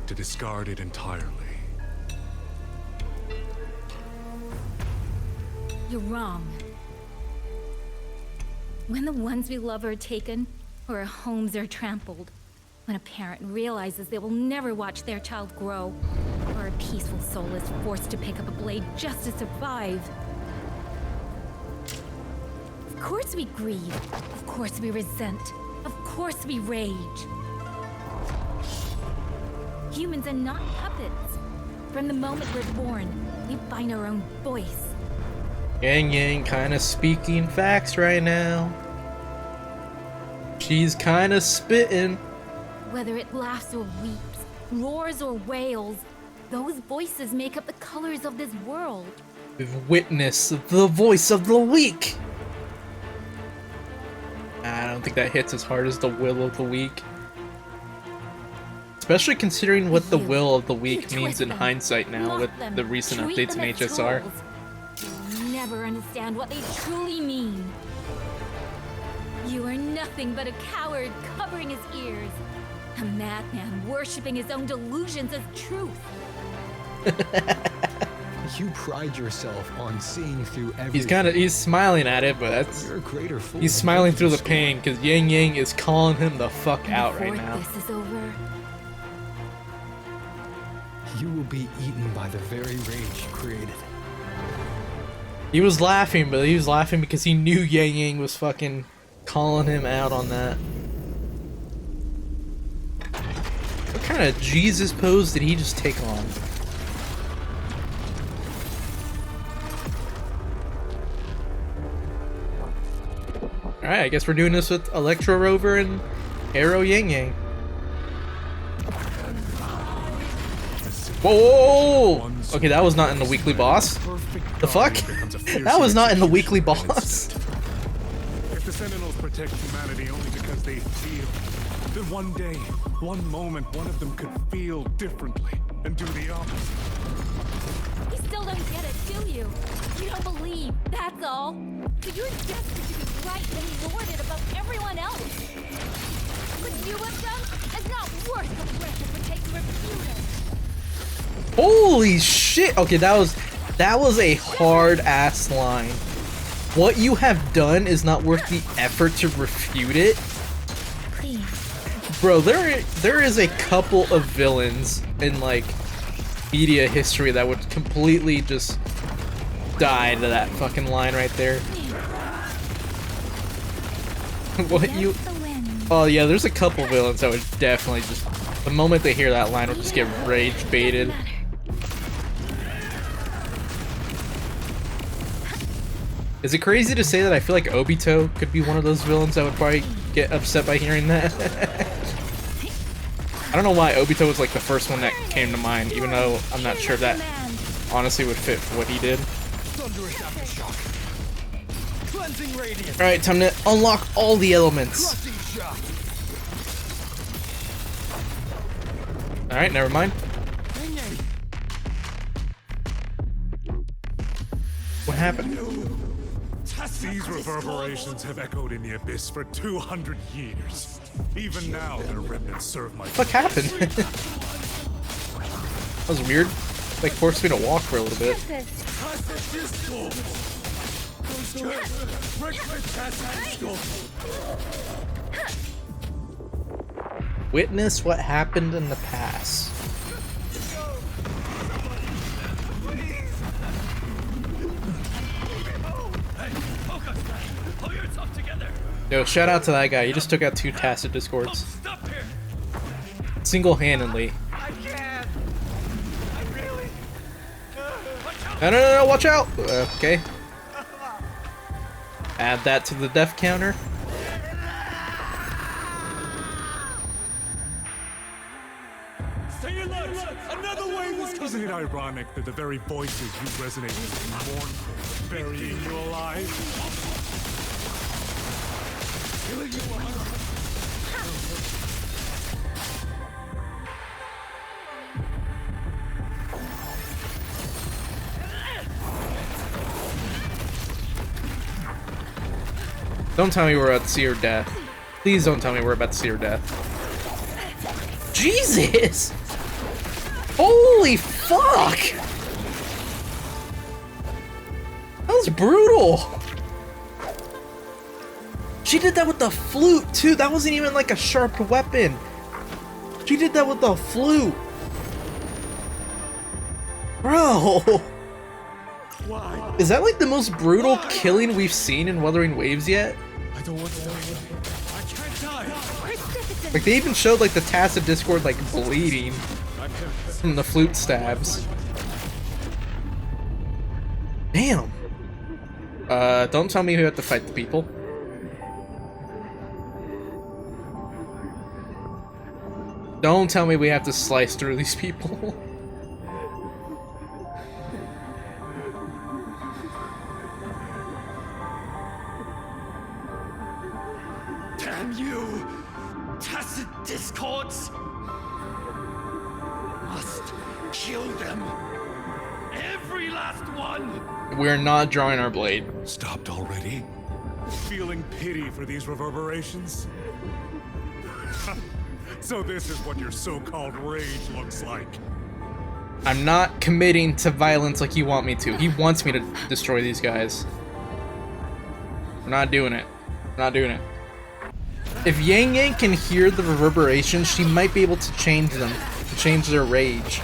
to discard it entirely. You're wrong. When the ones we love are taken, or our homes are trampled, when a parent realizes they will never watch their child grow, or a peaceful soul is forced to pick up a blade just to survive. Of course we grieve. Of course we resent. Of course we rage. Humans are not puppets. From the moment we're born, we find our own voice. Yangyang kinda speaking facts right now. She's kinda spitting. Whether it laughs or weeps, roars or wails, those voices make up the colors of this world. Witness the voice of the weak. I don't think that hits as hard as the will of the weak. Especially considering what the will of the weak means in hindsight now with the recent updates in HSR. You'll never understand what they truly mean. You are nothing but a coward covering his ears. A madman worshipping his own delusions as truth. You pride yourself on seeing through everything. He's smiling at it, but that's You're a greater fool he's smiling through the pain because Yangyang is calling him the fuck out right now. This is over. You will be eaten by the very rage you created. He was laughing, but he was laughing because he knew Yangyang was fucking calling him out on that. What kind of Jesus pose did he just take on? Alright, I guess we're doing this with Electro Rover and Arrow Yangyang. Whoa! Okay, that was not in the weekly boss. The fuck? That was not in the weekly boss. If the Sentinels protect humanity only because they feel, then one day, one moment, one of them could feel differently and do the opposite. You still don't get it, do you? You don't believe, that's all. But you're desperate to be right and lord it above everyone else. What you have done is not worth the breath it would take to refute it. Holy shit! Okay, that was a hard ass line. What you have done is not worth the effort to refute it. Please. Bro, there is a couple of villains in like media history that would completely just die to that fucking line right there. What you? Oh yeah, there's a couple villains that would definitely just the moment they hear that line will just get rage baited. Is it crazy to say that I feel like Obito could be one of those villains that would probably get upset by hearing that? I don't know why Obito was like the first one that came to mind, even though I'm not sure that honestly would fit for what he did. Alright, time to unlock all the elements. Alright, never mind. What happened? These reverberations have echoed in the abyss for 200 years. Even now, their remnants serve my... What happened? That was weird. Like forced me to walk for a little bit. Witness what happened in the past. Yo, shout out to that guy. He just took out 2 Tacit Discords. Single-handedly. No, watch out! Okay. Add that to the death counter. Isn't it ironic that the very voices you resonate with are mournful, burying you alive? Don't tell me we're about to see her death. Please don't tell me we're about to see her death. Jesus! Holy fuck! That was brutal! She did that with the flute too. That wasn't even like a sharp weapon. She did that with the flute. Bro! Is that like the most brutal killing we've seen in Wuthering Waves yet? I don't want to die. I can't die. Like they even showed like the Tacit Discord like bleeding from the flute stabs. Damn. Don't tell me we have to fight the people. Don't tell me we have to slice through these people. Damn you! Tacit Discords! Must kill them! Every last one! We're not drawing our blade. Stopped already? Feeling pity for these reverberations? So this is what your so-called rage looks like. I'm not committing to violence like you want me to. He wants me to destroy these guys. We're not doing it. We're not doing it. If Yangyang can hear the reverberations, she might be able to change them. To change their rage.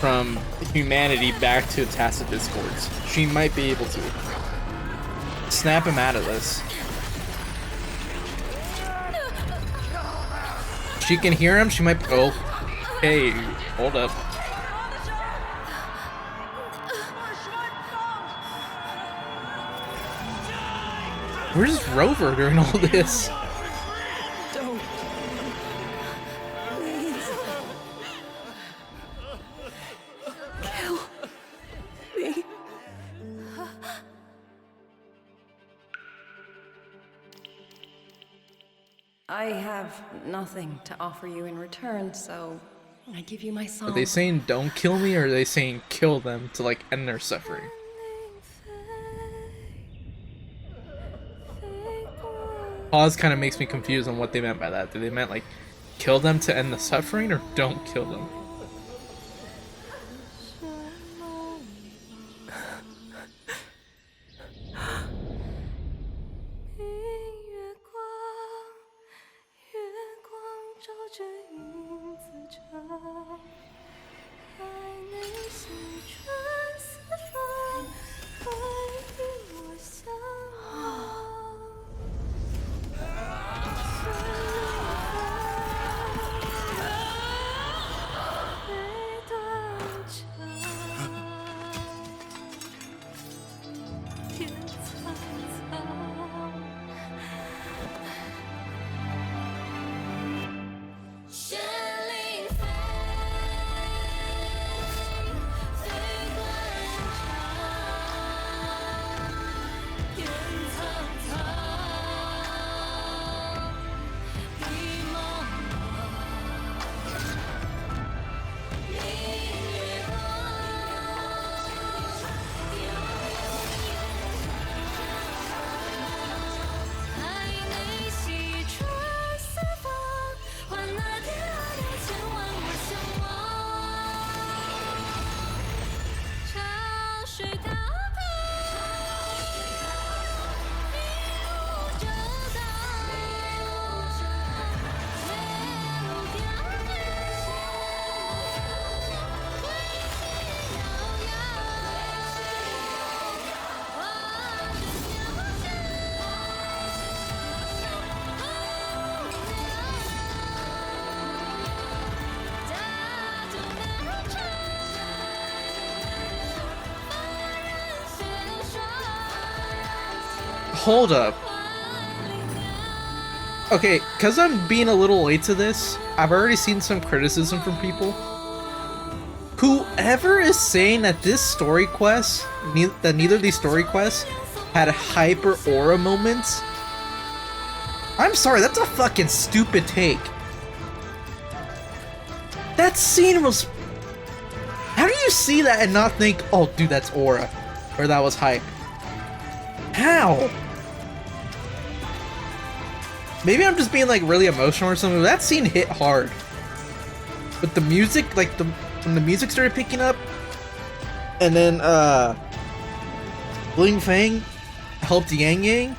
From humanity back to Tacit Discords. She might be able to. Snap him out of this. She can hear him, she might. Oh. Hey, hold up. Where's Rover during all this? Don't. Please. Kill me. I have nothing to offer you in return, so I give you my song. Are they saying don't kill me, or are they saying kill them to like end their suffering? Pause kind of makes me confused on what they meant by that. Did they meant like kill them to end the suffering, or don't kill them? Hold up. Okay, because I'm being a little late to this, I've already seen some criticism from people. Whoever is saying that this story quest, that neither of these story quests had hyper aura moments, I'm sorry, that's a fucking stupid take. That scene was... How do you see that and not think, oh dude, that's aura, or that was hype? How? maybe I'm just being like really emotional or something, but that scene hit hard. But the music, like when the music started picking up, and then Ling Fang helped Yangyang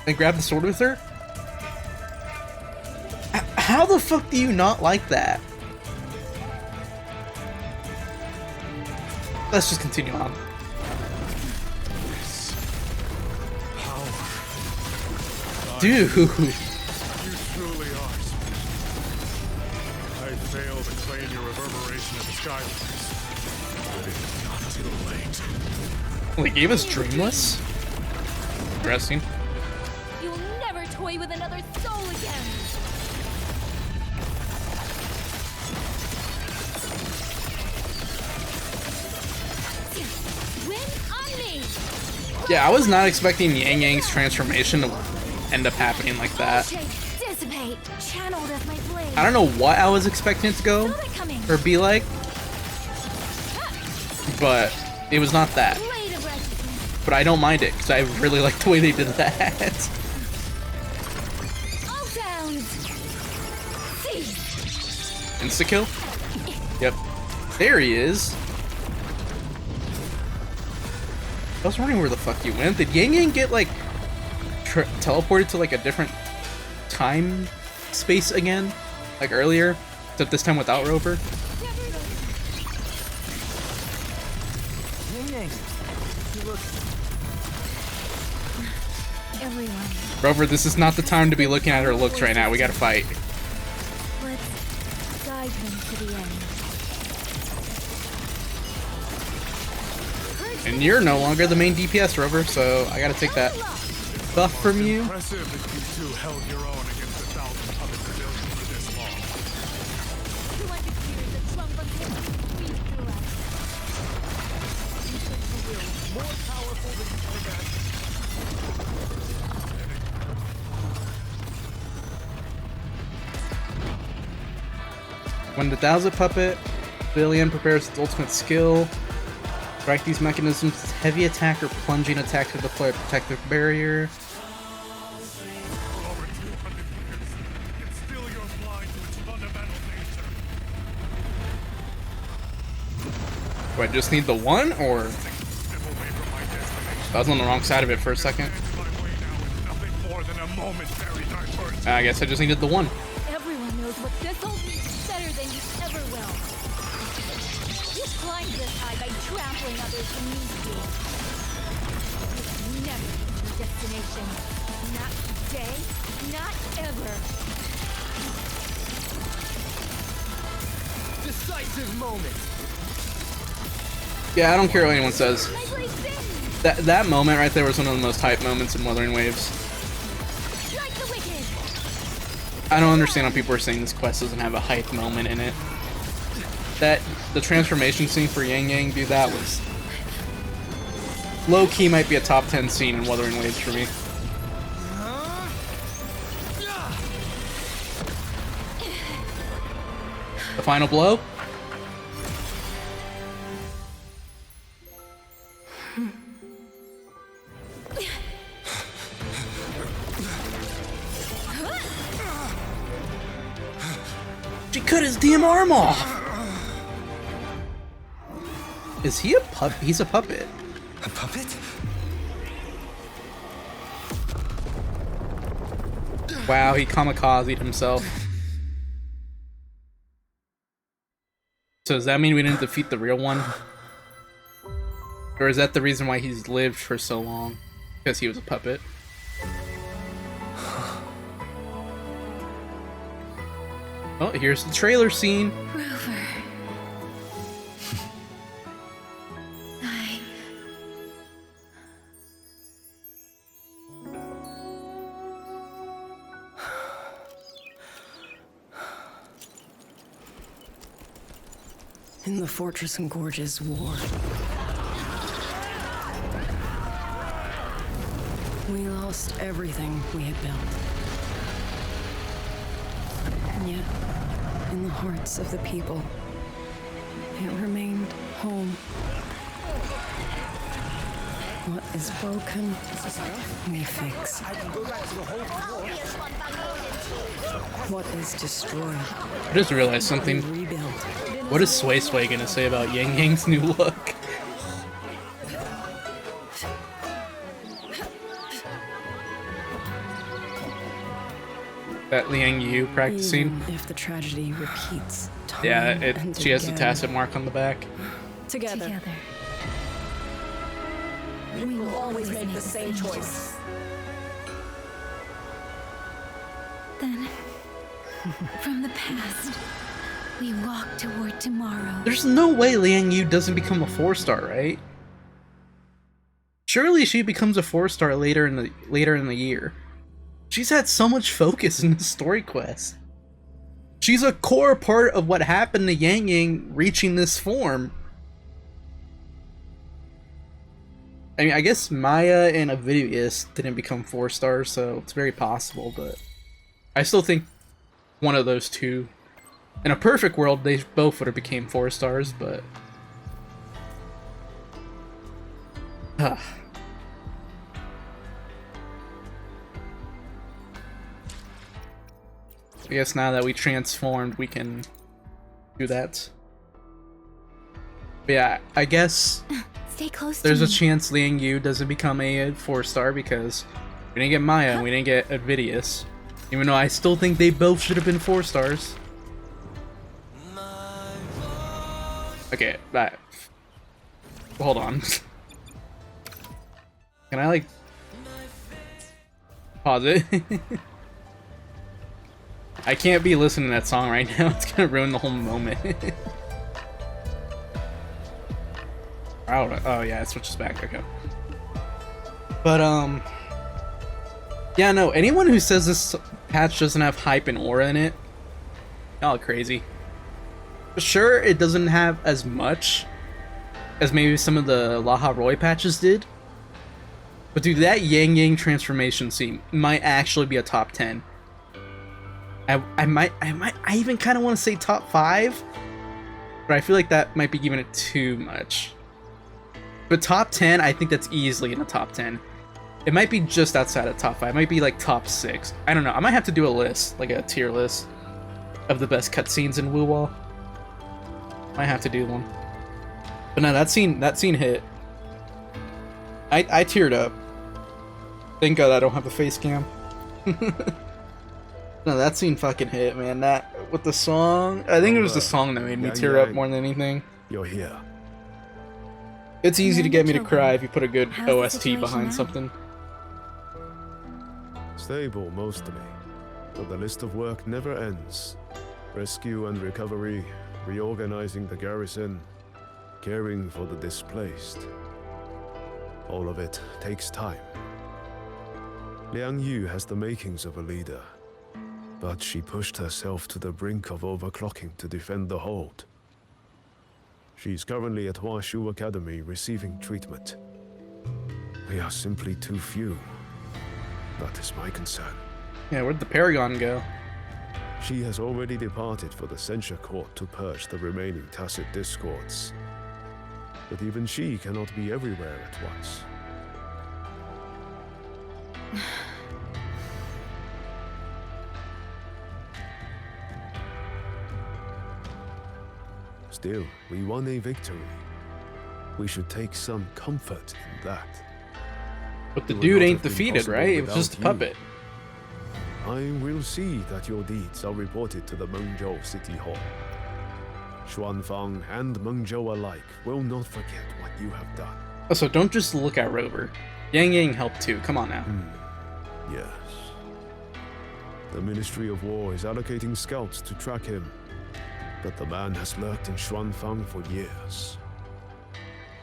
and grabbed the sword with her. How the fuck do you not like that? Let's just continue on. Dude. You truly are special. I failed to claim your reverberation of the skylands. But it's not too late. Well, they gave us Dreamless? Interesting. You'll never toy with another soul again! Win on me! Yeah, I was not expecting Yangyang's transformation to end up happening like that. Dissipate, channeled as my blade. I don't know what I was expecting it to go or be like, but it was not that. But I don't mind it because I really like the way they did that. Insta-kill? Yep. There he is. I was wondering where the fuck you went. Did Yangyang get like teleported to like a different time space again? Like earlier? Except this time without Rover? Everyone, Rover, this is not the time to be looking at her looks right now. We gotta fight. let's guide him to the end. And you're no longer the main DPS, Rover, so I gotta take that buff from you. Impressive that you two held your own against 1,000 puppet civilians for this long. More powerful than you can imagine. When the 1,000 puppet civilian prepares its ultimate skill, strike these mechanisms with heavy attack or plunging attack to deploy a protective barrier. Do I just need the one, or? I was on the wrong side of it for a second. I guess I just needed the one. Everyone knows what this'll be better than you ever will. You climbed this high by trampling others beneath you. You'll never reach your destination. Not today, not ever. Decisive moment. Yeah, I don't care what anyone says. That moment right there was one of the most hype moments in Wuthering Waves. I don't understand how people are saying this quest doesn't have a hype moment in it. The transformation scene for Yangyang, dude, that was low-key might be a top 10 scene in Wuthering Waves for me. The final blow? She cut his damn arm off! Is he a puppet? He's a puppet. A puppet? Wow, he kamikazed himself. So does that mean we didn't defeat the real one? Or is that the reason why he's lived for so long? Because he was a puppet? Oh, here's the trailer scene. Rover. In the Fortress and Gorge's war, we lost everything we had built. And yet, in the hearts of the people, it remained home. What is broken, we fix. What is destroyed, I just realized something. we rebuild. What is Suisui gonna say about Yangyang's new look? That Liang Yu practicing. Even if the tragedy repeats, Yeah, time and she has the again. tacit mark on the back. Together. We will always make the same choice. Then, from the past, we walk toward tomorrow. There's no way Liang Yu doesn't become a 4-star, right? Surely she becomes a 4-star later in the year. She's had so much focus in the story quest. She's a core part of what happened to Yangyang reaching this form. I mean, I guess Maya and Avidius didn't become 4-stars, so it's very possible, but I still think one of those two. In a perfect world, they both would have became 4-stars, but I guess now that we transformed, we can do that. But yeah, I guess Stay close there's to a me. chance Liang Yu doesn't become a 4-star because we didn't get Maya and we didn't get Avidius. Even though I still think they both should have been 4-stars. Okay, that. Hold on. Can I, like, pause it? I can't be listening to that song right now. It's gonna ruin the whole moment. Oh yeah, it switches back. Okay. But yeah, no. Anyone who says this patch doesn't have hype and aura in it, y'all are crazy. Sure, it doesn't have as much as maybe some of the Laha Roy patches did. But dude, that Yangyang transformation scene might actually be a top 10. I even kind of want to say top 5, but I feel like that might be giving it too much. But top 10, I think that's easily in the top 10. It might be just outside of top 5. It might be like top 6. I don't know. I might have to do a list, like a tier list of the best cutscenes in wuwa. Might have to do one. But no, that scene hit. I teared up. Thank God I don't have a face cam. No, that scene fucking hit, man. That with the song, I think it was the song that made me tear up more than anything. You're here. It's easy to get me to cry if you put a good How's the OST situation behind now? something. Stable, mostly. But the list of work never ends. Rescue and recovery, reorganizing the garrison, caring for the displaced. All of it takes time. Liang Yu has the makings of a leader, but she pushed herself to the brink of overclocking to defend the hold. She's currently at Huashu Academy receiving treatment. We are simply too few. That is my concern. Yeah, where'd the Paragon go? She has already departed for the censure court to purge the remaining tacit discords. But even she cannot be everywhere at once. Still, we won a victory. We should take some comfort in that. But the It would dude not ain't have been defeated, possible right? It was just a without you. puppet. I will see that your deeds are reported to the Mengzhou City Hall. Xuanfang and Mengzhou alike will not forget what you have done. Also, don't just look at Rover. Yangyang helped too. Come on now. Yes. The Ministry of War is allocating scouts to track him, but the man has lurked in Xuanfang for years.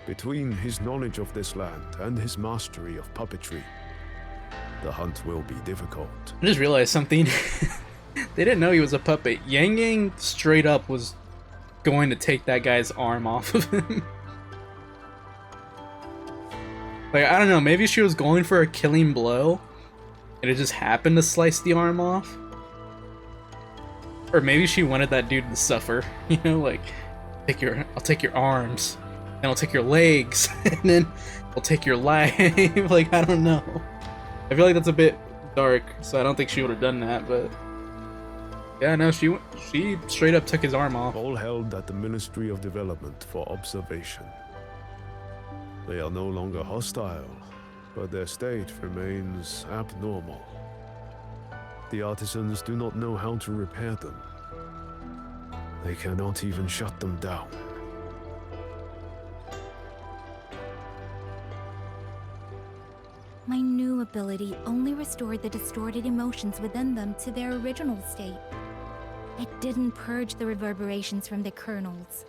Between his knowledge of this land and his mastery of puppetry, the hunt will be difficult. I just realized something. They didn't know he was a puppet. Yangyang straight up was going to take that guy's arm off of him. Like, I don't know, maybe she was going for a killing blow, and it just happened to slice the arm off. Or maybe she wanted that dude to suffer, you know, like, I'll take your arms, and and I'll take your legs, and then I'll take your life. Like, I don't know. I feel like that's a bit dark, so I don't think she would have done that, but yeah, no, she straight up took his arm off. All held at the Ministry of Development for observation. They are no longer hostile, but their state remains abnormal. The artisans do not know how to repair them. They cannot even shut them down. My new ability only restored the distorted emotions within them to their original state. It didn't purge the reverberations from the kernels.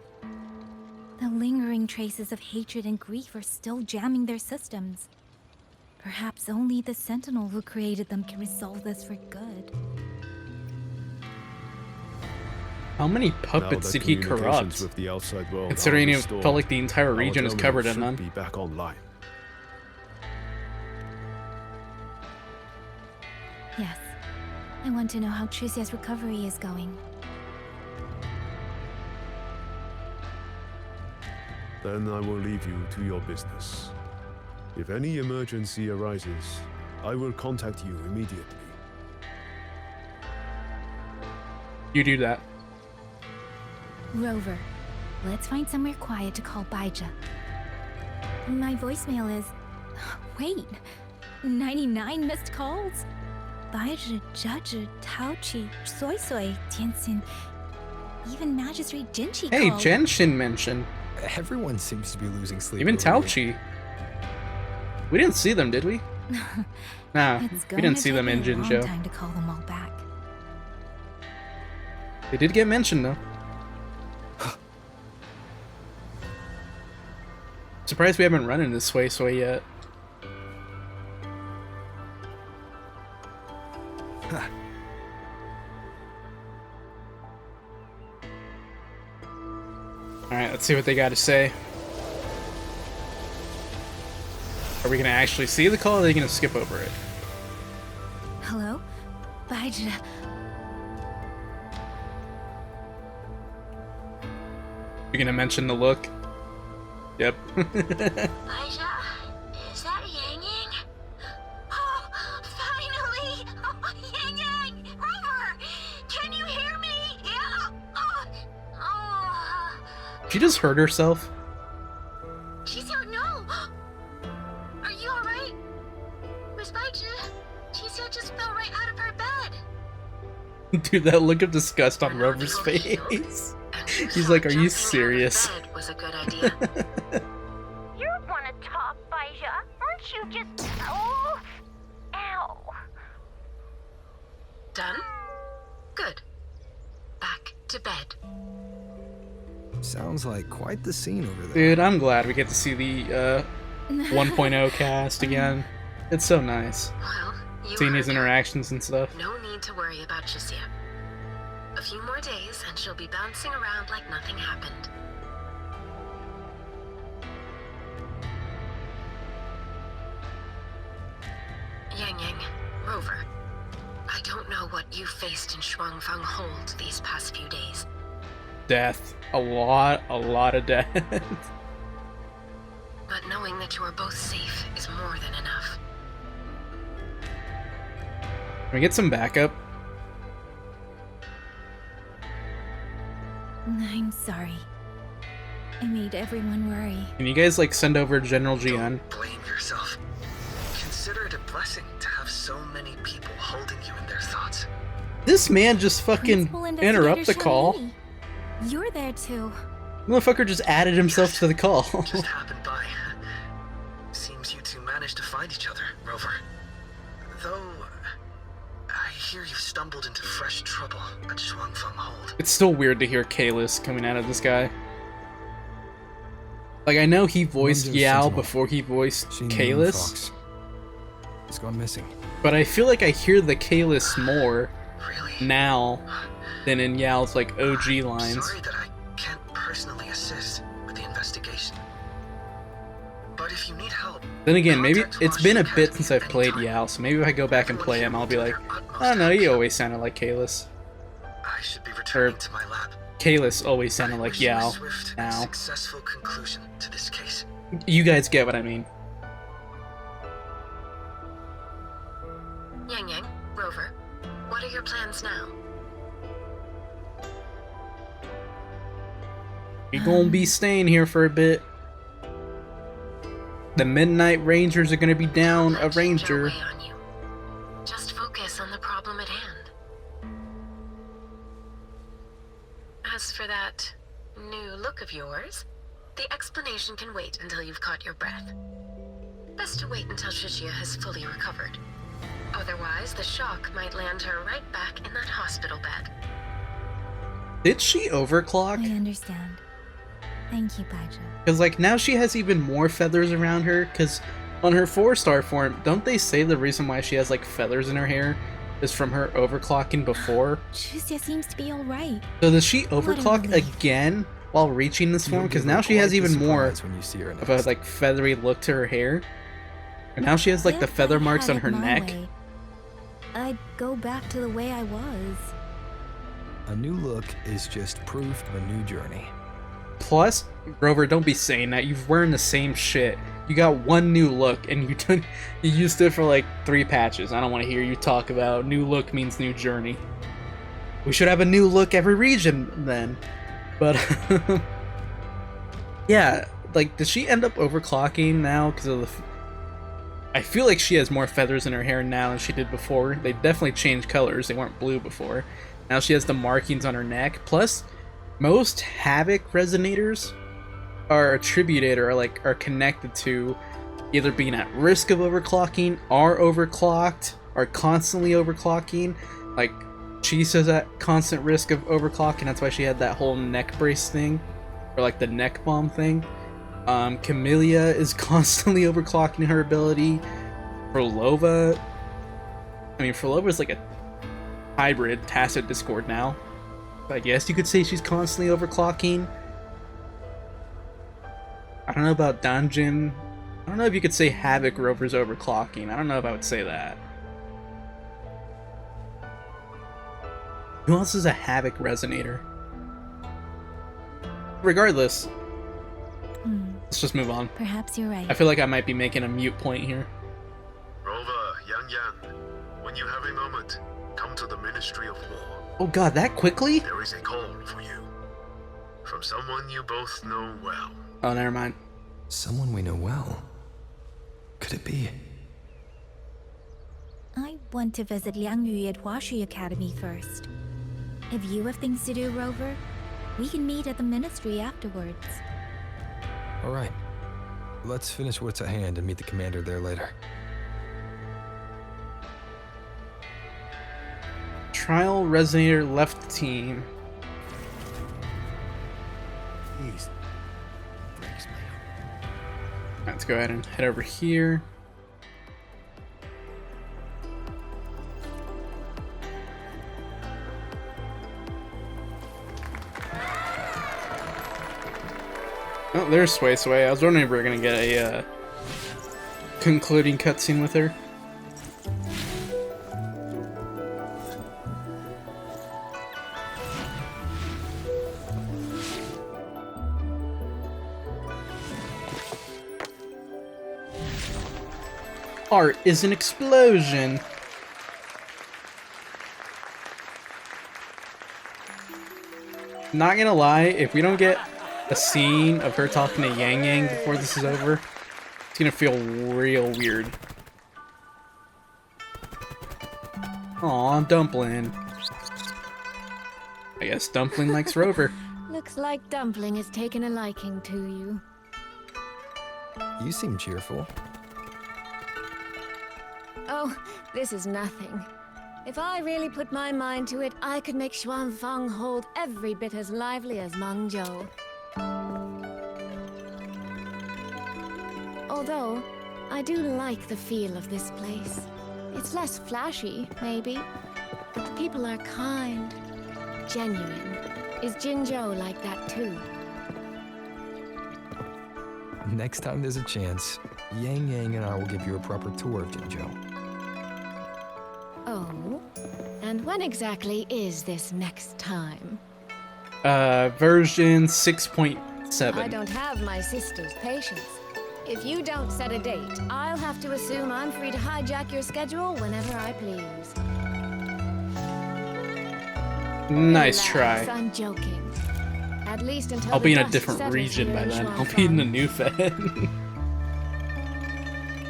The lingering traces of hatred and grief are still jamming their systems. Perhaps only the Sentinel who created them can resolve this for good. How many puppets did he corrupt? With the outside world Considering it felt like the entire region is covered in them. Be back online. Yes. I want to know how Trucia's recovery is going. Then I will leave you to your business. If any emergency arises, I will contact you immediately. You do that. Rover, let's find somewhere quiet to call Baija. My voicemail is... Wait, 99 missed calls? Baija, Judge, Taochi, Suisui, Tianxin, even Magistrate Jinchi Hey, called. Genshin mentioned. Everyone seems to be losing sleep. Even over Taochi. We didn't see them, did we? Nah, we didn't see them in Jinzhou. Time to call them all back. They did get mentioned, though. Surprised we haven't run into Suisui yet. Alright, let's see what they got to say. Are we going to actually see the call, or are they going to skip over it? Hello? Baija. You're going to mention the look? Yep. Baija, is that Yangyang? Oh, finally! Oh, Yangyang! Rover! Can you hear me? Yeah! She just hurt herself. She's out, no! Are you alright? Miss Baija, Chiseo just fell right out of her bed. Dude, that look of disgust on Rover's face. He's like, are you serious? Was a good idea. You want to talk, Baija? Aren't you just... Oh... Ow. Done? Good. Back to bed. Sounds like quite the scene over there. Dude, I'm glad we get to see the 1.0 cast again. It's so nice. Well, seeing his interactions and stuff. No need to worry about Chiseo. A few more days and she'll be bouncing around like nothing happened. Yangyang, Rover, I don't know what you faced in Shuangfang Hold these past few days. Death. A lot of death. But knowing that you are both safe is more than enough. Can we get some backup? I'm sorry. I made everyone worry. Can you guys like send over General GN? Blame yourself. Consider it a blessing to have so many people holding you in their thoughts. This man just fucking interrupt the call. You're there too. Motherfucker just added himself to the call. Just happened by. Seems you two managed to find each other, Rover. Though, I hear you stumbled into fresh trouble at Shuangfang Hold. It's still weird to hear Kalis coming out of this guy. Like, I know he voiced Yao before he voiced Kalis. He's gone missing. But I feel like I hear the Kalis more now than in Yao's like OG lines. Sorry that I can't personally assist with the investigation. But if you need help... Then again, maybe it's been a bit since I've played Yao, so maybe if I go back and play him, I'll be like, oh no, he always sounded like Kalis. I should be returning to my lab. Kalis always sounded I like wish you a Yao. swift and Now. successful conclusion to this case. You guys get what I mean. Yangyang, Rover, what are your plans now? You're gonna be staying here for a bit. The Midnight Rangers are gonna be down a ranger. Just focus on the problem at hand. As for that new look of yours, the explanation can wait until you've caught your breath. Best to wait until Shishia has fully recovered. Otherwise, the shock might land her right back in that hospital bed. Did she overclock? I understand. Thank you, Baija. Because, like, now she has even more feathers around her. Because on her 4-star form, don't they say the reason why she has, like, feathers in her hair is from her overclocking before? Shuzia seems to be alright. So does she overclock again while reaching this form? Because now she has even more of a, like, feathery look to her hair. And now she has, like, the feather marks on her neck. I'd go back to the way I was. A new look is just proof of a new journey. Plus, Rover, don't be saying that. You've wearing the same shit. You got one new look, and you used it for like 3 patches. I don't want to hear you talk about new look means new journey. We should have a new look every region then. But yeah, like, does she end up overclocking now because of the? I feel like she has more feathers in her hair now than she did before. They definitely changed colors. They weren't blue before. Now she has the markings on her neck. Plus, most Havoc resonators are attributed or are connected to either being at risk of overclocking, are overclocked, are constantly overclocking. Like, Chisa's at constant risk of overclocking. That's why she had that whole neck brace thing, or like the neck bomb thing. Camellia is constantly overclocking her ability. Frolova, I mean, Frolova is like a hybrid Tacit Discord now. I guess you could say she's constantly overclocking. I don't know about Dungeon. I don't know if you could say Havoc Rover's overclocking. I don't know if I would say that. Who else is a Havoc Resonator? Regardless, let's just move on. Perhaps you're right. I feel like I might be making a mute point here. Rover, Yangyang, when you have a moment, come to the Ministry of War. Oh god, that quickly? There is a call for you. From someone you both know well. Oh, never mind. Someone we know well. Could it be? I want to visit Liangyu at Huashi Academy first. If you have things to do, Rover, we can meet at the Ministry afterwards. Alright. Let's finish what's at hand and meet the commander there later. Trial Resonator left the team. Jeez. Let's go ahead and head over here. Oh, there's Suisui. I was wondering if we were gonna get a concluding cutscene with her. Art is an explosion. Not gonna lie, if we don't get a scene of her talking to Yangyang before this is over, it's gonna feel real weird. Aw, Dumpling. I guess Dumpling likes Rover. Looks like Dumpling has taken a liking to you. You seem cheerful. Oh, this is nothing. If I really put my mind to it, I could make Xuanfang hold every bit as lively as Mengzhou. Although, I do like the feel of this place. It's less flashy, maybe, but the people are kind, genuine. Is Jinzhou like that too? Next time there's a chance, Yangyang and I will give you a proper tour of Mengzhou. Oh? And when exactly is this next time? Version 6.7. I don't have my sister's patience. If you don't set a date, I'll have to assume I'm free to hijack your schedule whenever I please. Nice Relax, try. I'm joking. At least until I'll the be in a dust different settles region here by in then. I'll be in the new Fed.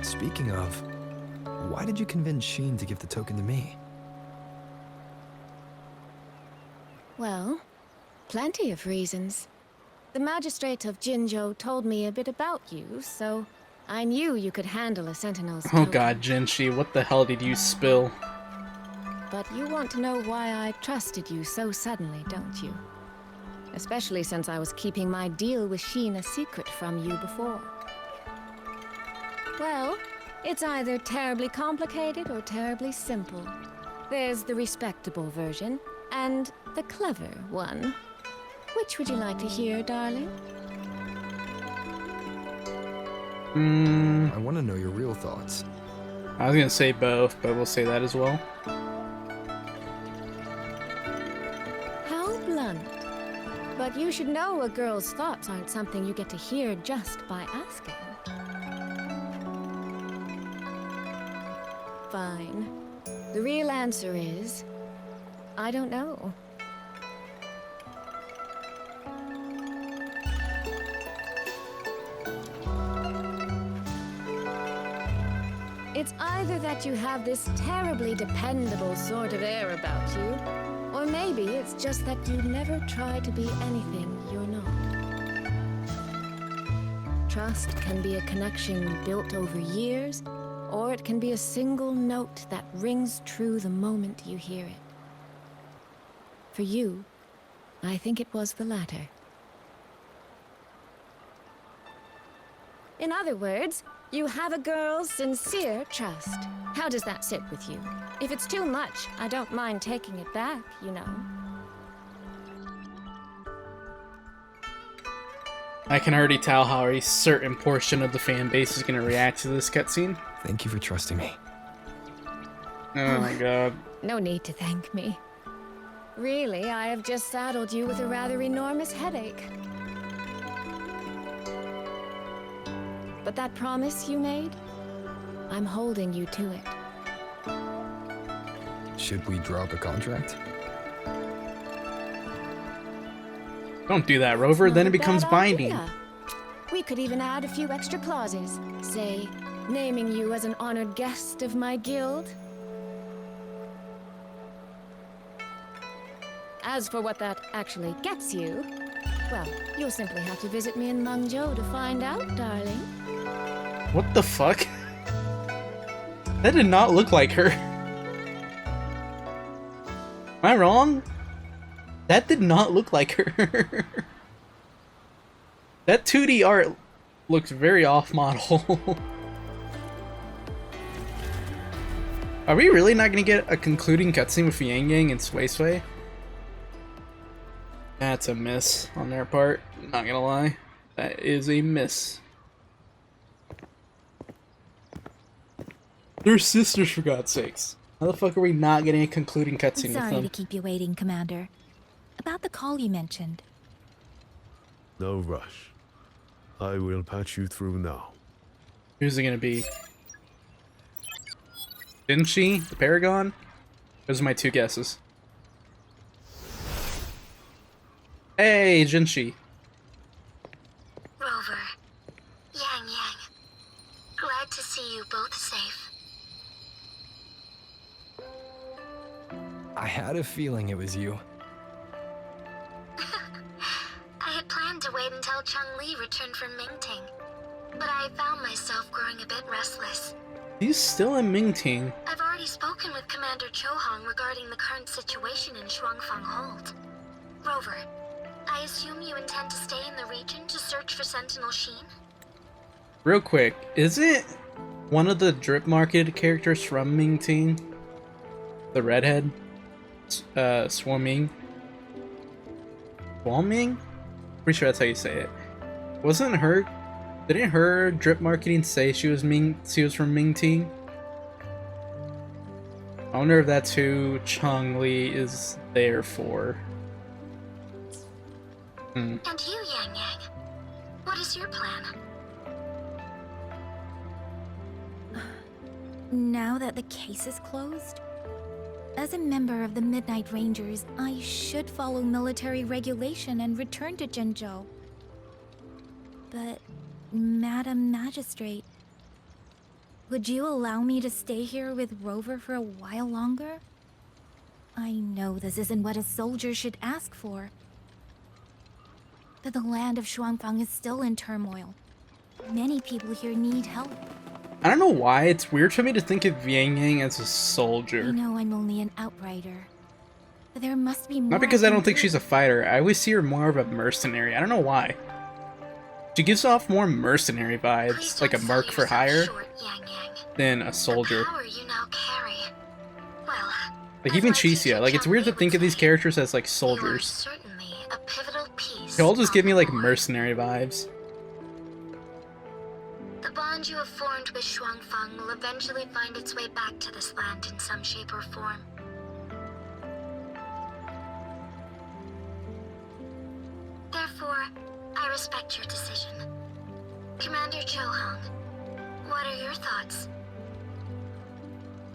Speaking of, why did you convince Sheen to give the token to me? Well, plenty of reasons. The magistrate of Jinzhou told me a bit about you, so I knew you could handle a Sentinel's Oh token. god, Jinshi, what the hell did you spill? But you want to know why I trusted you so suddenly, don't you? Especially since I was keeping my deal with Sheen a secret from you before. Well, it's either terribly complicated or terribly simple. There's the respectable version, and the clever one. Which would you like to hear, darling? I want to know your real thoughts. I was gonna say both, but we'll say that as well. How blunt. But you should know a girl's thoughts aren't something you get to hear just by asking. Fine. The real answer is, I don't know. It's either that you have this terribly dependable sort of air about you, or maybe it's just that you never try to be anything you're not. Trust can be a connection built over years, or it can be a single note that rings true the moment you hear it. For you, I think it was the latter. In other words, you have a girl's sincere trust. How does that sit with you? If it's too much, I don't mind taking it back, you know. I can already tell how a certain portion of the fan base is gonna react to this cutscene. Thank you for trusting me. Oh my god. No need to thank me. Really, I have just saddled you with a rather enormous headache. But that promise you made, I'm holding you to it. Should we drop a contract? Don't do that, Rover, then it becomes binding. Idea. We could even add a few extra clauses. Say, naming you as an honored guest of my guild. As for what that actually gets you, well, you'll simply have to visit me in Mengzhou to find out, darling. What the fuck? That did not look like her. Am I wrong? That did not look like her. That 2D art looks very off model. Are we really not gonna get a concluding cutscene with Yangyang and Suisui? That's a miss on their part, not gonna lie. That is a miss. They're sisters, for God's sakes. How the fuck are we not getting a concluding cutscene with Sorry them? to keep you waiting, Commander. About the call you mentioned. No rush. I will patch you through now. Who's it gonna be? Jinshi? The Paragon? Those are my two guesses. Hey, Jinshi. Rover, Yangyang, glad to see you both safe. I had a feeling it was you. I had planned to wait until Changli returned from Mingting, but I found myself growing a bit restless. He's still in Mingting. I've already spoken with Commander Chohong regarding the current situation in Shuangfang Hold. Rover, I assume you intend to stay in the region to search for Sentinel Sheen? Real quick, is it one of the drip marketed characters from Mingting? The redhead? Swarming? Swarming? Pretty sure that's how you say it. Wasn't her... Didn't her drip marketing say she was from Mingting? I wonder if that's who Changli is there for. And you, Yangyang, what is your plan? Now that the case is closed, as a member of the Midnight Rangers, I should follow military regulation and return to Zhengzhou. But, Madam Magistrate, would you allow me to stay here with Rover for a while longer? I know this isn't what a soldier should ask for, but the land of Xuanfang is still in turmoil. Many people here need help. I don't know why, it's weird for me to think of Yangyang as a soldier. I know I'm only an outrider, but there must be more. Not because I don't think she's a fighter, I always see her more of a mercenary. I don't know why. She gives off more mercenary vibes, like a merc for hire, than a soldier. Like even Chisia, like it's weird to think of these characters as like soldiers. They all just give me like mercenary vibes. The bond you have formed with Xuanfang will eventually find its way back to this land in some shape or form. Therefore, I respect your decision. Commander Chohong, what are your thoughts?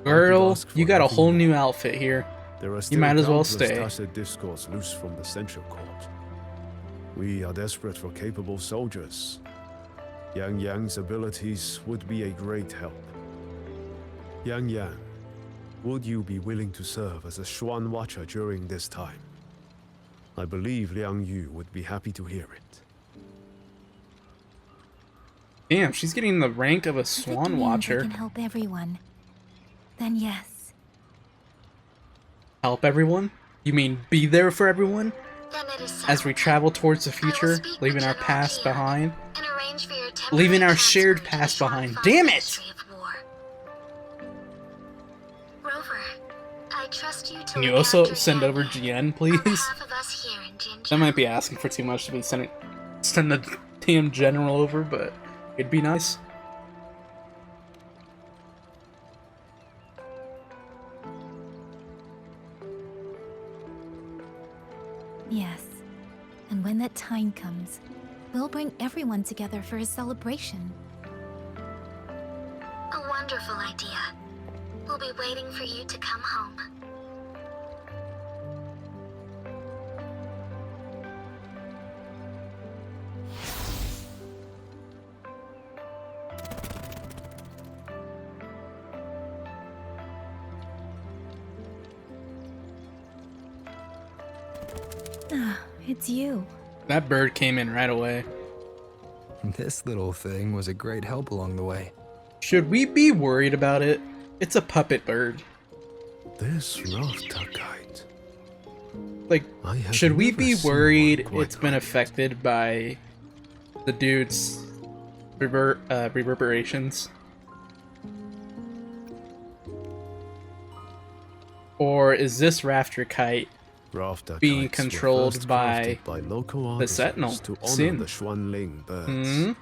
Girl, you got a whole new outfit here. There are You still might as well countless stay. tacit discourse loose from the Central Court. We are desperate for capable soldiers. Yangyang's abilities would be a great help. Yangyang, would you be willing to serve as a Xuan Watcher during this time? I believe Liang Yu would be happy to hear it. Damn, she's getting the rank of a If it Swan means I Watcher. can help everyone, then yes. Help everyone? You mean be there for everyone? As we travel towards the future, leaving our past behind. Leaving our shared past behind. Damn it! Rover, I trust you to Can you look also after send Yangyang over GN, please? half of us here in Jinzhou. That might be asking for too much to be send the damn general over, but it'd be nice. Yes. And when that time comes, we'll bring everyone together for a celebration. A wonderful idea. We'll be waiting for you to come home. Ah, it's you. That bird came in right away. This little thing was a great help along the way. Should we be worried about it? It's a puppet bird. This rafter kite. Like, I have should we never be seen worried one quite it's been affected by the dude's reverberations? Or is this rafter kite Rafter being kites were controlled first by crafted by local the artisans Sentinel, to honor Sin? the Xuanling birds.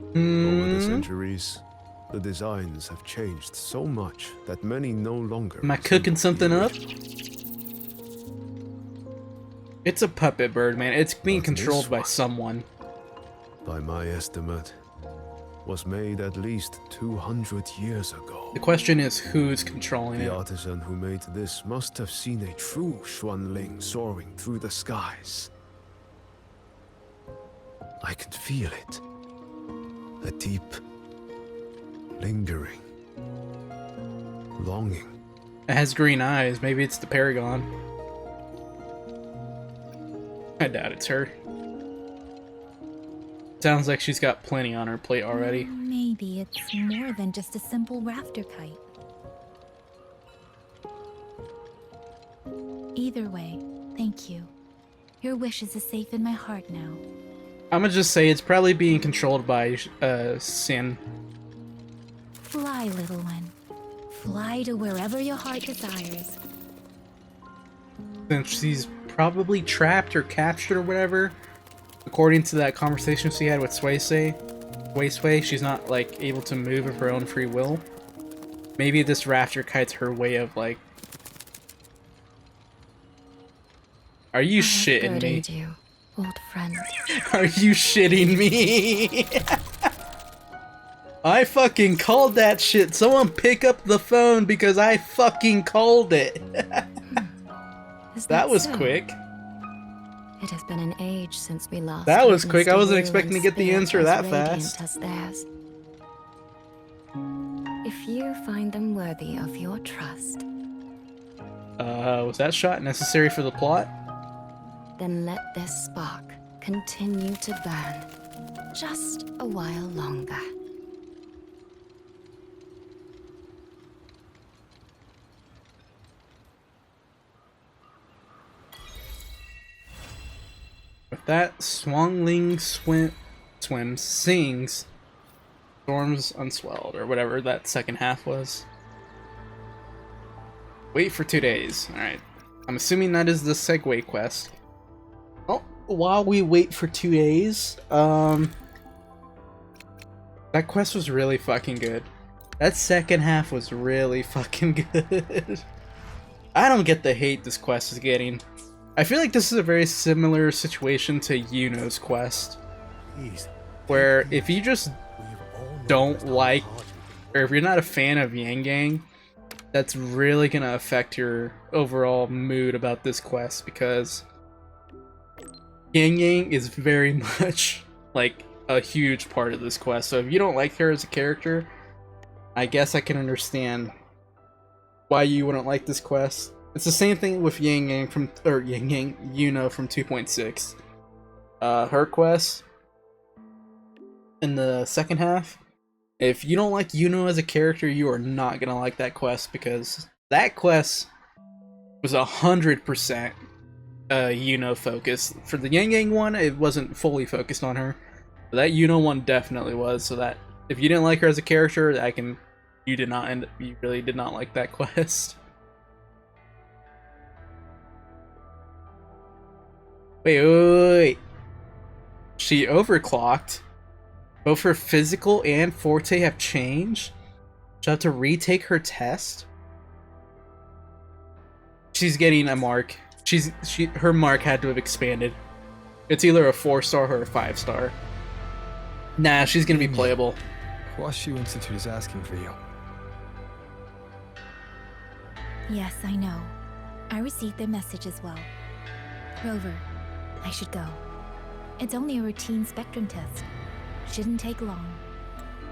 Hmm? Over the centuries, the designs have changed so much that many no longer. Am I cooking something up? It's a puppet bird, man. It's being But this controlled by one- someone. By my estimate, was made at least 200 years ago. The question is, who's controlling The it? artisan who made this must have seen a true Xuanling soaring through the skies. I can feel it. A deep, lingering longing. It has green eyes. Maybe it's the Paragon. I doubt it's her. Sounds like she's got plenty on her plate already. Maybe it's more than just a simple rafter kite. Either way, thank you. Your wishes are safe in my heart now. I'm gonna just say it's probably being controlled by Sin. Fly, little one. Fly to wherever your heart desires. Since she's probably trapped or captured or whatever. According to that conversation she had with Suisui, she's not like able to move of her own free will. Maybe this rafter kite's her way of like. Are you shitting me? You. old friend. Are you shitting me? I fucking called that shit. Someone pick up the phone because I fucking called it. That was so? quick. It has been an age since we last. That was quick. I witnessed a wasn't ruin expecting to get the spirit answer as that radiant fast. as theirs. If you find them worthy of your trust, Was that shot necessary for the plot? then let this spark continue to burn just a while longer. With that, Swangling sings Storms Unswelled, or whatever that second half was. Wait for 2 days. Alright. I'm assuming that is the Segue quest. Oh, while we wait for 2 days, that quest was really fucking good. That second half was really fucking good. I don't get the hate this quest is getting. I feel like this is a very similar situation to Yuno's quest, where if you just don't like, or if you're not a fan of Yangyang, that's really gonna affect your overall mood about this quest, because Yangyang is very much like a huge part of this quest. So if you don't like her as a character, I guess I can understand why you wouldn't like this quest. It's the same thing with Yangyang from, or Yangyang, Yuno from 2.6. Her quest in the second half. If you don't like Yuno as a character, you are not gonna like that quest, because that quest was 100% Yuno focused. For the Yangyang one, it wasn't fully focused on her, but that Yuno one definitely was. So that if you didn't like her as a character, you really did not like that quest. Wait. She overclocked. Both her physical and forte have changed. She'll have to retake her test. She's getting a mark. Her mark had to have expanded. It's either a 4-star or a 5-star. Nah, she's gonna be playable. Huashu Institute is asking for you. Yes, I know. I received their message as well. Rover, I should go. It's only a routine spectrum test. Shouldn't take long.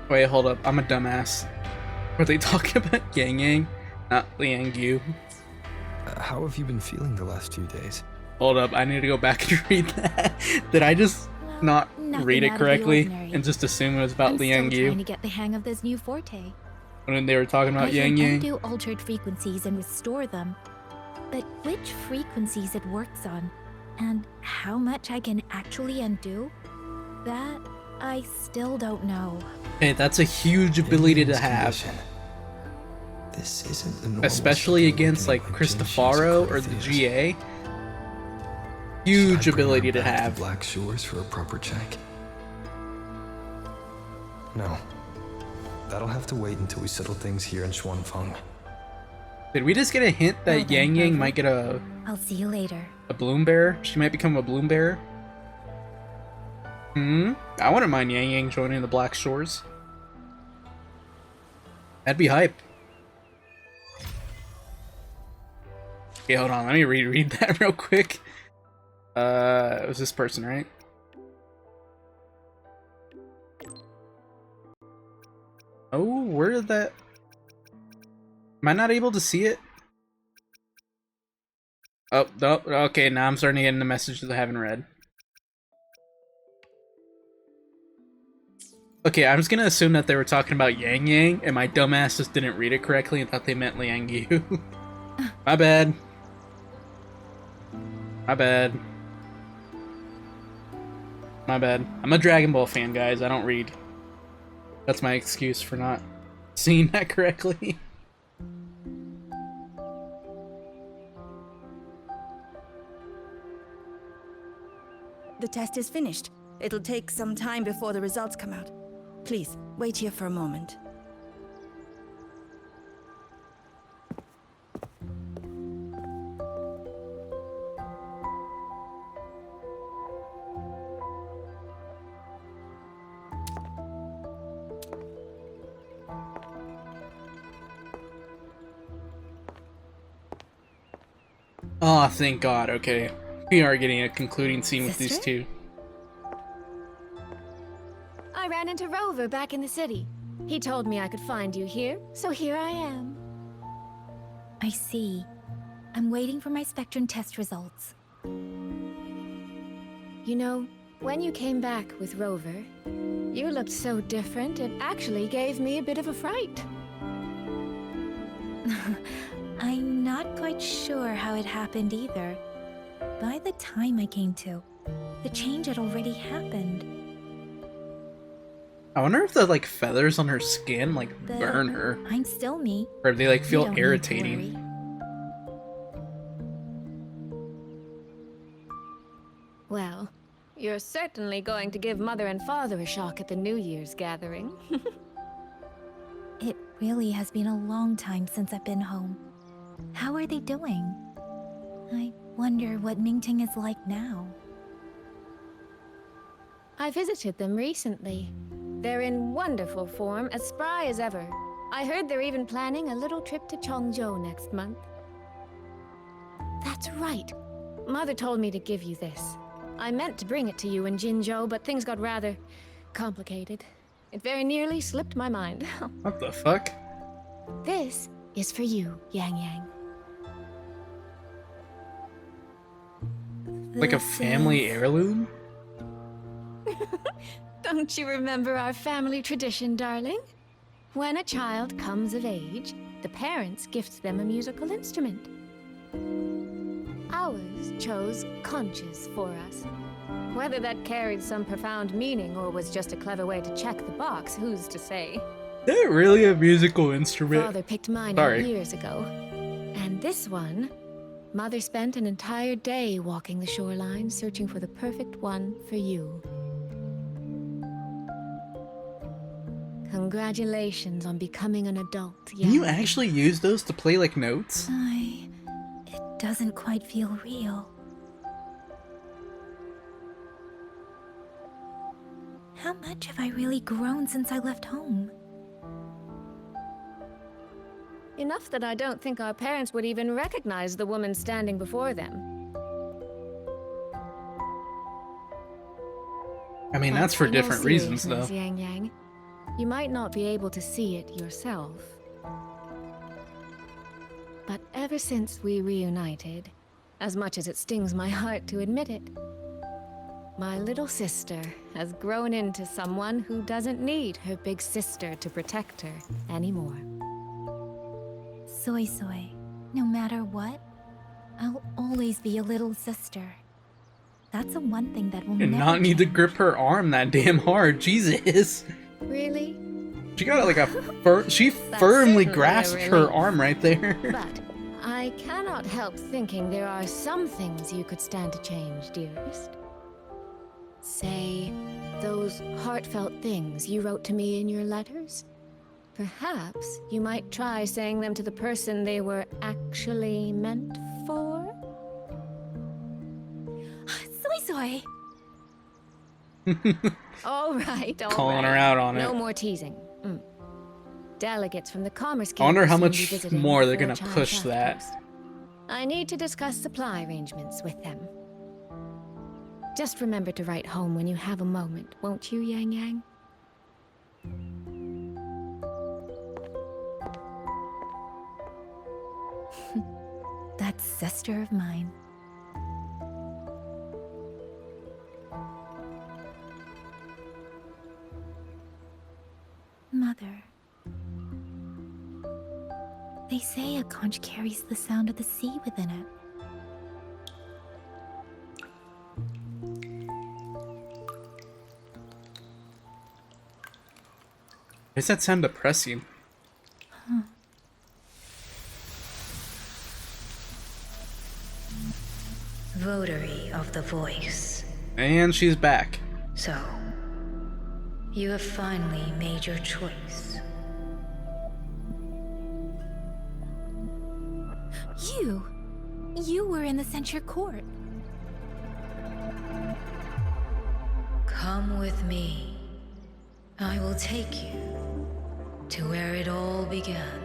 Wait, hold up. I'm a dumbass. Were they talking about Yangyang, not Liangyu? How have you been feeling the last few days? Hold up. I need to go back and read that. Did I just not read it correctly and just assume it was about I'm still Liangyu? trying to get the hang of this new forte. When they were talking about I can Yangyang? undo altered frequencies and restore them, but which frequencies it works on, and how much I can actually undo, that I still don't know. Hey, that's a huge ability to have. This isn't the normal Especially against like Cristofaro or the GA. Huge ability to have. Black Shores for a proper check. No. That'll have to wait until we settle things here in Xuanfang. Did we just get a hint that Yangyang might get I'll see you later. a bloom bearer? She might become a bloom bearer? I wouldn't mind Yangyang joining the Black Shores. That'd be hype. Okay, hold on. Let me reread that real quick. It was this person, right? Oh, where did that... Am I not able to see it? Oh, no. Okay, now I'm starting to get into messages I haven't read. Okay, I'm just gonna assume that they were talking about Yangyang, and my dumbass just didn't read it correctly and thought they meant Liangyu. My bad. My bad. My bad. I'm a Dragon Ball fan, guys. I don't read. That's my excuse for not seeing that correctly. The test is finished. It'll take some time before the results come out. Please, wait here for a moment. Oh, thank God. Okay. We are getting a concluding scene with these Sister? two. I ran into Rover back in the city. He told me I could find you here, so here I am. I see. I'm waiting for my spectrum test results. You know, when you came back with Rover, you looked so different, it actually gave me a bit of a fright. I'm not quite sure how it happened either. By the time I came to, the change had already happened. I wonder if the like feathers on her skin like But burn her, I'm still me. or if they like You feel don't need to irritating. worry. Well, you're certainly going to give Mother and Father a shock at the New Year's gathering. It really has been a long time since I've been home. How are they doing? I wonder what Mingting is like now. I visited them recently. They're in wonderful form, as spry as ever. I heard they're even planning a little trip to Chongzhou next month. That's right. Mother told me to give you this. I meant to bring it to you in Jinzhou, but things got rather complicated. It very nearly slipped my mind. What the fuck? This is for you, Yangyang. Like a This family is- heirloom? Don't you remember our family tradition, darling? When a child comes of age, the parents gift them a musical instrument. Ours chose conches for us. Whether that carried some profound meaning or was just a clever way to check the box, who's to say? Is that really a musical instrument? Father picked mine Sorry. out years ago. And this one, Mother spent an entire day walking the shoreline searching for the perfect one for you. Congratulations on becoming an adult. Can you Yang. actually use those to play like notes? It doesn't quite feel real. How much have I really grown since I left home? Enough that I don't think our parents would even recognize the woman standing before them. I mean, But that's for in all different reasons, though. seriousness, Yangyang, you might not be able to see it yourself. But ever since we reunited, as much as it stings my heart to admit it, my little sister has grown into someone who doesn't need her big sister to protect her anymore. Suisui, no matter what, I'll always be a little sister. That's the one thing that will And never not need to grip her arm that damn hard. Jesus. Really? She got like a she That's firmly certainly a grasped her relief. arm right there. But I cannot help thinking there are some things you could stand to change, dearest. Say, those heartfelt things you wrote to me in your letters? Perhaps you might try saying them to the person they were actually meant for? Suisui! All right, all Calling right. her out on No it. more teasing. Delegates from the Commerce I wonder Campus how will be much visiting more they're before gonna China push South that. Coast. I need to discuss supply arrangements with them. Just remember to write home when you have a moment, won't you, Yangyang? That sister of mine. Mother. They say a conch carries the sound of the sea within it. Why does that sound depressing? Huh. Votary of the Voice. And she's back. So, you have finally made your choice. You were in the censure court. Come with me. I will take you to where it all began.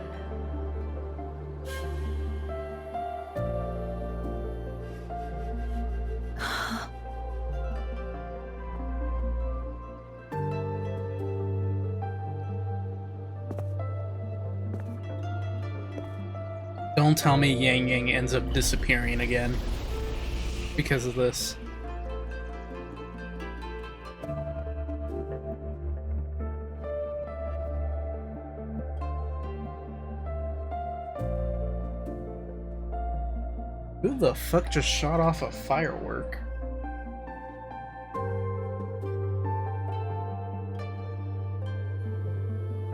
Don't tell me Yangyang ends up disappearing again because of this. Who the fuck just shot off a firework?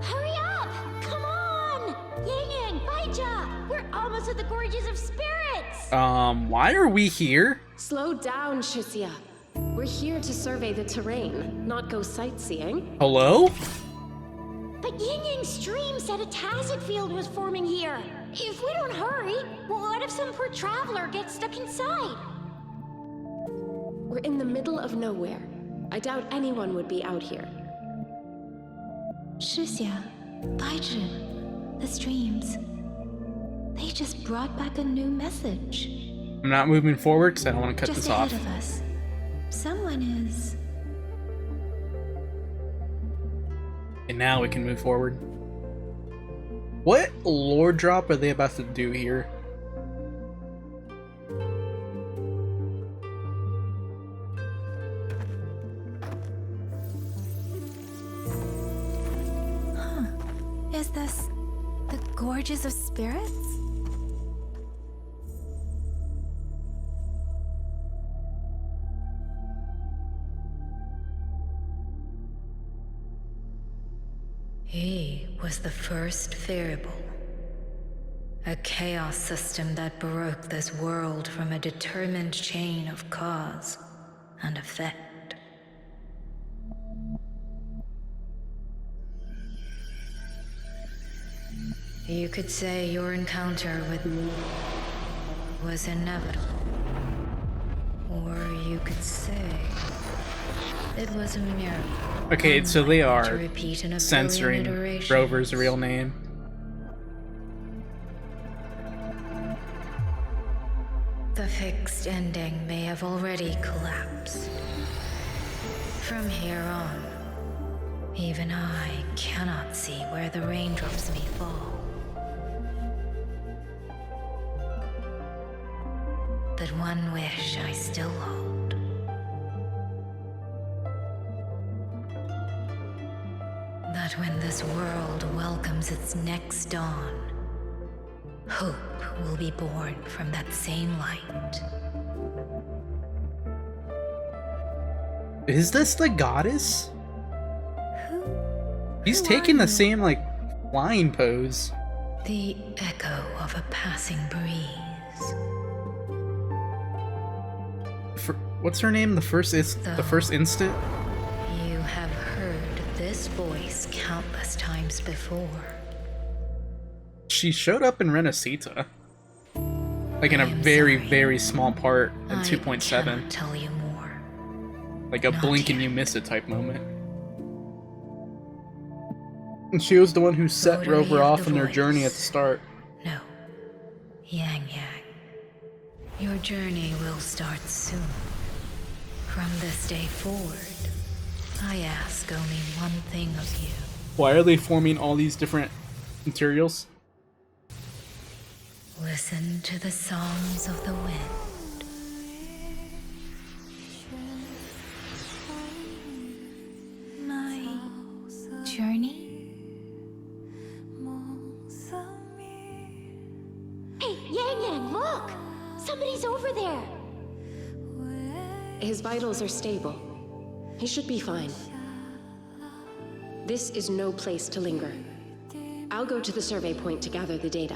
Hurry up! Come on! Yangyang, Baija! We're almost at the Gorges of Spirits! Why are we here? Slow down, Shisia. We're here to survey the terrain, not go sightseeing. Hello? But Yangyang's stream said a tacit field was forming here. If we don't hurry, what if some poor traveler gets stuck inside? We're in the middle of nowhere. I doubt anyone would be out here. Shisia, Baizhi, the streams. They just brought back a new message. I'm not moving forward because I don't want to cut Just this off. ahead of us. Someone is... And now we can move forward. What lore drop are they about to do here? Huh. Is this the Gorges of Spirits? He was the first variable. A chaos system that broke this world from a determined chain of cause and effect. You could say your encounter with me was inevitable. Or you could say it was a miracle. Okay, so they are To repeat in a censoring billion iterations. Rover's real name. The fixed ending may have already collapsed. From here on, even I cannot see where the raindrops may fall. But one wish I still hold. That when this world welcomes its next dawn, hope will be born from that same light. Is this the goddess? He's taking the same, like, flying pose. The echo of a passing breeze. What's her name? The first instant? You have heard this voice countless times before. She showed up in Renacita. Like in a very, very small part in I 2.7. cannot tell you more. Like a blink and you miss it type moment. And she was the one who set Votary Rover of off the on their journey at voice. the start. No. Yangyang. Your journey will start soon. From this day forward, I ask only one thing of you. Why are they forming all these different materials? Listen to the songs of the wind. My journey? Hey, Yangyang, look! Somebody's over there! His vitals are stable. He should be fine. This is no place to linger. I'll go to the survey point to gather the data.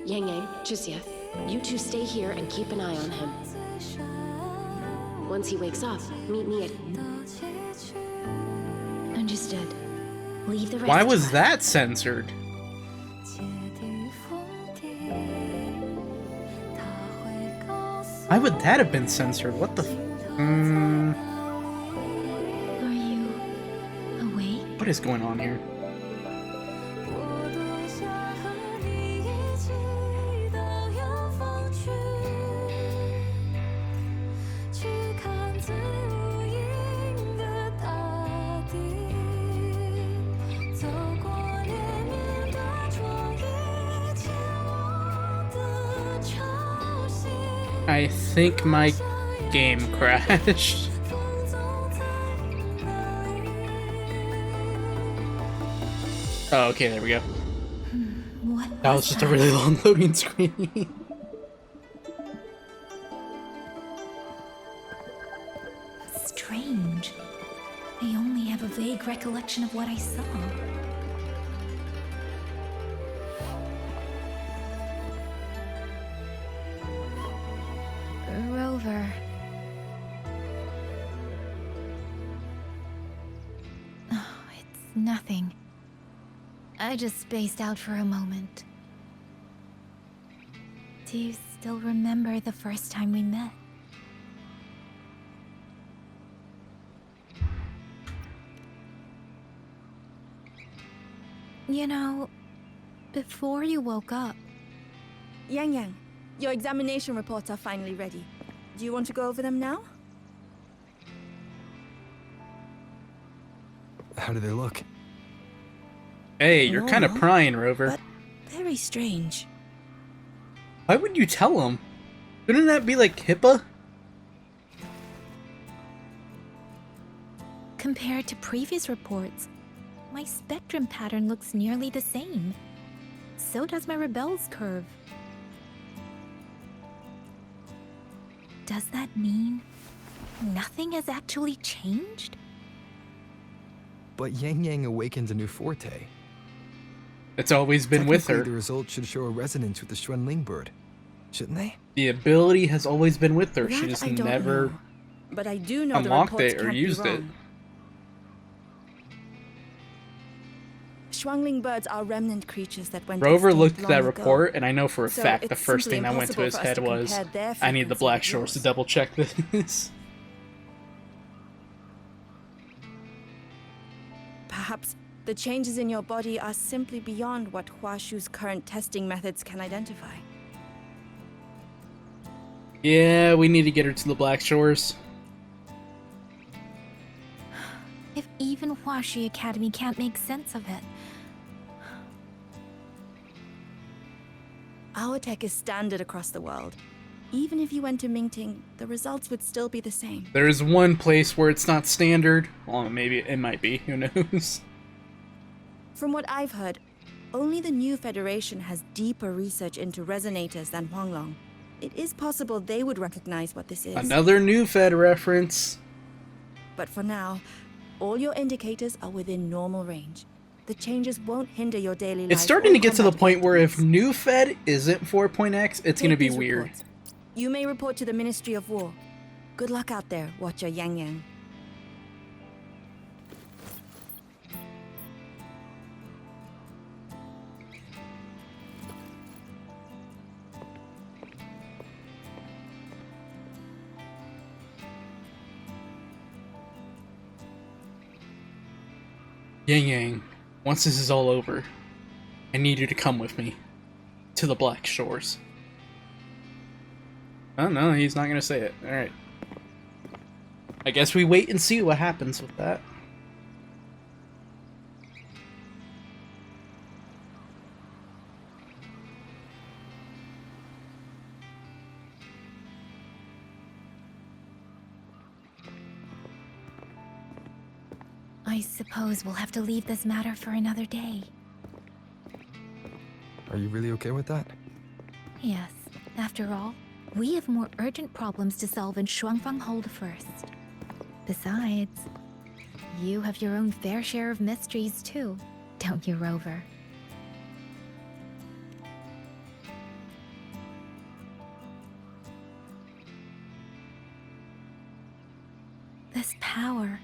Yangyang, Chixia, you two stay here and keep an eye on him. Once he wakes up, meet me at... Understood. Leave the rest. Why was that censored? Why would that have been censored? What the Are you awake? What is going on here? I think my game crashed. Oh, okay, there we go. What That was just a really long loading screen. Strange. I only have a vague recollection of what I saw. Rover. Oh, it's nothing. I just spaced out for a moment. Do you still remember the first time we met? You know, before you woke up... Yangyang, your examination reports are finally ready. Do you want to go over them now? How do they look? Hey, you're kind of Normal, prying, Rover. but very strange. Why would you tell him? Shouldn't that be like HIPAA? Compared to previous reports, my spectrum pattern looks nearly the same. So does my Rebel's curve. Does that mean nothing has actually changed? But Yangyang awakened a new forte. It's always been with her. The results should show a resonance with the Xuanling bird, shouldn't they? The ability has always been with her. She That just I don't never know. But I do know the unlocked reports it or can't be used it. wrong. Xuanling birds are remnant creatures that went Rover extinct looked at that long ago. report, and I know for a So fact the it's first simply thing that went to impossible his for us head to was, compare their I need the frequency Black with Shores to yours. double check this. Perhaps the changes in your body are simply beyond what Huashu's current testing methods can identify. Yeah, we need to get her to the Black Shores. If even Huashi Academy can't make sense of it. Our tech is standard across the world. Even if you went to Mingting, the results would still be the same. There's one place where it's not standard. Well, maybe it might be. Who knows? From what I've heard, only the new Federation has deeper research into resonators than Huanglong. It is possible they would recognize what this is. Another new Fed reference. But for now, all your indicators are within normal range. The changes won't hinder your daily life. It's starting to or get to the combat point where if activities. new Fed isn't 4.x, it's going to Take be these weird. reports. You may report to the Ministry of War. Good luck out there, Watcher Yangyang. Yangyang, once this is all over, I need you to come with me to the Black Shores. Oh no, he's not gonna say it. Alright. I guess we wait and see what happens with that. I suppose we'll have to leave this matter for another day. Are you really okay with that? Yes, after all, we have more urgent problems to solve in Shuangfang Hold first. Besides, you have your own fair share of mysteries too, don't you, Rover? This power,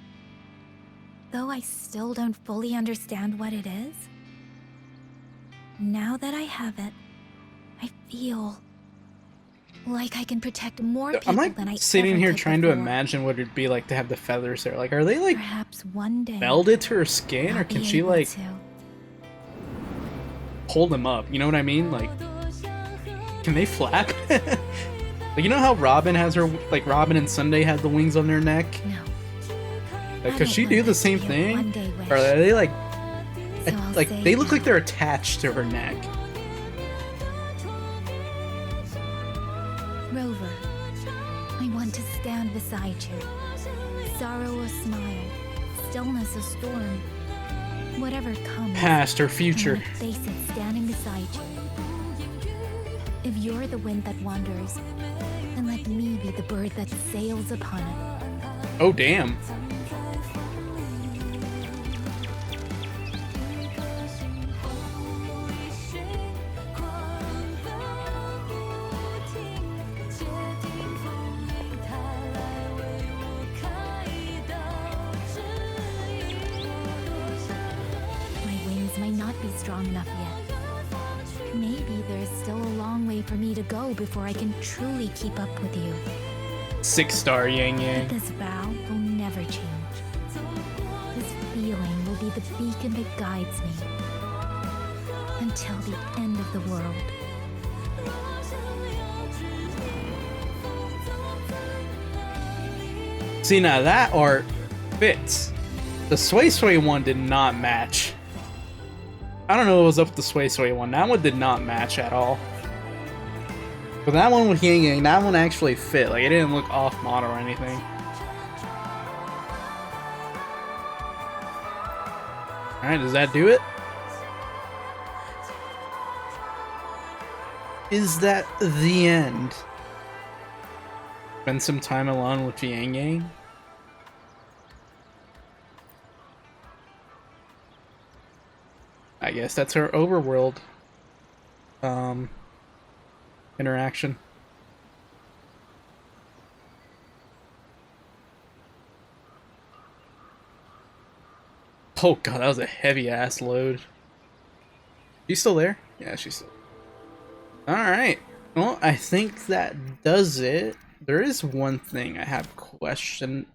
though I still don't fully understand what it is, now that I have it, I feel like I can protect more people I'm like than I sitting ever here could trying to before. imagine what it'd be like to have the feathers there. Like, are they like Perhaps one day melded to her skin, or I'll can be she able like to. hold them up? You know what I mean? Like, can they flap? Like, you know how Robin has her, like Robin and Sunday had the wings on their neck? No. Like, I could don't she want do the this to same be a thing? one-day wish. Or are they like, So I'll like say they look no. like they're attached to her neck? Rover, stand beside you. Sorrow or smile, stillness or storm. Whatever comes, Past or future. I'm gonna face it standing beside you. If you're the wind that wanders, then let me be the bird that sails upon it. Oh, damn. Strong enough yet. Maybe there's still a long way for me to go before I can truly keep up with you. 6-star Yangyang. But this vow will never change. This feeling will be the beacon that guides me until the end of the world. See, now that art fits. The Suisui one did not match. I don't know what was up with the Suisui one. That one did not match at all. But that one with Yangyang, that one actually fit. Like, it didn't look off model or anything. Alright, does that do it? Is that the end? Spend some time alone with Yangyang? I guess that's her overworld interaction. Oh god, that was a heavy ass load. She's still there? Yeah, she's still there. Alright. Well, I think that does it. There is one thing I have question.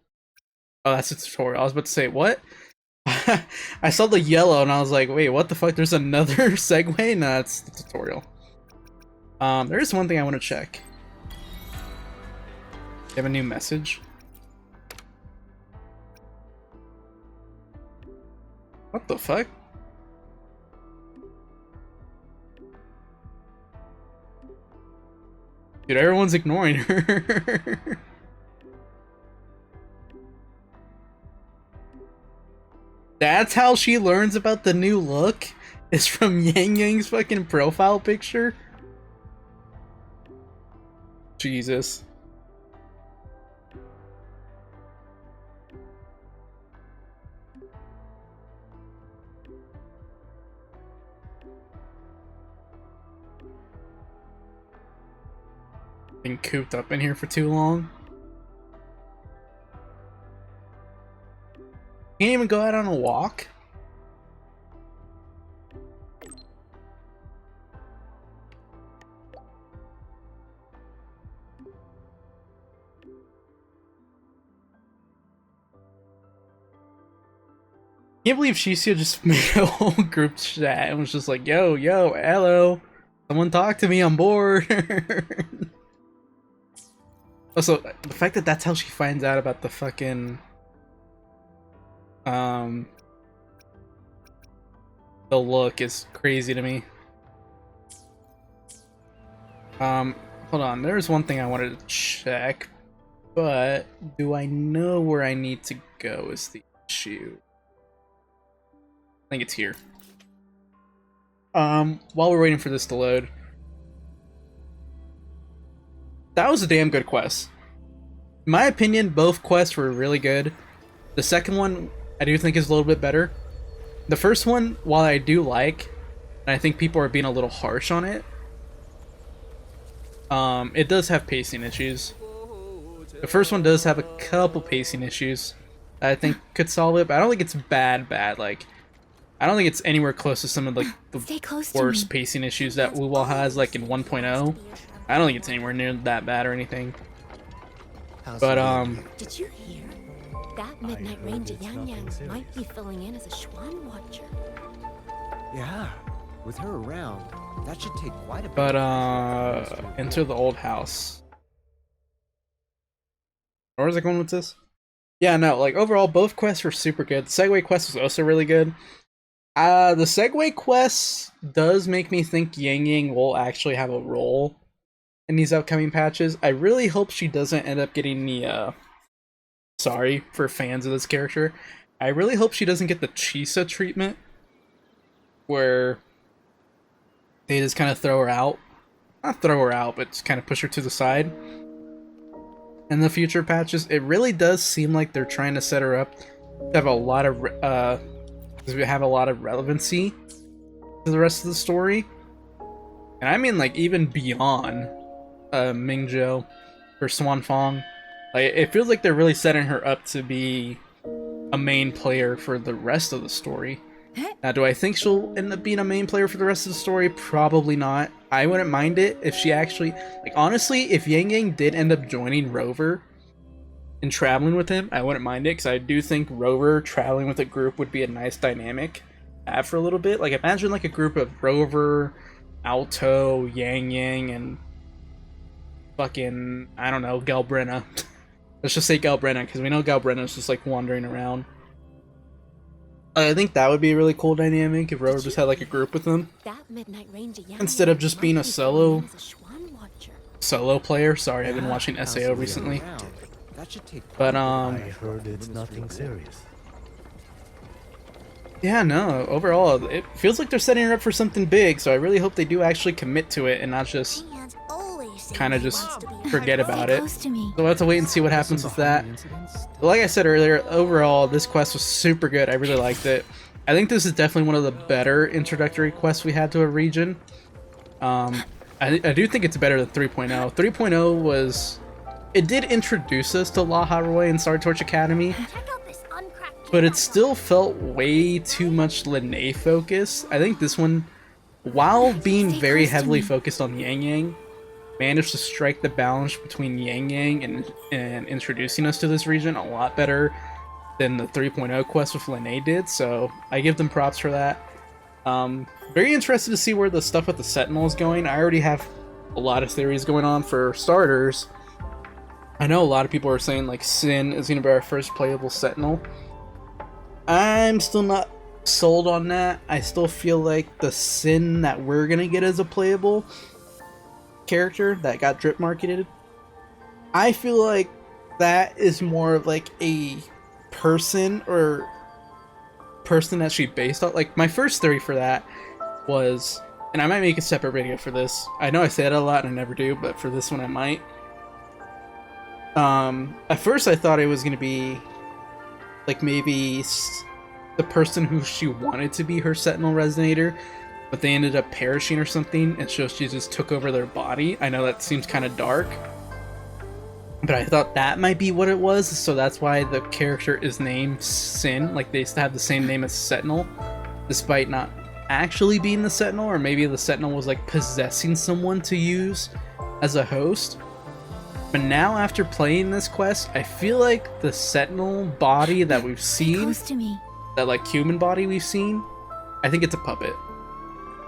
Oh, that's a tutorial. I was about to say, what? I saw the yellow and I was like, wait, what the fuck? There's another segue? No, it's the tutorial. There is one thing I want to check. You have a new message? What the fuck? Dude, everyone's ignoring her. That's how she learns about the new look? Is from Yangyang's fucking profile picture? Jesus. Been cooped up in here for too long. Can't even go out on a walk? Can't believe Suisui just made a whole group chat and was just like, yo, hello. Someone talk to me, I'm bored. Also, the fact that that's how she finds out about the fucking the look is crazy to me. Hold on, there's one thing I wanted to check, but do I know where I need to go is the issue. I think it's here. While we're waiting for this to load. That was a damn good quest. In my opinion, both quests were really good. The second one, I do think is a little bit better. The first one, while I do like, and I think people are being a little harsh on it, it does have pacing issues. The first one does have a couple pacing issues that I think could solve it, but I don't think it's bad. Like, I don't think it's anywhere close to some of like the worst pacing issues that wuwa has, like in 1.0. I don't think it's anywhere near that bad or anything. But Did you hear? That Midnight Ranger Yangyang might be filling in as a Schwan watcher. Yeah, with her around, that should take quite a bit. But enter the old house. Where is it going with this? Yeah, no, like overall both quests were super good. The Segway quest was also really good. The Segway quest does make me think Yangyang will actually have a role in these upcoming patches. I really hope she doesn't end up getting the sorry for fans of this character. I really hope she doesn't get the Chisa treatment where they just kind of throw her out. Not throw her out, but just kind of push her to the side. In the future patches, it really does seem like they're trying to set her up to have a lot of relevancy to the rest of the story. And I mean, like, even beyond Mengzhou or Xuanfang. Like, it feels like they're really setting her up to be a main player for the rest of the story. Now, do I think she'll end up being a main player for the rest of the story? Probably not. I wouldn't mind it if she actually... Like, honestly, if Yangyang did end up joining Rover and traveling with him, I wouldn't mind it, because I do think Rover traveling with a group would be a nice dynamic to have for a little bit. Like, imagine, like, a group of Rover, Alto, Yangyang, and fucking, I don't know, Galbrenna. Let's just say Galbrenna, because we know Galbrenna's just, like, wandering around. I think that would be a really cool dynamic if Rover just had like a group with them instead of just being a solo player. Sorry, I've been watching SAO recently. But I heard it's nothing serious. Yeah, no, overall it feels like they're setting her up for something big, so I really hope they do actually commit to it and not just kind of just forget about it. So we'll have to wait and see what happens with that. But like I said earlier, overall this quest was super good. I really liked it. I think this is definitely one of the better introductory quests we had to a region. I do think it's better than 3.0. 3.0 was... It did introduce us to Laha Roy and Star Torch Academy, but it still felt way too much Lene focused. I think this one, while being very heavily focused on Yangyang, managed to strike the balance between Yangyang and introducing us to this region a lot better than the 3.0 quest with Lene did, so I give them props for that. Very interested to see where the stuff with the Sentinel is going. I already have a lot of theories going on. For starters, I know a lot of people are saying like Sin is going to be our first playable Sentinel. I'm still not sold on that. I still feel like the Sin that we're going to get as a playable character that got drip marketed, I feel like that is more of like a person that she based on. Like, my first theory for that was, and I might make a separate video for this, I know I say it a lot and I never do, but for this one I might. At first I thought it was gonna be like maybe the person who she wanted to be her Sentinel Resonator, but they ended up perishing or something, and so she just took over their body. I know that seems kind of dark, but I thought that might be what it was, so that's why the character is named Sin. Like, they have the same name as Sentinel, despite not actually being the Sentinel, or maybe the Sentinel was like possessing someone to use as a host. But now, after playing this quest, I feel like the Sentinel body that we've seen, that like human body we've seen, I think it's a puppet.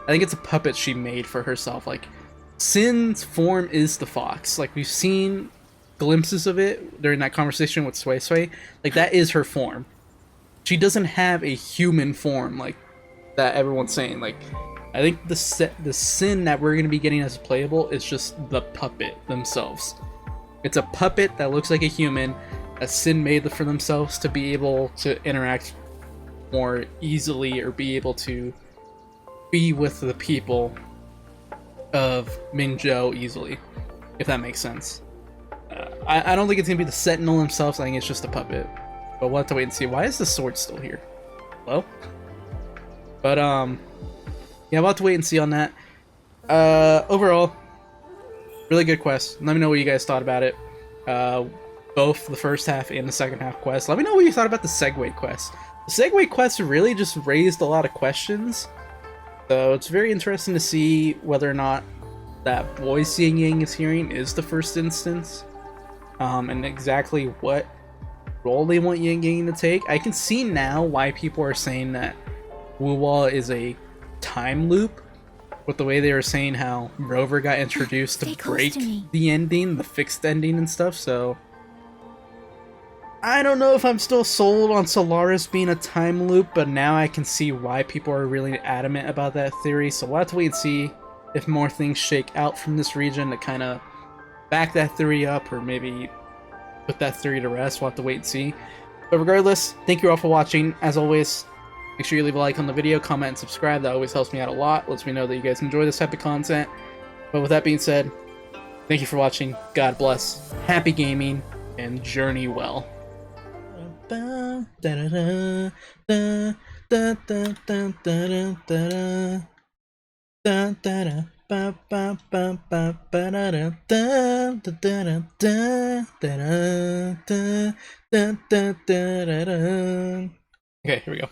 I think it's a puppet she made for herself. Like, Sin's form is the fox. Like, we've seen glimpses of it during that conversation with Suisui. Like, that is her form. She doesn't have a human form like that everyone's saying. Like, I think the Sin that we're going to be getting as playable is just the puppet themselves. It's a puppet that looks like a human that Sin made for themselves to be able to interact more easily, or be able to be with the people of Mengzhou easily, if that makes sense. I don't think it's gonna be the Sentinel himself, so I think it's just a puppet. But we'll have to wait and see. Why is the sword still here? Hello? But yeah, we'll have to wait and see on that. Overall, really good quest. Let me know what you guys thought about it. Both the first half and the second half quest. Let me know what you thought about the Segue quest. The Segue quest really just raised a lot of questions. So it's very interesting to see whether or not that voice Yangyang is hearing is the first instance, and exactly what role they want Yangyang to take. I can see now why people are saying that wuwa is a time loop, with the way they were saying how Rover got introduced to break the ending, the fixed ending and stuff. So I don't know if I'm still sold on Solaris being a time loop, but now I can see why people are really adamant about that theory, so we'll have to wait and see. if more things shake out from this region to kind of back that theory up, or maybe put that theory to rest. We'll have to wait and see. But regardless, thank you all for watching. As always, make sure you leave a like on the video, comment, and subscribe. That always helps me out a lot. Lets me know that you guys enjoy this type of content. But with that being said, thank you for watching. God bless. Happy gaming, and journey well. Okay, here we go.